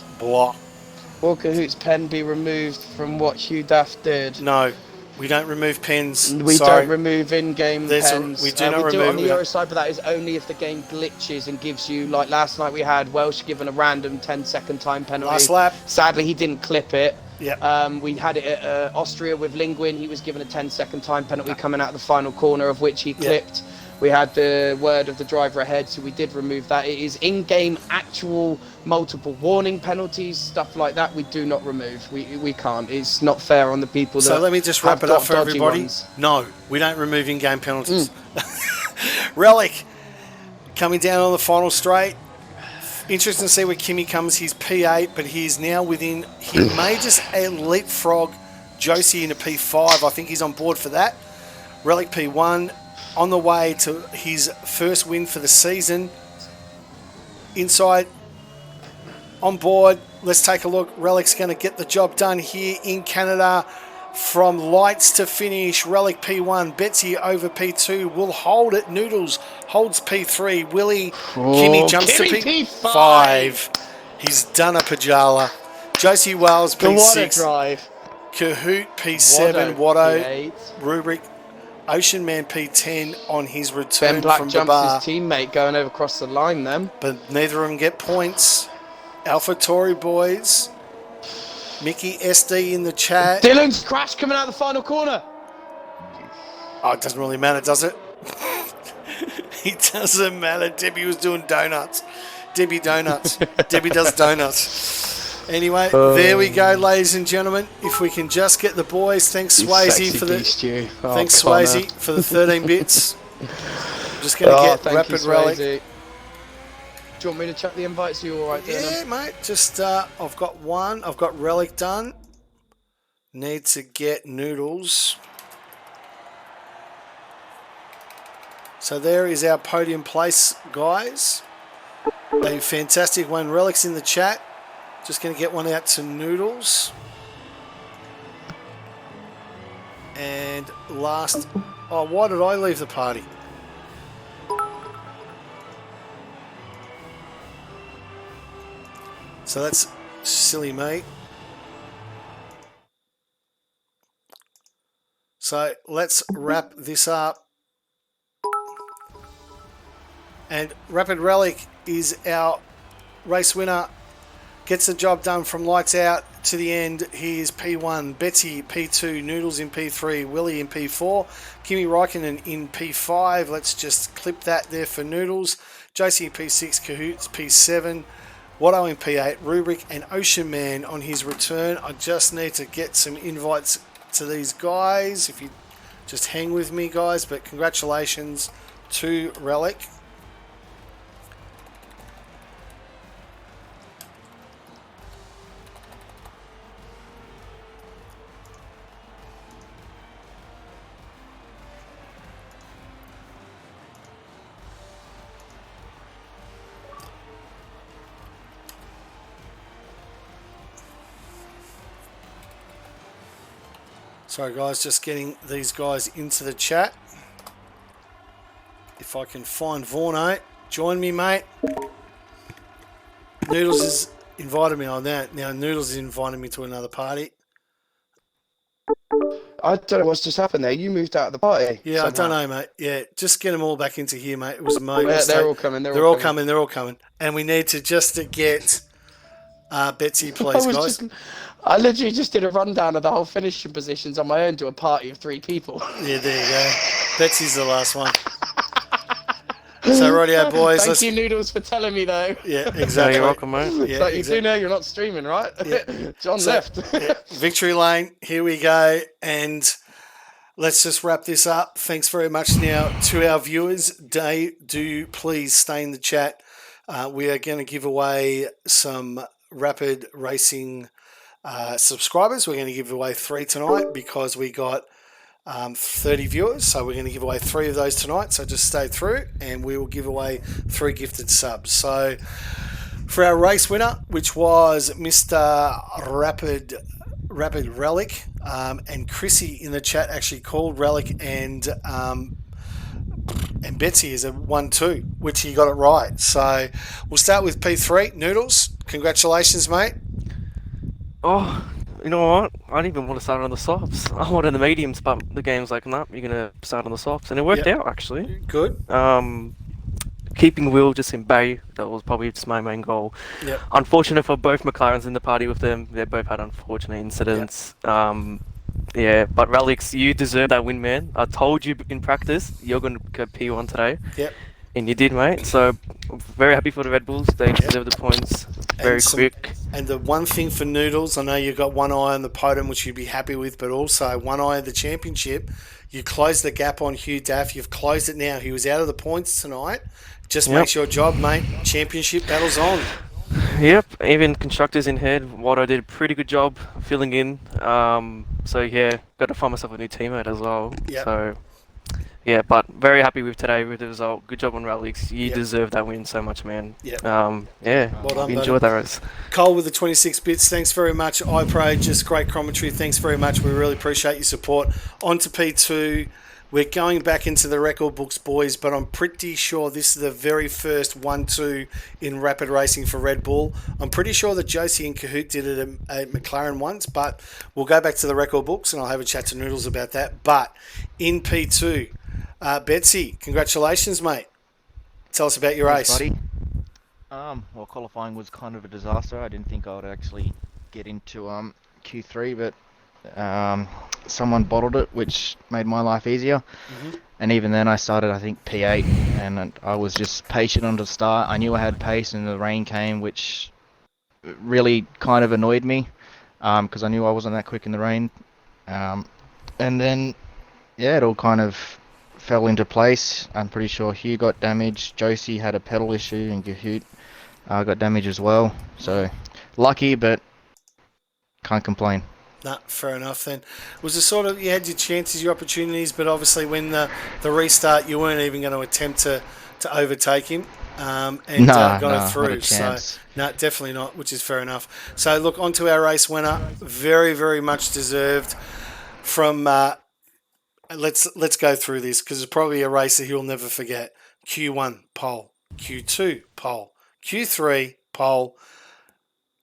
Will Kahoot's pen be removed from what Hugh Daft did? No, we don't remove pens. We don't remove in-game pens. We do not do remove it on the Euro side, but that is only if the game glitches and gives you, like last night we had Welsh given a random 10-second time penalty. Last lap. Sadly, he didn't clip it. Yep. We had it at Austria with Linguin. He was given a 10-second time penalty coming out of the final corner, of which he clipped. We had the word of the driver ahead, so we did remove that. It is in-game actual multiple warning penalties, stuff like that, we do not remove. We can't. It's not fair on the people that. So let me just wrap it up for everybody. Ones. No, we don't remove in-game penalties. Relic coming down on the final straight. Interesting to see where Kimmy comes. He's P8, but he's now within. He may just leapfrog Josie into P5. I think he's on board for that. Relic P1 on the way to his first win for the season. Inside, on board. Let's take a look. Relic's going to get the job done here in Canada. From lights to finish, Relic P1, Betsy over P2, will hold it. Noodles holds P3, Willie, Kimmy jumps to P5. He's done a Pajala. Josie Wales P6. What a drive. Cahoot P7, Watto, Rubric, Ocean Man P10 on his return Ben Black from jumps Babar. his teammate going over across the line then. But neither of them get points. Alpha Tory boys. Mickey SD in the chat. Dylan's crash coming out of the final corner. Oh, it doesn't really matter, does it? It doesn't matter. Debbie was doing donuts. Debbie donuts. Debbie does donuts. Anyway, there we go, ladies and gentlemen. If we can just get the boys. Thanks, Swayze, for the. Thanks, Swayze, for the 13 bits. I'm just going to get Rapid Relic. Do you want me to check the invites? Are you alright doing Yeah, mate. Just, I've got one. I've got Relic done. Need to get Noodles. So there is our podium place, guys. A fantastic one. Relic's in the chat. Just going to get one out to Noodles. And last... Oh, why did I leave the party? So that's silly me. So let's wrap this up. And Rapid Relic is our race winner. Gets the job done from lights out to the end. He is P1, Betsy P2, Noodles in P3, Willie in P4, Kimi Räikkönen in P5. Let's just clip that there for Noodles. Josie P6, Cahoots P7, Watto in P8, Rubric and Ocean Man on his return. I just need to get some invites to these guys. If you just hang with me, guys. But congratulations to Relic. Sorry guys, just getting these guys into the chat. If I can find Vorno, join me, mate. Noodles has invited me on that. Now Noodles is inviting me to another party. I don't know what's just happened there. You moved out of the party. Yeah, somehow. I don't know, mate. Yeah, just get them all back into here, mate. It was my Yeah, mistake. they're all coming. They're all coming. They're all coming. And we need to just to get Betsy, please, guys. I literally just did a rundown of the whole finishing positions on my own to a party of 3 people. Yeah, there you go. Betsy's the last one. So, rightio, boys. Thank you, Noodles, for telling me, though. Yeah, exactly. You're welcome, mate. Yeah, like, you do know you're not streaming, right? Yeah. John left. Yeah. Victory lane, here we go. And let's just wrap this up. Thanks very much now to our viewers. Do please stay in the chat. We are going to give away some Rapid Racing subscribers. We're going to give away 3 tonight because we got 30 viewers, so we're going to give away 3 of those tonight. So just stay through and we will give away 3 gifted subs. So for our race winner, which was Mr. Rapid Relic, and Chrissy in the chat actually called Relic and Betsy is a 1-2, which he got it right. So we'll start with P3. Noodles, congratulations, mate. Oh, you know what? I didn't even want to start on the softs. I wanted the mediums, but the game's like, nah, you're going to start on the softs. And it worked out, actually. Good. Keeping Will just in bay, that was probably just my main goal. Yep. Unfortunate for both McLarens in the party with them. They both had unfortunate incidents. Yeah, but Relics, you deserve that win, man. I told you in practice, you're going to go P1 today. Yep. And you did, mate. So, very happy for the Red Bulls. They deserve the points very quick. And the one thing for Noodles, I know you've got one eye on the podium, which you'd be happy with, but also one eye on the championship. You closed the gap on Hugh Daff. You've closed it now. He was out of the points tonight. Just makes your job, mate. Championship battle's on. Yep, even constructors in head. Watto did a pretty good job filling in. So yeah, got to find myself a new teammate as well. Yep. So yeah, but very happy with today with the result. Good job on Relics. You deserve that win so much, man. Yep. Yeah, well done, enjoy that race. Cole with the 26 bits. Thanks very much. iPro, just great commentary. Thanks very much. We really appreciate your support. On to P2. We're going back into the record books, boys, but I'm pretty sure this is the very first 1-2 in rapid racing for Red Bull. I'm pretty sure that Josie and Kahoot did it at McLaren once, but we'll go back to the record books and I'll have a chat to Noodles about that. But in P2, Betsy, congratulations, mate. Tell us about your race. Buddy. Well, qualifying was kind of a disaster. I didn't think I would actually get into Q3, but someone bottled it, which made my life easier. And even then I started, I think, P8, and I was just patient on the start. I knew I had pace and the rain came, which really kind of annoyed me because I knew I wasn't that quick in the rain. And then yeah, it all kind of fell into place. I'm pretty sure Hugh got damaged, Josie had a pedal issue, and Gahoot got damaged as well. So lucky, but can't complain. No, fair enough then. Was it sort of, you had your chances, your opportunities, but obviously when the restart, you weren't even going to attempt to overtake him got it through. Not a chance. So, no, definitely not, which is fair enough. So, look, on to our race winner. Very, very much deserved from, let's go through this because it's probably a race that he'll never forget. Q1, pole. Q2, pole. Q3, pole.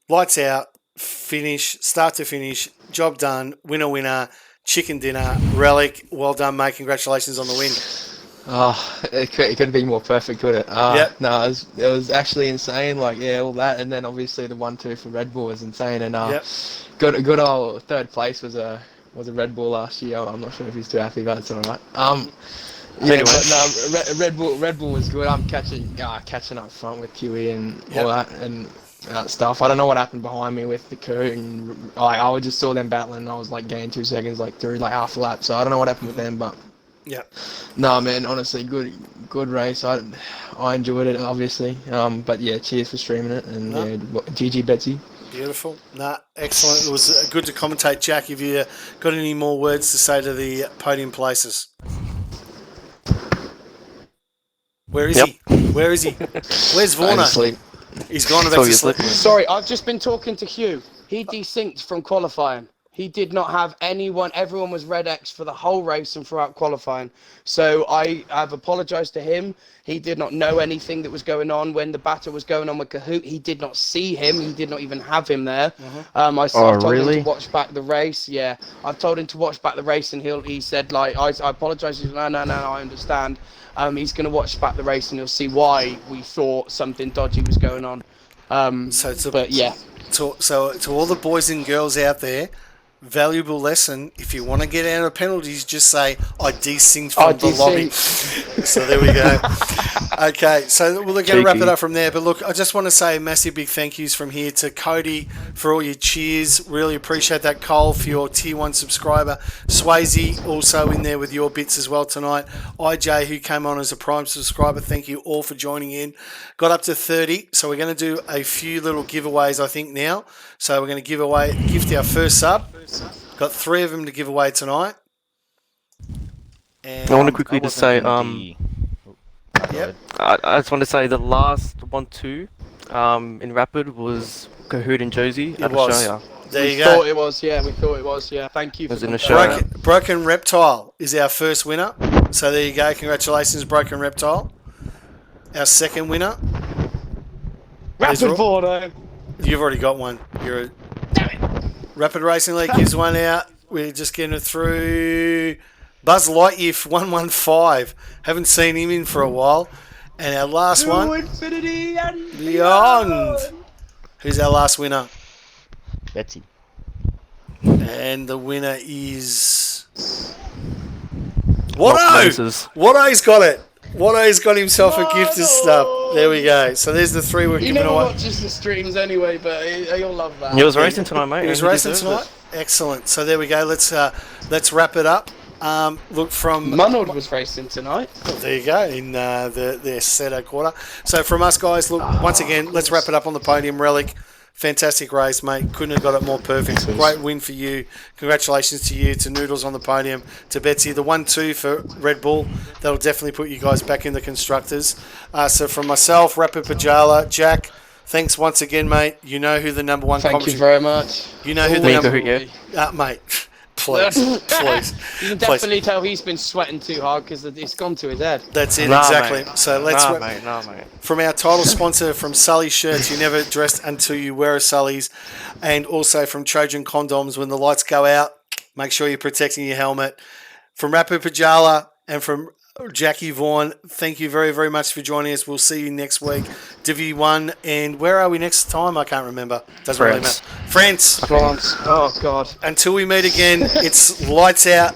Lights out. Finish, start to finish, job done, winner, chicken dinner, Relic. Well done, mate. Congratulations on the win. Oh, it couldn't be more perfect, could it? Yep. No, it was actually insane. Like, yeah, all that, and then obviously the 1-2 for Red Bull was insane. And good old third place was a Red Bull last year. I'm not sure if he's too happy about it. It's all right. Yeah, but no, Red Bull was good. I'm catching up front with QE and all that, and stuff. I don't know what happened behind me with the coup, and I just saw them battling, and I was like gained 2 seconds like through like half a lap. So I don't know what happened with them, but yeah. No, man, honestly, good race. I enjoyed it, obviously. But yeah, cheers for streaming it, and yeah, GG Betsy. Beautiful. Excellent. It was good to commentate, Jack. If you got any more words to say to the podium places. Where is he? Where is he? Where's Vorno? He's gone back to sleep. Sorry, I've just been talking to Hugh. He desynced from qualifying. He did not have anyone. Everyone was red X for the whole race and throughout qualifying. So I have apologised to him. He did not know anything that was going on when the battle was going on with Kahoot. He did not see him. He did not even have him there. I've told him to watch back the race. Yeah, I've told him to watch back the race, and he said like I apologise. He's like, no, I understand. He's going to watch back the race, and he'll see why we thought something dodgy was going on. But yeah. So to all the boys and girls out there, valuable lesson: if you want to get out of penalties, just say I desynced from the lobby. So there we go. Okay, so we're going to wrap it up from there. But look, I just want to say a massive big thank yous from here to Cody for all your cheers. Really appreciate that. Cole for your tier 1 subscriber. Swayze also in there with your bits as well tonight. IJ who came on as a Prime subscriber. Thank you all for joining in. Got up to 30, so we're going to do a few little giveaways I think now. So we're going to gift our first sub. Got 3 of them to give away tonight. And I want to quickly just say, yep. I just want to say the last 1-2 in Rapid was Kahoot and Josie at Australia. There you go. We thought it was, yeah. Thank you for the Broken Reptile is our first winner. So there you go. Congratulations, Broken Reptile. Our second winner. Rapid Vorno. You've already got one. Rapid Racing League gives one out. We're just getting it through. Buzz Lightyear 115. Haven't seen him in for a while. And our last one. Infinity and Beyond. Who's our last winner? Betsy. And the winner is Watto's got it. Watto's got himself a gift of stuff. There we go. So there's the 3 we're giving away. He never watches the streams anyway, but he'll love that. He was racing tonight, mate. He was racing tonight. Excellent. So there we go. Let's wrap it up. Look from Munard was racing tonight. There you go in their Seto quarter. So from us guys, look once again. Let's wrap it up on the podium. Relic. Fantastic race, mate. Couldn't have got it more perfect. Great win for you. Congratulations to you, to Noodles on the podium, to Betsy. The 1-2 for Red Bull. That'll definitely put you guys back in the constructors. So from myself, Rapid Pajala, Jack, thanks once again, mate. You know who the number 1 Thank you very much. You know who the number... mate, please. You can definitely tell he's been sweating too hard because it's gone to his head. That's it, exactly. Mate. So let's... mate. From our title sponsor, from Sully Shirts, you never dressed until you wear a Sully's. And also from Trojan Condoms, when the lights go out, make sure you're protecting your helmet. From Rapid Pajala and from Jackie Vaughan, thank you very, very much for joining us. We'll see you next week. Divi 1, and where are we next time? I can't remember. Doesn't really matter. France. Oh, God. Until we meet again, it's lights out.